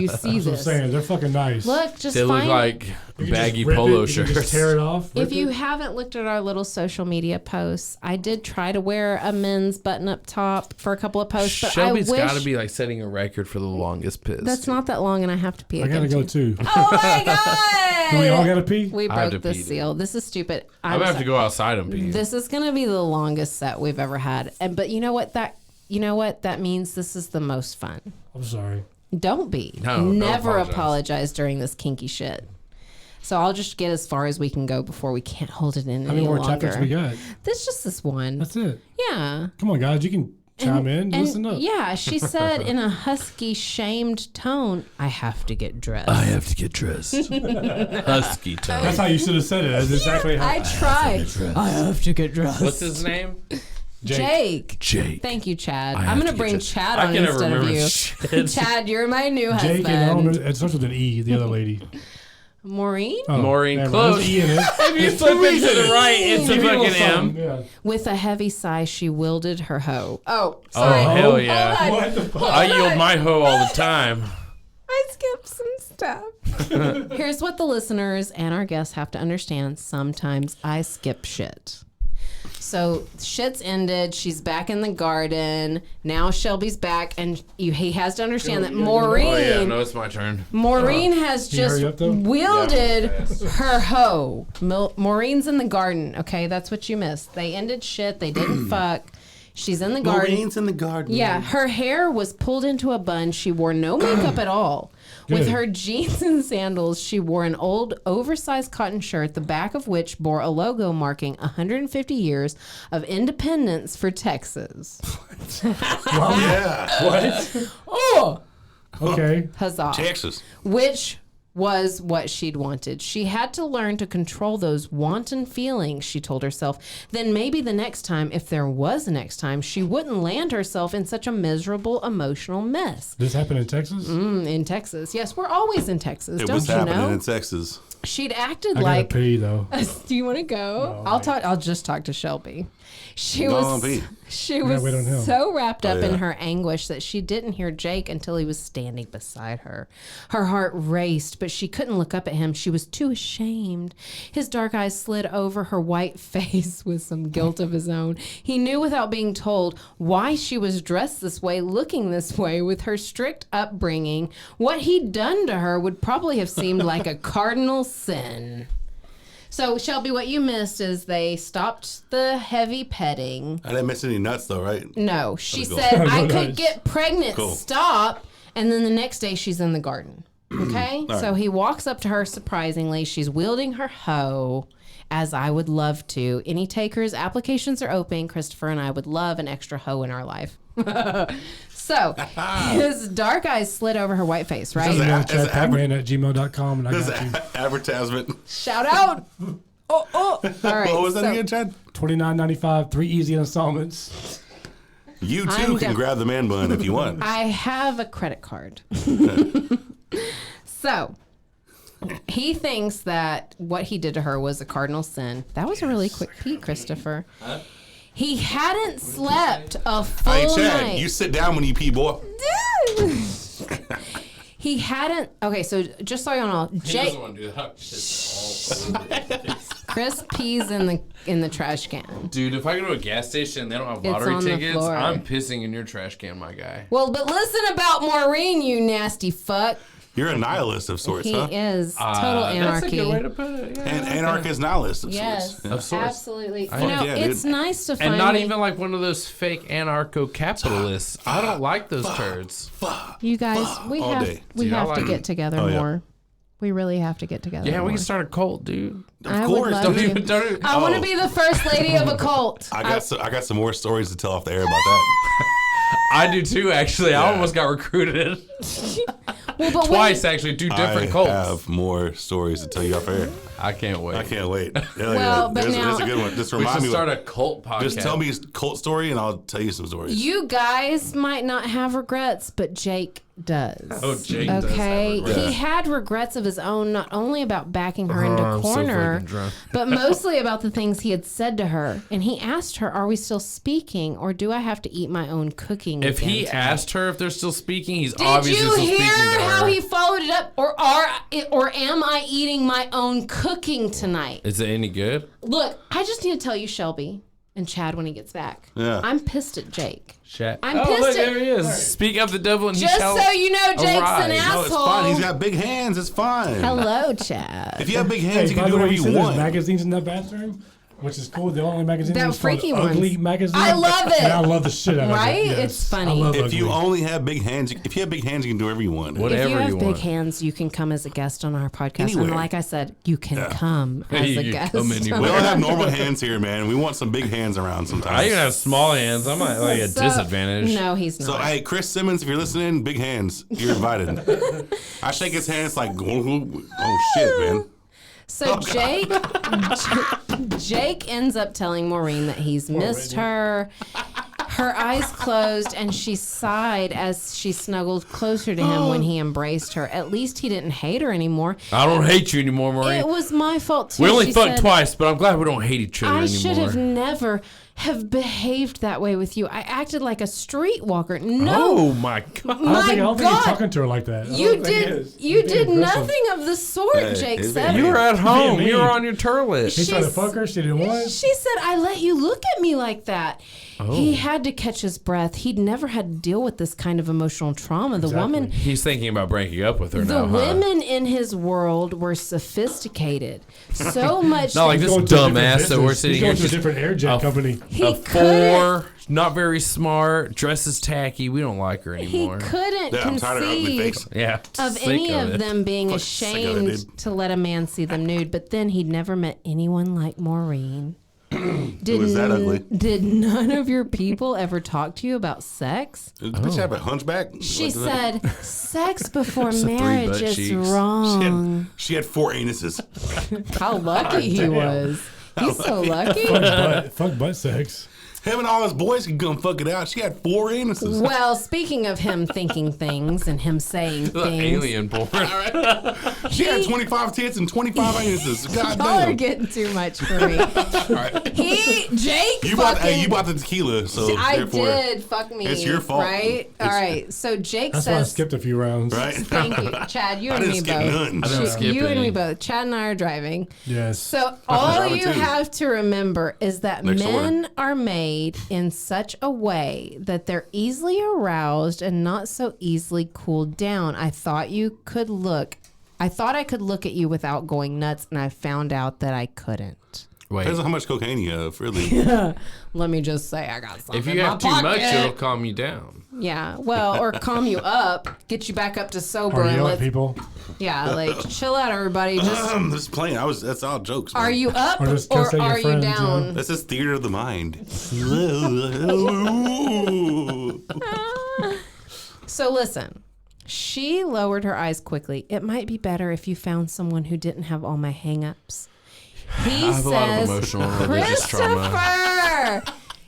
you see That's what I'm this? saying. They're fucking nice. Look, just They look find like You can baggy just rip polo it, you can shirts. just tear it off. If rip you it. haven't looked at our little social media posts, I did try to wear a men's button-up top for a couple of posts, but Shelby's I wish got to be like setting a record for the longest piss. that's not that long, and I have to pee. I gotta again, go too. Oh my god! Do we all gotta pee? We I have broke to the pee, seal. This is stupid. I'm gonna have to go outside and pee. This is gonna be the longest set we've ever had, and but you know what that means? This is the most fun. I'm sorry. Don't be. No, don't Never apologize. apologize during this kinky shit. So I'll just get as far as we can go before we can't hold it in How any many more longer. topics we got? There's just this one. That's it. Yeah. Come on, guys. You can chime in. And Listen up. yeah, she said in a husky, shamed tone, I have to get dressed. I have to get dressed. Husky tone. That's how you should have said it. That's exactly how. I tried. I have to get dressed. What's his name? Jake. Jake. Thank you, Chad. I I'm have going to to get bring dressed. Chad I on can never instead of remember you. shit. Chad, you're my new Jake and I don't know, husband. it starts with an E. The other lady. Maureen? Oh, Maureen, never mind. close. There's an E in it. If you flip it to the right, it's a fucking M. Yeah. With a heavy sigh, she wielded her hoe. Oh, Oh, sorry. hell yeah. Hold on. What the fuck? I yield my hoe all the time. I skipped some stuff. Here's what the listeners and our guests have to understand. Sometimes I skip shit. So shit's ended. She's back in the garden. Now Shelby's back, and he has to understand that Maureen. Oh, yeah, no, it's my turn. Maureen has Can you just hurry up, though? wielded Yeah. her hoe. Maureen's in the garden. Okay, that's what you missed. They ended shit. They didn't fuck. She's in the garden. Maureen's in the garden. Yeah, her hair was pulled into a bun. She wore no makeup at all. With Good. her jeans and sandals, she wore an old, oversized cotton shirt, the back of which bore a logo marking 150 years of independence for Texas. Yeah. What? Oh! Okay. Huzzah. Texas. Which was what she'd wanted. She had to learn to control those wanton feelings, she told herself. Then maybe the next time, if there was a next time, she wouldn't land herself in such a miserable emotional mess. This happened in Texas? In Texas. Yes, we're always in Texas. It Don't was you happening know? in Texas. She'd acted I gotta like. pee though. Do you want to go? I'll just talk to Shelby. She Go was on, Pete. she was wait on him. so wrapped up yeah. in her anguish that she didn't hear Jake until he was standing beside her. Her heart raced, but she couldn't look up at him. She was too ashamed. His dark eyes slid over her white face with some guilt of his own. He knew without being told why she was dressed this way, looking this way, with her strict upbringing. What he'd done to her would probably have seemed like a cardinal sin. So, Shelby, what you missed is they stopped the heavy petting. I didn't miss any nuts though, right? No, she Cool. said, I Nice. could get pregnant, Cool. stop. And then the next day she's in the garden. Okay? right. So he walks up to her surprisingly. She's wielding her hoe, as I would love to. Any takers, applications are open. Christopher and I would love an extra hoe in our life. So his dark eyes slid over her white face, right? Email Is it chadpacman@gmail.com and I This got you. advertisement. Shout out. Oh. All right. What was that so- again, Chad? $29.95, 3 easy installments. You too I'm can done. grab the man bun if you want. I have a credit card. So he thinks that what he did to her was a cardinal sin. That was a really quick pee, Christopher. He hadn't slept a full Hey, Chad, night. you sit down when you pee, boy. He hadn't. Okay, so just so you know, He Jake, doesn't want to do that. Shit's all over the place. Chris pees in the trash can. Dude, if I go to a gas station and they don't have It's lottery on the tickets, floor. I'm pissing in your trash can, my guy. Well, but listen about Maureen, you nasty fuck. You're a nihilist of sorts, He huh? is total anarchy. That's a good way to put it. Yeah. And anarchist nihilist of Yes, sorts. Of sorts. absolutely. I- You know, yeah, it's dude. nice to find And not even like one of those fake anarcho-capitalists. I don't like those turds. you guys. We all have day. we Dude, I have to like get it. together Oh, yeah. more. We really have to get together. Yeah, more. we can start a cult, dude. I Of would course. love Don't to. even. Don't even I want to Oh. be the first lady of a cult. I got some more stories to tell off the air about that. I do too, actually. I almost got recruited Well, but twice, actually, 2 different cults. I have more stories to tell you off air. I can't wait. I can't wait. Hell Well, but there's now- a good one. Just We remind should me. start a cult podcast. Just tell me a cult story and I'll tell you some stories. you guys might not have regrets, but Jake does. Oh, Jake does have Okay, regrets. he had regrets of his own, not only about backing her into I'm so corner, fucking drunk. but mostly about the things he had said to her. And he asked her, "Are we still speaking, or do I have to eat my own cooking?" If again he tonight?" asked her if they're still speaking, he's Did obviously you still speaking hear to how her. he followed it up, or am I eating my own cooking tonight? Is it any good? Look, I just need to tell you, Shelby and Chad, when he gets back. Yeah. I'm pissed at Jake. Chat. I'm oh, pissed look, at- there he is. Speak of the devil and he Just shall so you know, Jake's an arise. No, asshole. it's fine. He's got big hands. It's fine. Hello, Chad. If you have big hands, you By can do the way, whatever you see you there's want. magazines in that bathroom, which is cool. The only magazine That is called freaky ones. Ugly Magazine. I love it. And I love the shit out Right? of it. Yes. It's funny. I love If you Ugly. only have big hands, if you have big hands, you can do whatever you want. Whatever if you have big want. hands, you can come as a guest on our podcast. Anywhere. And like I said, you can come as You a can guest. come anywhere. We don't have normal hands here, man. We want some big hands around sometimes. I even have small hands. I'm at like a So- disadvantage. No, he's not. So, hey, Chris Simmons, if you're listening, big hands. You're invited. I shake his hand. It's like, oh shit, man. So Jake ends up telling Maureen that he's missed her. Her eyes closed and she sighed as she snuggled closer to him when he embraced her. At least he didn't hate her anymore. I don't hate you anymore, Maureen. It was my fault too. We only She fucked said, twice, but I'm glad we don't hate each other I anymore. should have never have behaved that way with you. I acted like a streetwalker. No, Oh my god. I don't think he's God. talking to her like that. I you don't think he did. is. You He's being did aggressive. nothing of the sort. Hey, Jake he's said. being You were at home. mean. You were on your toilet. He's trying to She's- fuck her. She didn't want it. She said, "I let you look at me like that." He had to catch his breath. He'd never had to deal with this kind of emotional trauma. The woman, He's thinking about breaking up with her the now, huh? women in his world were sophisticated. So much. Not like that this Going to a different dumbass that we're business. sitting He's here going to a just different airjet company. he a couldn't. 4, not very smart, dresses tacky. We don't like her He anymore. couldn't Yeah, I'm tired of ugly conceive face. Yeah. of sick any of it. them being Fuck, sick of it, ashamed dude. to let a man see them nude. But then he'd never met anyone like Maureen. Who is that ugly? Did none of your people ever talk to you about sex? Does this bitch have a hunchback? She What the heck? said, "Sex before It's the 3 marriage butt is cheeks. wrong." She had 4 anuses. How lucky he was. He's so lucky. Fuck butt sex. Him and all his boys could come fuck it out. She had 4 anuses. Well, speaking of him thinking things and him saying The things, alien porn. She had 25 tits and 25 anuses. God y'all are damn. getting too much for me. Jake You fucking. bought the tequila, so I therefore, did. Fuck me. it's your fault. Right? All right. So Jake That's why I says. skipped a few rounds. right? Thank you, Chad. You I and didn't me skip both. none. I didn't skip You and any. me both. Chad and I are driving. Yes. So all driving you too. have to remember is that Next men are made in such a way that they're easily aroused and not so easily cooled down. I thought I could look at you without going nuts, and I found out that I couldn't. Wait. Depends on how much cocaine you have, really. Let me just say, I got something If in you my have too much, pocket. it'll calm you down. Yeah, well, or calm you up, get you back up to sober, Or and yell at let's, people. yeah, like chill out, everybody. Just Just playing. That's all jokes. Man. are you up Or just or cuss at your are you friends, down? This is theater of the mind. So listen, she lowered her eyes quickly. It might be better if you found someone who didn't have all my hang-ups. He I have a lot of says, emotional and religious trauma.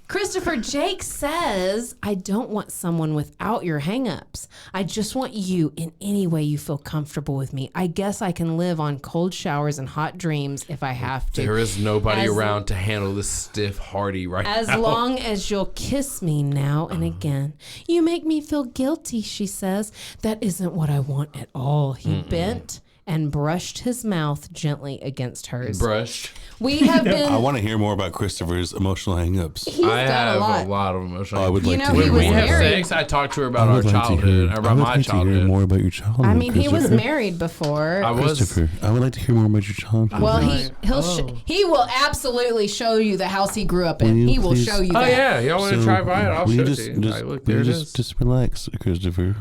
Christopher, Jake says, I don't want someone without your hang-ups. I just want you in any way you feel comfortable with me. I guess I can live on cold showers and hot dreams if I have to. There is nobody As- around to handle this stiff Hardy right As now. long as you'll kiss me now and again. You make me feel guilty, she says. That isn't what I want at all. He bent and brushed his mouth gently against hers. Brushed. We have been. I want to hear more about Christopher's emotional hangups. He's I got have a lot. of emotional. I would You like know, to he hear was When we have married. sex, I talk to her about our childhood, or about my childhood. more about your childhood. I mean, he was Christopher. married before. I was. Christopher, I would like to hear more about your childhood. Well, Right. he will absolutely show you the house he grew up Will in. you He will please- show you Oh that. yeah, y'all want to try by it? I'll will show you it to you. just, Like, look, will there you it is. just relax, Christopher.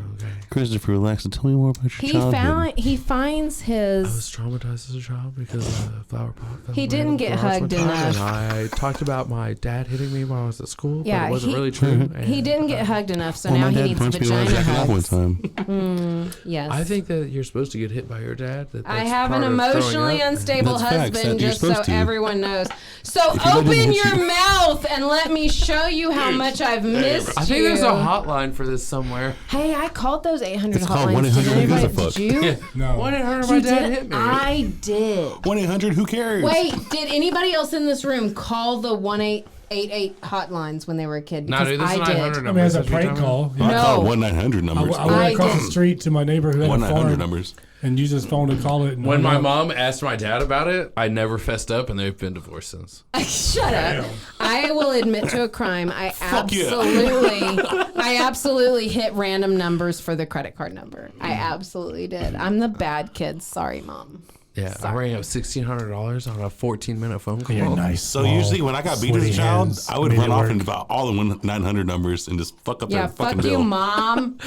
Christopher, relax and tell me more about your childhood. He finds I was his. traumatized as a child because of the flower pot. He didn't get hugged enough. And I talked about my dad hitting me while I was at school, but Yeah, it wasn't he- really true. He and didn't get hugged enough, so Well, now my he dad needs punched me when I was vagina jacking off one hugs. time. Yes. I think that you're supposed to get hit by your dad. I That's have an part of growing emotionally up. unstable That's facts, husband, that you're just so supposed to. everyone knows. So your dad open didn't hit your you- mouth and let me show you how much I've missed I think you. there's a hotline for this somewhere. Hey, I called those 800 It's called hotlines. 1-800 Did who gives a anybody- fuck. Did you? No. 1-800 You my dad did? hit me. I did. 1-800, who cares? Wait, did anybody else in this room call the 1888 hotlines when they were a kid? No, Because dude, this is I 900 did. I mean, as a numbers. prank call. I No. called 1-900 I, numbers. I went I across the did. street to my neighbor who had a 1-900 farm numbers. and used his phone to call it. And When hung my up. mom asked my dad about it, I never fessed up, and they've been divorced since. Shut up. I will admit to a crime. I yeah. absolutely hit random numbers for the credit card number. I absolutely did. I'm the bad kid. Sorry, Mom. Yeah, I rang up $1,600 on a 14-minute phone call. Yeah, nice. So small, usually when I got beat as a sweaty child, hands I would made run it off work. into about all the 1-900 numbers and just fuck up Yeah, their fucking fuck you, bill. Mom.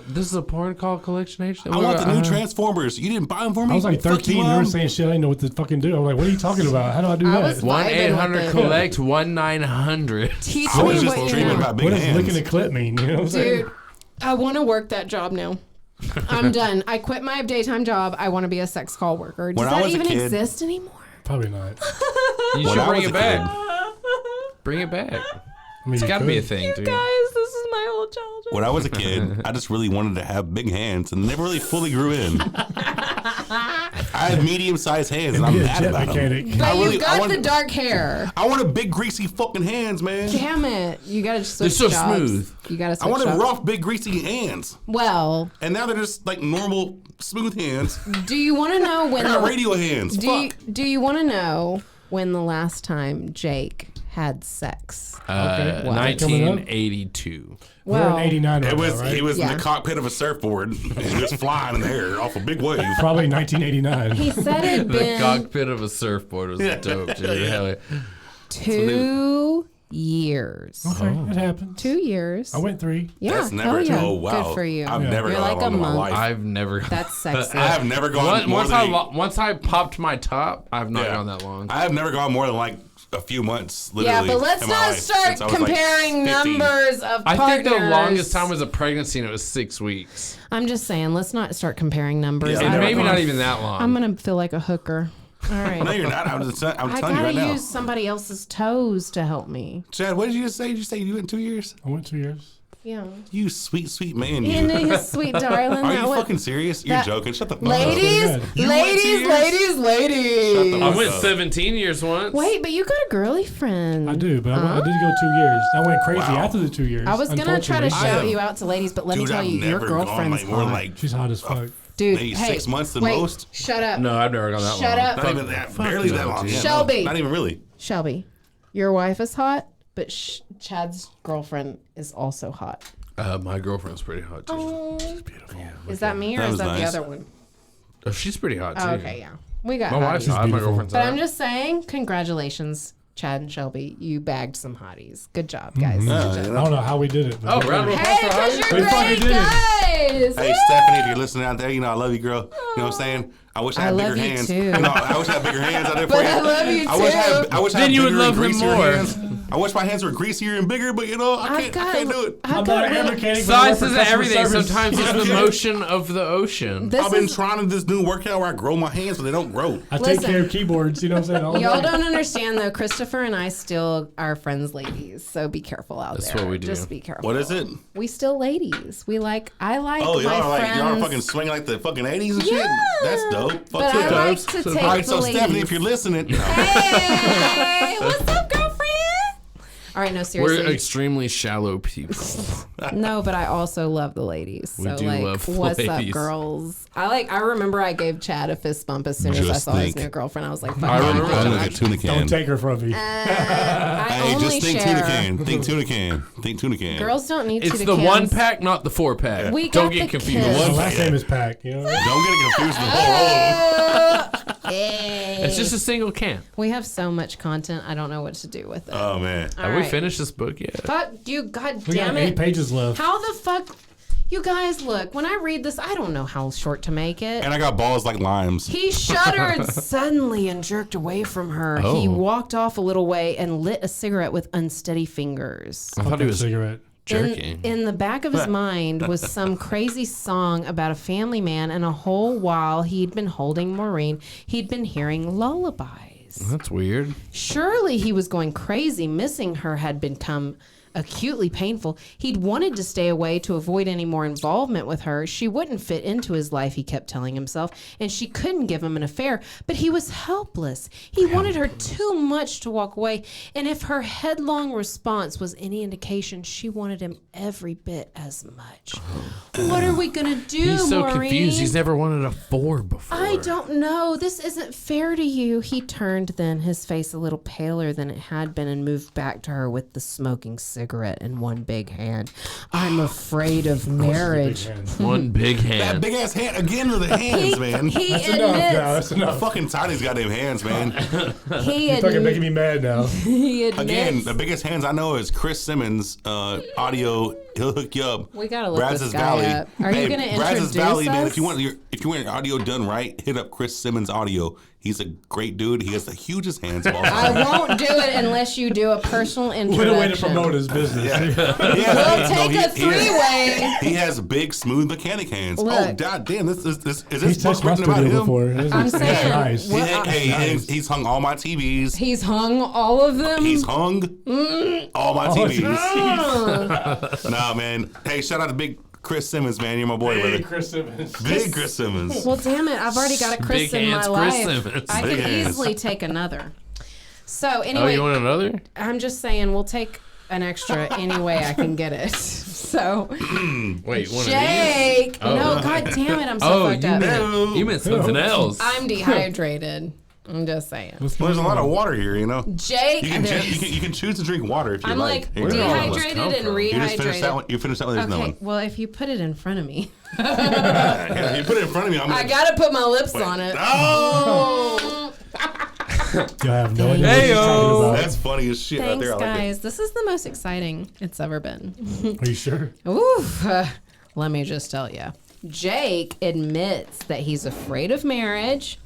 This is a porn call collection agency. I want the new Transformers. You didn't buy them for me? I was like Fuck you, 13. They were Mom. saying shit I didn't know what to fucking do. I'm like, what are you talking about? How do I do I that? was vibing with it. 1-800-COLLECT 1-900. Teach I was me just what you dreaming know. about big What does hands. licking a clip mean? You know what I'm saying? Dude, I want to work that job now. I'm done. I quit my daytime job. I want to be a sex call worker. Does When I that was a even kid- exist anymore? Probably not. You When should I bring was it a kid- back. Bring it back. I mean, It's you got to be a could. thing, dude. Guys, this is my whole childhood. When I was a kid, I just really wanted to have big hands and never really fully grew in. I had medium-sized hands and I'm Be a mad jet about them. mechanic. But I really- you I got want- the dark hair. I wanted big, greasy fucking hands, man. Damn it. You got to switch so jobs. smooth. You got to switch I wanted jobs. rough, big, greasy hands. Well, And now they're just like normal, smooth hands. do you want to know when I got the, radio hands. Fuck. do you want to know when the last time Jake had sex? Okay. Well, coming up. 1982. We're Well, in 89 right It was now, right? he was Yeah. in the cockpit of a surfboard and just flying in the air off a big wave. Probably 1989. he said it'd The been cockpit of a surfboard was dope, dude. Hell yeah. 2 years. Okay, it happened. 2 years. I went 3. Yeah, That's hell never. yeah. Oh wow! Good for you. I've never You're gone like a on in my monk. life. I've never. That's sexy. I have never gone more Once than I popped my top, I've not gone that long. I have never gone more than like a few months. Yeah, Literally, but let's in my not life start since I was, like, comparing 15. numbers of I partners. think the longest time was a pregnancy, and it was 6 weeks. I'm just saying, let's not start comparing numbers. Yeah, I And don't maybe know. not even that long. I'm gonna feel like a hooker. All right. No, you're not. I'm I telling you gotta right now. use somebody else's toes to help me. Chad, what did you just say? Did you say you went 2 years? I went 2 years. Yeah. You sweet, sweet man. You You. know, sweet darling. Are that you would- fucking serious? You're that- joking. Shut the fuck up. Ladies, good. You went 2 ladies, years? ladies, ladies. Shut the I fuck went up. 17 years once. Wait, but you got a girly friend. I do, but I did go 2 years. I went crazy Wow. after the 2 years. I was gonna try to unfortunately. shout have- you out to ladies, but let me Dude, tell I've you, your never gone, girlfriend's like, more hot. like She's hot as fuck. Dude, maybe hey, 6 months the wait, most. Shut up. No, I've never gone that Shut long. up. Not even that. Barely that long. Yeah, no, Shelby. not even really. Shelby, your wife is hot, but Chad's girlfriend is also hot. My girlfriend's pretty hot, too. She's beautiful. Is that me or That is was that the nice. other one? Oh, she's pretty hot, too. Oh, okay, yeah. We got My wife's hotties. hot. My beautiful. girlfriend's But hot. I'm just saying, congratulations, Chad and Shelby. You bagged some hotties. Good job, guys. Yeah, Good you job. know. I don't know how we did it. But Oh, round of applause Hey, for because hotties. you're We fucking great did it. guys. Hey, Stephanie, if you're listening out there, you know I love you, girl. You know what I'm saying? I wish I had love bigger you hands. too. You know, I wish I had bigger hands out there for But you. I love you I wish I too. had, I wish I Then had you would bigger love and him greasier more. hands. I wish my hands were greasier and bigger, but you know, I can't do it. I've I'm got not a hair really- mechanic. but I work Size for isn't customer everything. service. Sometimes it's the motion of the ocean. This I've been is, trying this new workout where I grow my hands, but they don't grow. I Listen. take care of keyboards. You know what I'm saying? All y'all day. don't understand though. Christopher and I still are friends, ladies. So be careful out That's there. what we do. Just be careful. What is it? We still ladies. I like Oh, my y'all are friends. y'all are fucking swinging like the fucking 80s and shit. Yeah. That's dope. Fuck But you, I like Dubs. to take All right, the so ladies. Stephanie, if you're listening, Hey, what's up, girlfriend? All right, no, We're seriously. extremely shallow people. No, but I also love the ladies. So We do like, love what's ladies. up, girls? I remember I gave Chad a fist bump as soon as I Just saw his think. new girlfriend. I was like, fuck I yeah, remember I I'm can't- gonna get tuna can. Don't take her from me. I Hey, only just think share. tuna can. Think tuna can. Think tuna can. Girls don't need It's tuna the cans. 1-pack, not the 4-pack. We Don't got get the confused. kids. My last name is Pack. You know. Don't get it confused with the whole. Hey. It's just a single can. We have so much content. I don't know what to do with it. Oh man. All Have we right. finished this book yet? Fuck you, god We got damn 8 it. pages left. How the fuck? You guys, look, when I read this, I don't know how short to make it. And I got balls like limes. He shuddered suddenly and jerked away from her. Oh. He walked off a little way and lit a cigarette with unsteady fingers. I thought he was cigarette. jerking. In the back of his mind was some crazy song about a family man, and a whole while he'd been holding Maureen, he'd been hearing lullabies. That's weird. Surely he was going crazy. Missing her had become acutely painful. He'd wanted to stay away to avoid any more involvement with her. She wouldn't fit into his life, he kept telling himself, and she couldn't give him an affair. But he was helpless. He wanted her too much to walk away, and if her headlong response was any indication, she wanted him every bit as much. What are we gonna do, He's so Maureen? confused. He's never wanted a 4 before. I don't know. This isn't fair to you. He turned then, his face a little paler than it had been, and moved back to her with the smoking cigarette in one big hand. I'm afraid of marriage. One big That hand. big ass hand again with the hands, man. He That's enough now. admits. That's enough. Fucking Tiny's got them hands, man. He You're fucking admits. making me mad now. He admits. Again, the biggest hands I know is Chris Simmons. Audio, he'll hook you up. We gotta look Brazos this guy Valley. up. Are you gonna Brazos introduce Valley, man. us? If you want your audio done right, hit up Chris Simmons Audio. He's a great dude. He has the hugest hands of all I time. won't do it unless you do a personal What a introduction. way to promote his business. We'll take a three-way. He has big, smooth mechanic hands. Oh, Look. god damn! Is this He's book touched my written about studio him? before. This I'm is saying, nice. what- He's hung all my TVs. He's hung all of them. He's hung all my TVs. Oh. Nah, man. Hey, shout out to Big Chris Simmons, man. You're my boy, brother. Chris Simmons. Big Chris Simmons. Well, damn it. I've already got a Chris Big in my hands, life. Chris Simmons. I Big can hands. easily take another. So Oh, anyway, you want another? I'm just saying we'll take an extra any way I can get it. So Wait, one Jake, Oh. no, god damn it, I'm so Oh, fucked up. you meant something else. I'm dehydrated. I'm just saying. Well, there's a lot of water here, you know. Jake, You can choose to drink water if you I'm like. like Here you go. dehydrated and You just finished that rehydrated. one. You finished that one. There's no Okay, one. well, if you put it in front of me, Yeah, you put it in front of me. I'm I gonna. gotta put my lips on it. Oh, You have no idea what you're talking about. that's funny as shit right Thanks, there. I like it. guys. This is the most exciting it's ever been. Are you sure? Oof. Let me just tell you. Jake admits that he's afraid of marriage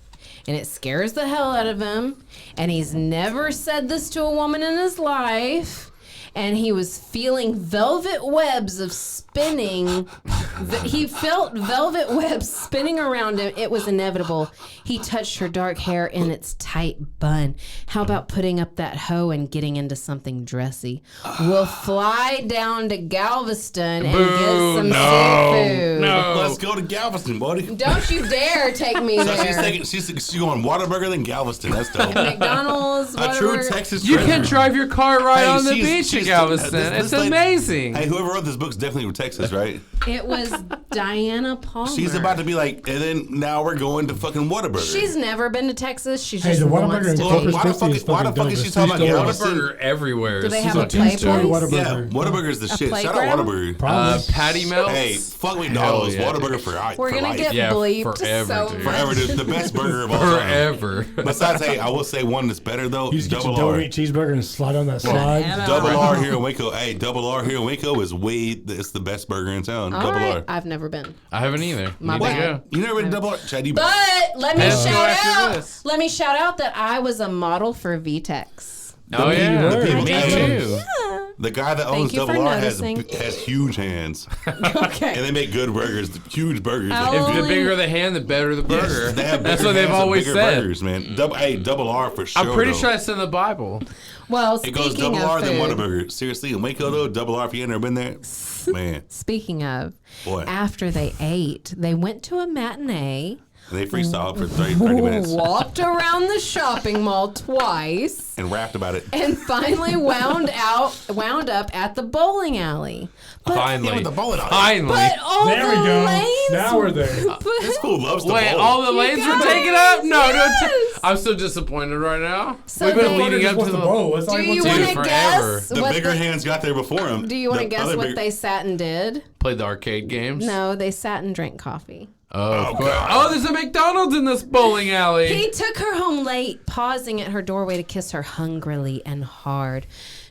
and it scares the hell out of him. And he's never said this to a woman in his life. And he was feeling velvet webs of spinning. He felt velvet webs spinning around him. It was inevitable. He touched her dark hair in its tight bun. How about putting up that hoe and getting into something dressy? We'll fly down to Galveston and get some seafood. Let's go to Galveston, buddy. Don't you dare take me So there. she's going Whataburger than Galveston. That's dope. McDonald's, A whatever. true Texas You treasure. can drive your car right Hey, on the she's- beach in she's- Galveston. this It's lady- amazing. Hey, whoever wrote this book's definitely from Texas, right? It was Diana Palmer. She's about to be like, and then now we're going to fucking Whataburger. She's never been to Texas. She Hey, just the wants Whataburger in to. Well, Corpus why the Christi fuck- is why the fucking fuck dope. is she It's talking two about stores. Whataburger everywhere. Do they It's have just a like play two-story place? Whataburger. Yeah, Whataburger's the shit. Shout out playground? Whataburger. Probably. Patty melts. Hey, fuck McDonald's. Hell yeah, Whataburger dude. for We're for gonna life. get Yeah, bleeped forever, so dude. much. Forever, dude. The best burger of all time. Forever. Besides, hey, I will say one that's better though. You just get your Double double R. meat cheeseburger and slide on that slide. Double R here in Waco. Hey, Double R here in Waco is it's the best burger in town. All Double right. R. I've never been. I haven't either. My Need to bad. go. You never been to Double R? Chad, you But let me Let's go shout after out. this. Let me shout out that I was a model for VTEX. Oh, yeah. were. Me Hey. too. the guy that Thank owns you for Double R noticing. has huge hands, Okay. and they make good burgers, huge burgers. How- If the Only- bigger the hand, the better the Yes, burger. they have That's bigger what they've hands and always bigger said. Burgers, man. Double R for sure. I'm pretty though. sure that's in the Bible. Well, It goes speaking Double R of then food, Whataburger. Seriously, in Waco though, Double R. If you ain't never been there, man, speaking of, boy. after they ate, they went to a matinee And they freestyled for 30 minutes. Walked around the shopping mall twice. And rapped about it. And finally wound up at the bowling alley. But, Finally. But all There we the go. lanes. Now we're there. This fool loves the Wait, bowl. all the lanes were guys, taken up? No, yes. I'm so disappointed right now. So We've been they- leading up to the bowl. That's all Do he you wants to want do. to forever. guess The what bigger hands got there before him. Do you want to The guess other what bigger- they sat and did? Played the arcade games. No, they sat and drank coffee. Oh, of course. God. Oh, there's a McDonald's in this bowling alley. He took her home late, pausing at her doorway to kiss her hungrily and hard.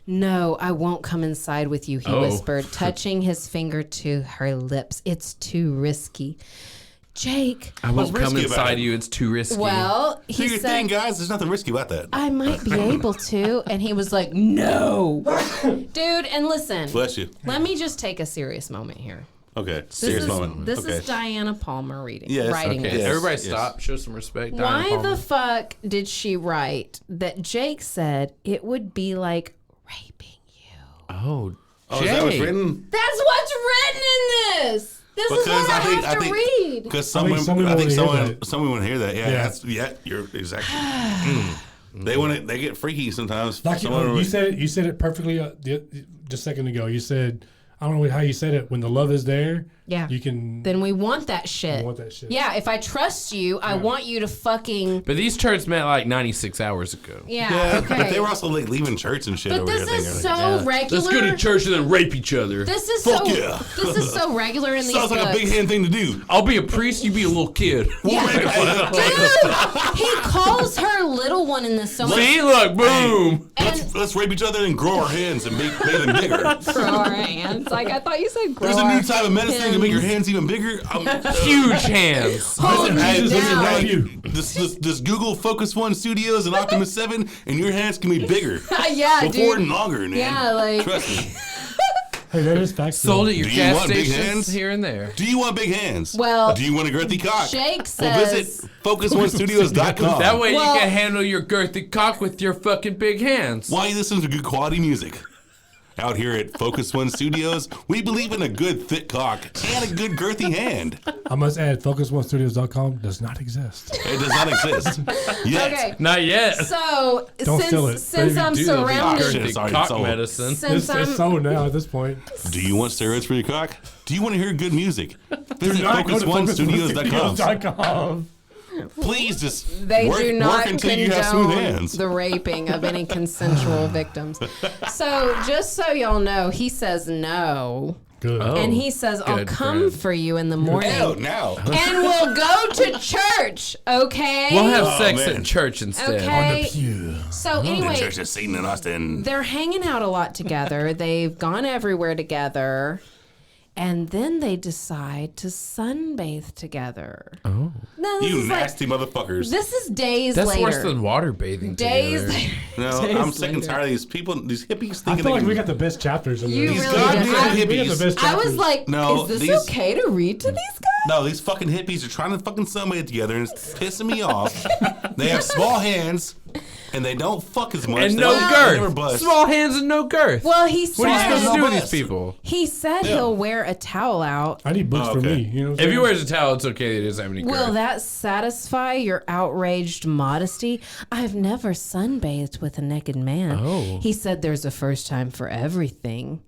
No, I won't come inside with you, he whispered, touching his finger to her lips. It's too risky. Jake, I won't What's come risky about inside it? you. It's too risky. well, Do he your said, thing, guys. There's nothing risky about that. I might be able to. And he was like, no. Dude, and listen, Bless you. let me just take a serious moment here. Okay. Serious moment. This okay. is Diana Palmer writing Yes, this. Okay, Yes, everybody yes. stop. Show some respect. Why Diana the Palmer. fuck did she write that Jake said it would be like raping you? Oh, Oh, is that what's Jay. written? That's what's written in this. This is what I have to read. Because I think someone I think wanna hear someone that. someone want to hear that. Yeah, Yeah. You're exactly. They get freaky sometimes. Like Someone you said it perfectly just a second ago. You said, I don't know how you said it. When the love is there, Yeah. you can. Then we want that shit. We want that shit. Yeah, if I trust you, I want you to fucking. But these turds met like 96 hours ago. Yeah, Yeah, okay. but they were also like leaving church and shit But over this here. is thinking, so like, regular. Let's go to church and then rape each other. This is Fuck so. yeah. This is so regular in these Sounds books. like a big hand thing to do. I'll be a priest, you be a little kid. Yeah. Dude, he calls her little one in this so much. See, look, boom. Let's rape each other and grow our hands and make them bigger. Grow our hands. Like I thought you said grow There's a our new type of medicine to make your hands. hands even bigger. Huge hands. Hold Hey, me listen, down. hey, you. this Google Focus One Studios and Optimus 7, and your hands can be bigger. Yeah, Before dude. and longer, man. Yeah, like- Trust me. Hey, that is facts. Sold at your Do you gas want big stations hands? here and there. Do you want big hands? Well, do you want a girthy cock? Jake Well, says. visit FocusOneStudios.com. That way Well- you can handle your girthy cock with your fucking big hands. While you listen to good quality music. Out here at Focus One Studios, we believe in a good thick cock and a good girthy hand. I must add, FocusOneStudios.com does not exist. It does not exist yet. Okay. Not yet. So Don't steal it. since I'm Do they'll be surrounded, shit. girthy Sorry, cock it's all- medicine. since It's I'm sold now at this point. Do you want steroids for your cock? Do you want to hear good music? Visit Do not go to FocusOneStudios.com. FocusOneStudios.com. Please just they work, do not work until you have smooth condone hands. the raping of any consensual victims. So just so y'all know, he says no. Good. Oh. And he says, I'll good come friend. for you in the morning. Hell, now. And we'll go to church, okay? We'll have sex man. at church instead. Okay. Pew. So The anyway, Church of Satan in Austin. they're hanging out a lot together. They've gone everywhere together. And then they decide to sunbathe together. Oh. No, this You is like, nasty motherfuckers. this is days That's later. worse than water bathing days together. later. No, Days I'm sick and later. tired of these people, these hippies I thinking feel they like can... we got the best chapters in You this. These really goddamn do. We got the hippies. best I chapters. was like, No, is this these- okay to read to these guys? No, these fucking hippies are trying to fucking sunbathe together and it's pissing me off. They have small hands and they don't fuck as much. And They no never girth. bust. Small hands and no girth. Well, he What are you supposed to said do with No these bust. people? he said he'll wear a towel out. I need books Oh, for okay. me. You know what I'm If he saying? wears a towel, it's okay. He doesn't have any Will girth. that satisfy your outraged modesty? I've never sunbathed with a naked man. Oh. He said there's a first time for everything.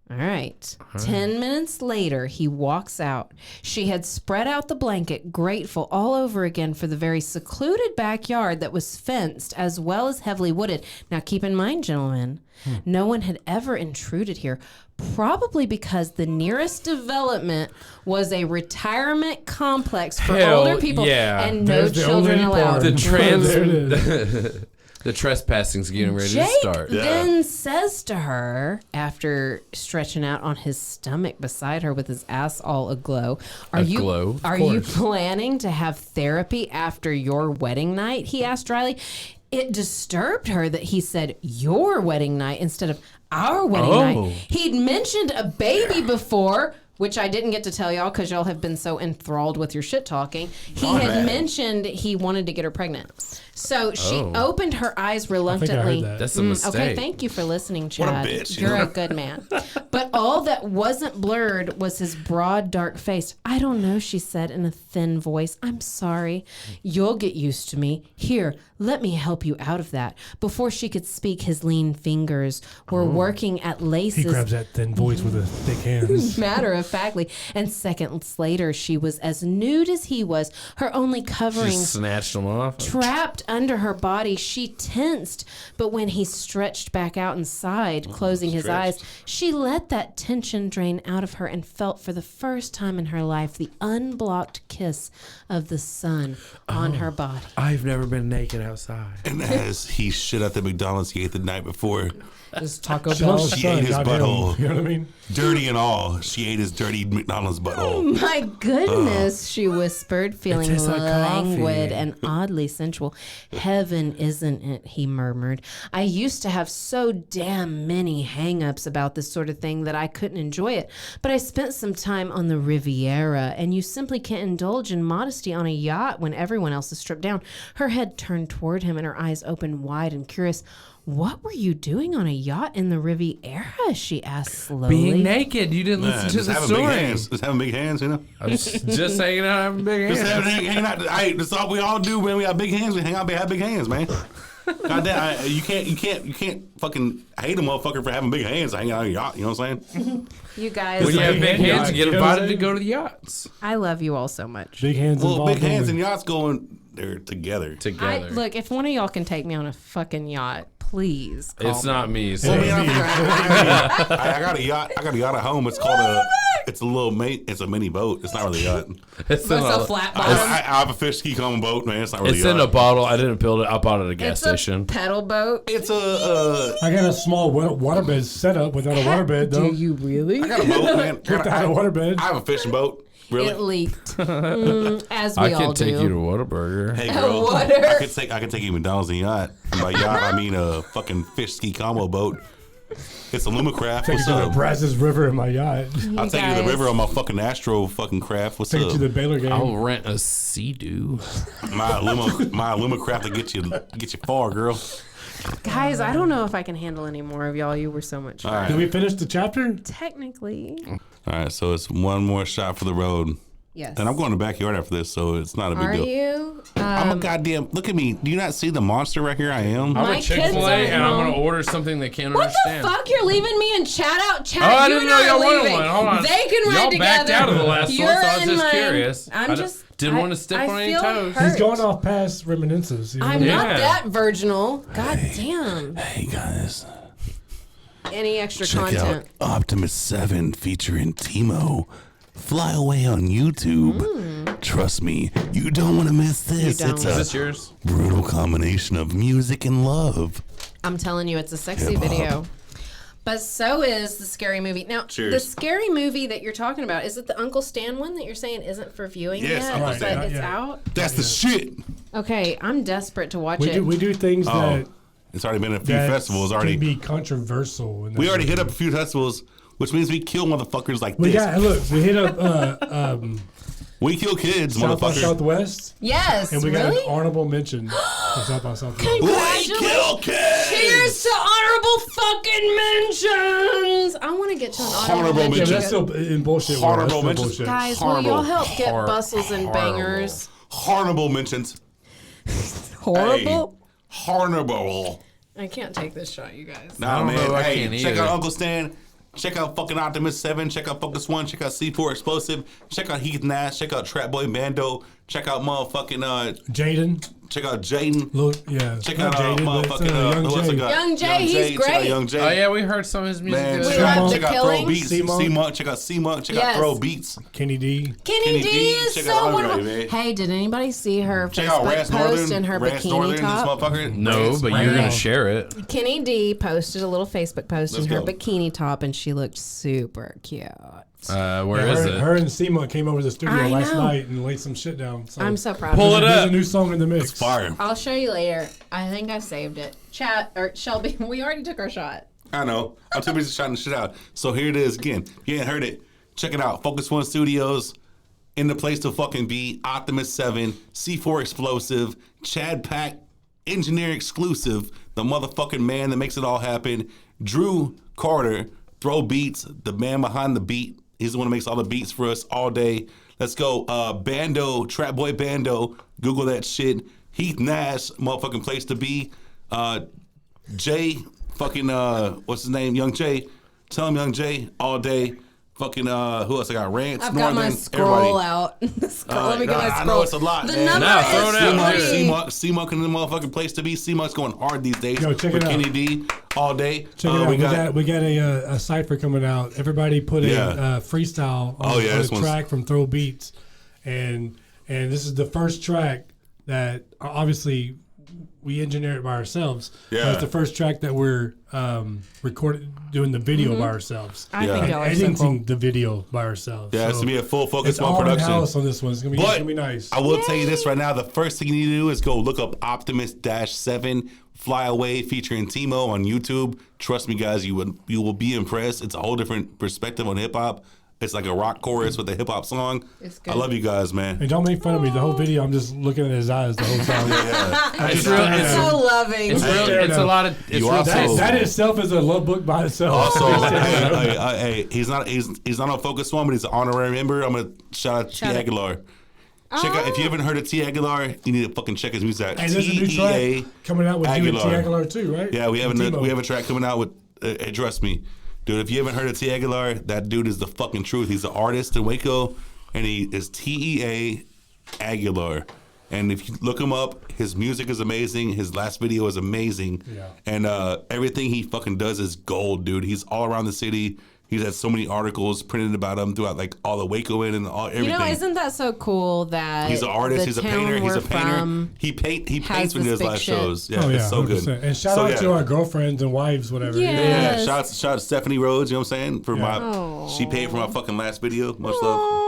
All right. 10 minutes later, he walks out. She had spread out the blanket, grateful all over again for the very secluded backyard that was fenced as well as heavily wooded. Now, keep in mind, gentlemen, no one had ever intruded here, probably because the nearest development was a retirement complex for Hell, older people yeah. and no There's the old children lady allowed. part. The trans, There it is. the trespassing's getting ready Jake to start. then says to her, after stretching out on his stomach beside her with his ass all aglow, "Are you Aglow? are you planning to have therapy after your wedding night?" He asked dryly. It disturbed her that he said your wedding night instead of our wedding Oh. night. He'd mentioned a baby before. which I didn't get to tell y'all because y'all have been so enthralled with your shit talking. He had mentioned he wanted to get her pregnant. So she opened her eyes reluctantly. I think I heard that. That's a mistake. Okay, thank you for listening, Chad. What a bitch, You're a good man. But all that wasn't blurred was his broad, dark face. I don't know, she said in a thin voice. I'm sorry. You'll get used to me. Here, let me help you out of that. Before she could speak, his lean fingers were working at laces. He grabs that thin voice with his thick hands. Matter of factly. And seconds later, she was as nude as he was, her only covering Just snatched them off. trapped under her body. She tensed, but when he stretched back out inside, closing his eyes, she let that tension drain out of her and felt for the first time in her life the unblocked kiss of the sun on her body. I've never been naked outside. And as he shit at the McDonald's he ate the night before, This Taco She loves the She sun, ate his not him. butthole. You know what I mean? dirty and all, she ate his dirty McDonald's butthole. My goodness, she whispered, feeling tastes like languid coffee. and oddly sensual. Heaven, isn't it? He murmured. I used to have so damn many hang-ups about this sort of thing that I couldn't enjoy it. But I spent some time on the Riviera, and you simply can't indulge in modesty on a yacht when everyone else is stripped down. Her head turned toward him and her eyes opened wide and curious. What were you doing on a yacht in the Riviera? She asked slowly. Being naked. You didn't listen to Just the having story. big hands. Just having big hands, you know? I was just hanging out having big Just hands. hanging out. Hey, that's all we all do, man. We got big hands. We hang out, we have big hands, man. Goddamn, you can't fucking hate a motherfucker for having big hands hanging out on a yacht. You know what I'm saying? You guys, When you have big hands, you get You know what I'm invited to saying? go to the yachts. I love you all so much. Big hands Well, involved. big hands only. and yachts going, they're together. Together. Look, if one of y'all can take me on a fucking yacht, please call It's me. not me. So. Well, man, I got a yacht. I got a yacht at home. It's called it's a little mate. It's a mini boat. It's not really a yacht. It's It's a flat I, bottom. I have a fish ski combo boat, man. It's not really It's a in yacht. a bottle. I didn't build it. I bought it at a gas It's a station. pedal boat. It's a I got a small waterbed setup without a waterbed, though. Do you really? I got a boat, man. Without a waterbed. I have a fishing boat. Really? It leaked, as we I all can take do. you to Whataburger. Hey girl, water. I can take you to McDonald's and yacht. And by yacht, I mean a fucking fish ski combo boat. It's a Lumacraft. Take you What's to the up? Brazos River in my yacht. I'll take you to the guys. river on my fucking Astro fucking craft. What's Take you up? to the Baylor game. I'll rent a Sea-Doo. My Lumacraft to get you far, girl. Guys, I don't know if I can handle any more of y'all. You were so much fun. All right. Did we finish the chapter? Technically, All right, so it's one more shot for the road. yes. And I'm going to backyard after this, so it's not a big Are deal. you? I'm a goddamn. Look at me. Do you not see the monster right here? I am. I'm My a Chick-fil-A kids aren't and I'm home. going to order something they can't What understand. the fuck? You're leaving me and chat out? Chat, Oh, I you didn't and know I y'all are wanted leaving. one. Hold on. They can ride Y'all together. backed out of the last You're one, so I was in just mine. curious. I'm I just didn't want to step I on any feel toes. hurt. He's going off past reminiscences. You know? I'm not Yeah. that virginal. God damn. Hey guys, Any extra check content? out Optimus 7 featuring Timo. Fly Away on YouTube. Trust me, you don't want to miss this. don't. It's Is a this yours? brutal combination of music and love. I'm telling you, it's a sexy Hip-hop. video. But so is the Scary Movie. Now, Cheers. the Scary Movie that you're talking about, is it the Uncle Stan one that you're saying isn't for viewing Yes, yet? Uncle But Stan. it's Yeah. out? That's the shit. Okay, I'm desperate to watch We it. do things that It's already been a few that festivals can already. be controversial. And We that already sort hit of up a few festivals, which means we kill motherfuckers like We this. got look. We hit up We kill kids, South by motherfuckers. Southwest, Yes, and we got really? an honorable mention for South by Southwest. We kill kids. Cheers to honorable fucking mentions! I want to get to an honorable Honorable Yeah, mention. but that's still in bullshit. Honorable That's still mentions. bullshit. Guys, will Horrible. y'all help get Hor- bustles and horrible. bangers? Horrible mentions. Horrible? Hey, horrible. I can't take this shot, you guys. Nah, don't man. know, I Hey, can't check either. out Uncle Stan. Check out fucking Optimus 7. Check out Focus 1. Check out C4 Explosive. Check out Heath Nash. Check out Trap Boy Bando. Check out motherfucking Jaden, check out Jaden. look, yeah, Check not out Jaden, but motherfucking Young who else I Jay. got? Young Jay, he's Check out great. Young Jay. Oh, yeah, we heard some of his music. Man, the other check day. love out, the check out Throw Killing. Beats. C-Monk. C-Monk. Check out C-Monk. Check Yes. out Throw Beats. Kenny D. Kenny D D, is check so out wonderful. Andre, man. Hey, did anybody see her Check out Facebook Rance post Northern. in her Rance bikini Northern, top? this motherfucker. No, Rance but you're going to Wow. share it. Kenny D posted a little Facebook post Let's in her go. bikini top, and she looked super cute. Where is it? Her and Seema came over to the studio I last know. night and laid some shit down. So I'm so proud Pull of it her. there's up. a new song in the mix. It's fire. I'll show you later. I think I saved it. Chat or Shelby, we already took our shot. I know. I'm too busy shouting shit out. So here it is again. If you ain't heard it, Check it out. Focus One Studios. In the place to fucking be. Optimus 7. C4 Explosive. Chad Pack. Engineer Exclusive. The motherfucking man that makes it all happen. Drew Carter. Throw Beats. The man behind the beat. He's the one who makes all the beats for us all day. Let's go. Bando. Trap Boy Bando. Google that shit. Heath Nash. Motherfucking place to be. Jay. Fucking, what's his name? Young Jay. Tell him Young Jay all day. Fucking, who else I got? Rants, I've Northern, got my scroll everybody. out. Let me get my scroll. I know it's a lot, The man. number Nah, throw it out, is dude. C-Monk in the motherfucking place to be. C-Monk's going hard these days. Yo, check with it out. Kenny D all day. Check it out. We got a cipher coming out. Everybody put a freestyle on this the one's- track from Throw Beats, and this is the first track that obviously we engineered by ourselves. Yeah. But it's the first track that we're recording, doing the video by ourselves. I Yeah. think And y'all are so editing cool. the video by ourselves. Yeah, it's So to be a full Focus it's One all production. in-house on this one. It's gonna be nice. I will tell you this right now. The first thing you need to do is go look up Optimus-7 Fly Away featuring Timo on YouTube. Trust me, guys, you will be impressed. It's a whole different perspective on hip hop. It's like a rock chorus with a hip hop song. It's good. I love you guys, man. And don't make fun of me. The whole video, I'm just looking at his eyes the whole time. It's real. So loving. It's real. Hey, It's a lot of. It's you real. also- tasty. That itself is a love book by itself. Also, hey, he's not on Focus One, but he's an honorary member. I'm gonna shout out to T Shout out. Aguilar. Check out if you haven't heard of T Aguilar, you need to fucking check his music out. And there's a new TEA track coming out with you and T. Aguilar too, right? Yeah, we have With Timo. a track coming out with. Trust me, dude. If you haven't heard of T Aguilar, that dude is the fucking truth. He's an artist in Waco, and he is TEA Aguilar. And if you look him up, his music is amazing. His last video is amazing. Yeah. And everything he fucking does is gold, dude. He's all around the city. He's had so many articles printed about him throughout like all the Waco and all everything. You know, isn't that so cool that He's an artist. the He's a town painter. He's a we're painter. from He paints has when he this does big live shit. shows. Yeah, Oh yeah, it's so 100%. good. And shout out to our girlfriends and wives, whatever. Yeah. Yeah, Yes. shout out Stephanie Rhodes. You know what I'm saying? For my, Aw. she paid for my fucking last video. Much love.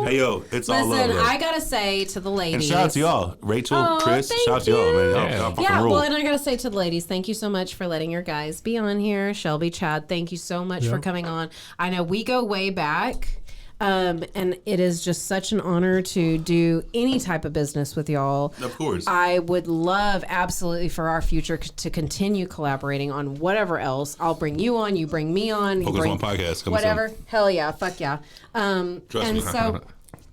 Hey yo, it's all love. Listen, Yo. I gotta say to the ladies. And shout out to y'all, Rachel, Aw, Chris. thank Shout out to y'all, man. Y'all, Yeah. y'all fucking Yeah, rule. well, and I gotta say to the ladies, thank you so much for letting your guys be on here. Shelby, Chad, thank you so much for Yep. coming on. I know we go way back, and it is just such an honor to do any type of business with y'all. Of course. I would love absolutely for our future to continue collaborating on whatever else. I'll bring you on, you bring me on, you Focus bring One podcast coming whatever. Hell yeah, fuck yeah. Trust And me. so.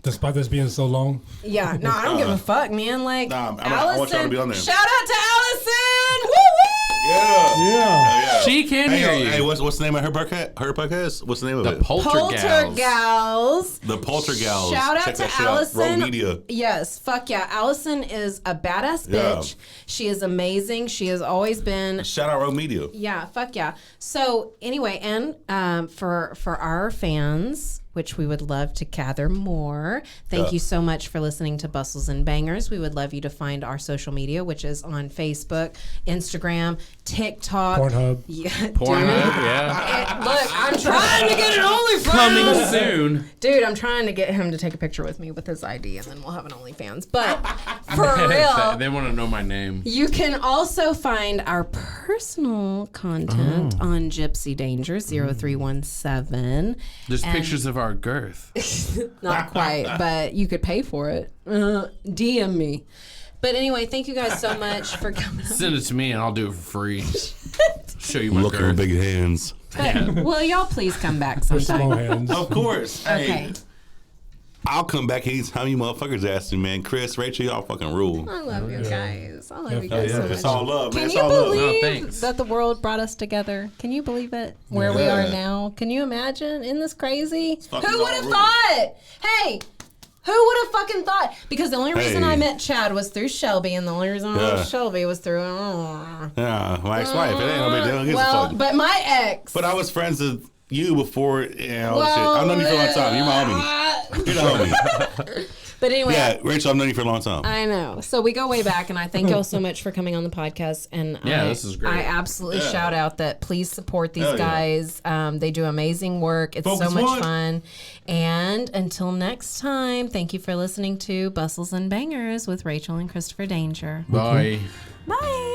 Despite this being so long, Yeah, no, I don't give a fuck, man. Like, Nah, I Allison, want y'all to be on there. shout out to Allison! Woo woo! Yeah. yeah. She can Hey, hear yo, you. hey, what's the name of her podcast? What's the name of The it? Poltergals. The Poltergals. Shout out Check to that shit Allison. Rogue Media. Yes, fuck yeah. Allison is a badass Yeah. bitch. She is amazing. She has always been. Shout out Rogue Media. Yeah, fuck yeah. So anyway, and for our fans, which we would love to gather more, thank you so much for listening to Bustles and Bangers. We would love you to find our social media, which is on Facebook, Instagram, TikTok. Pornhub. Yeah, Pornhub, dude. yeah. Look, I'm trying to get an OnlyFans. Coming soon. Dude, I'm trying to get him to take a picture with me with his ID, and then we'll have an OnlyFans. But for real, They want to know my name. you can also find our personal content on Gypsy Danger 0317. There's And- pictures of our girth. Not quite, but you could pay for it. DM me. But anyway, thank you guys so much for coming. Send it to me and I'll do it for free. Show you my Look at her girth. big hands. But, will y'all please come back Small sometime? hands. Of course. Okay. Hey, I'll come back anytime you motherfuckers ask me, man. Chris, Rachel, y'all fucking rule. I love you guys. I love you Yeah, guys so much. It's all love, man. Can It's you all love. believe thanks. that the world brought us together? Can you believe it? Where we Yeah. are now? Can you imagine? Isn't this crazy? fucking Who would have all thought? Hey, who would have fucking thought? Because the only reason Hey. I met Chad was through Shelby, and the only reason I Yeah. met Shelby was through. Yeah, my ex-wife. It ain't no big deal. Who gives a Well, fuck? but my ex. But I was friends with you before, all this shit. Well, I've known you for a long time. You're my homie. You're the homie. But anyway. Yeah, Rachel, I've known you for a long time. I know. So we go way back, and I thank y'all so much for coming on the podcast. And Yeah, I, this is great. I absolutely shout out that please support these Hell yeah. guys. They do amazing work. It's Focus so much one. fun. And until next time, thank you for listening to Bustles and Bangers with Rachel and Christopher Danger. Bye. Bye.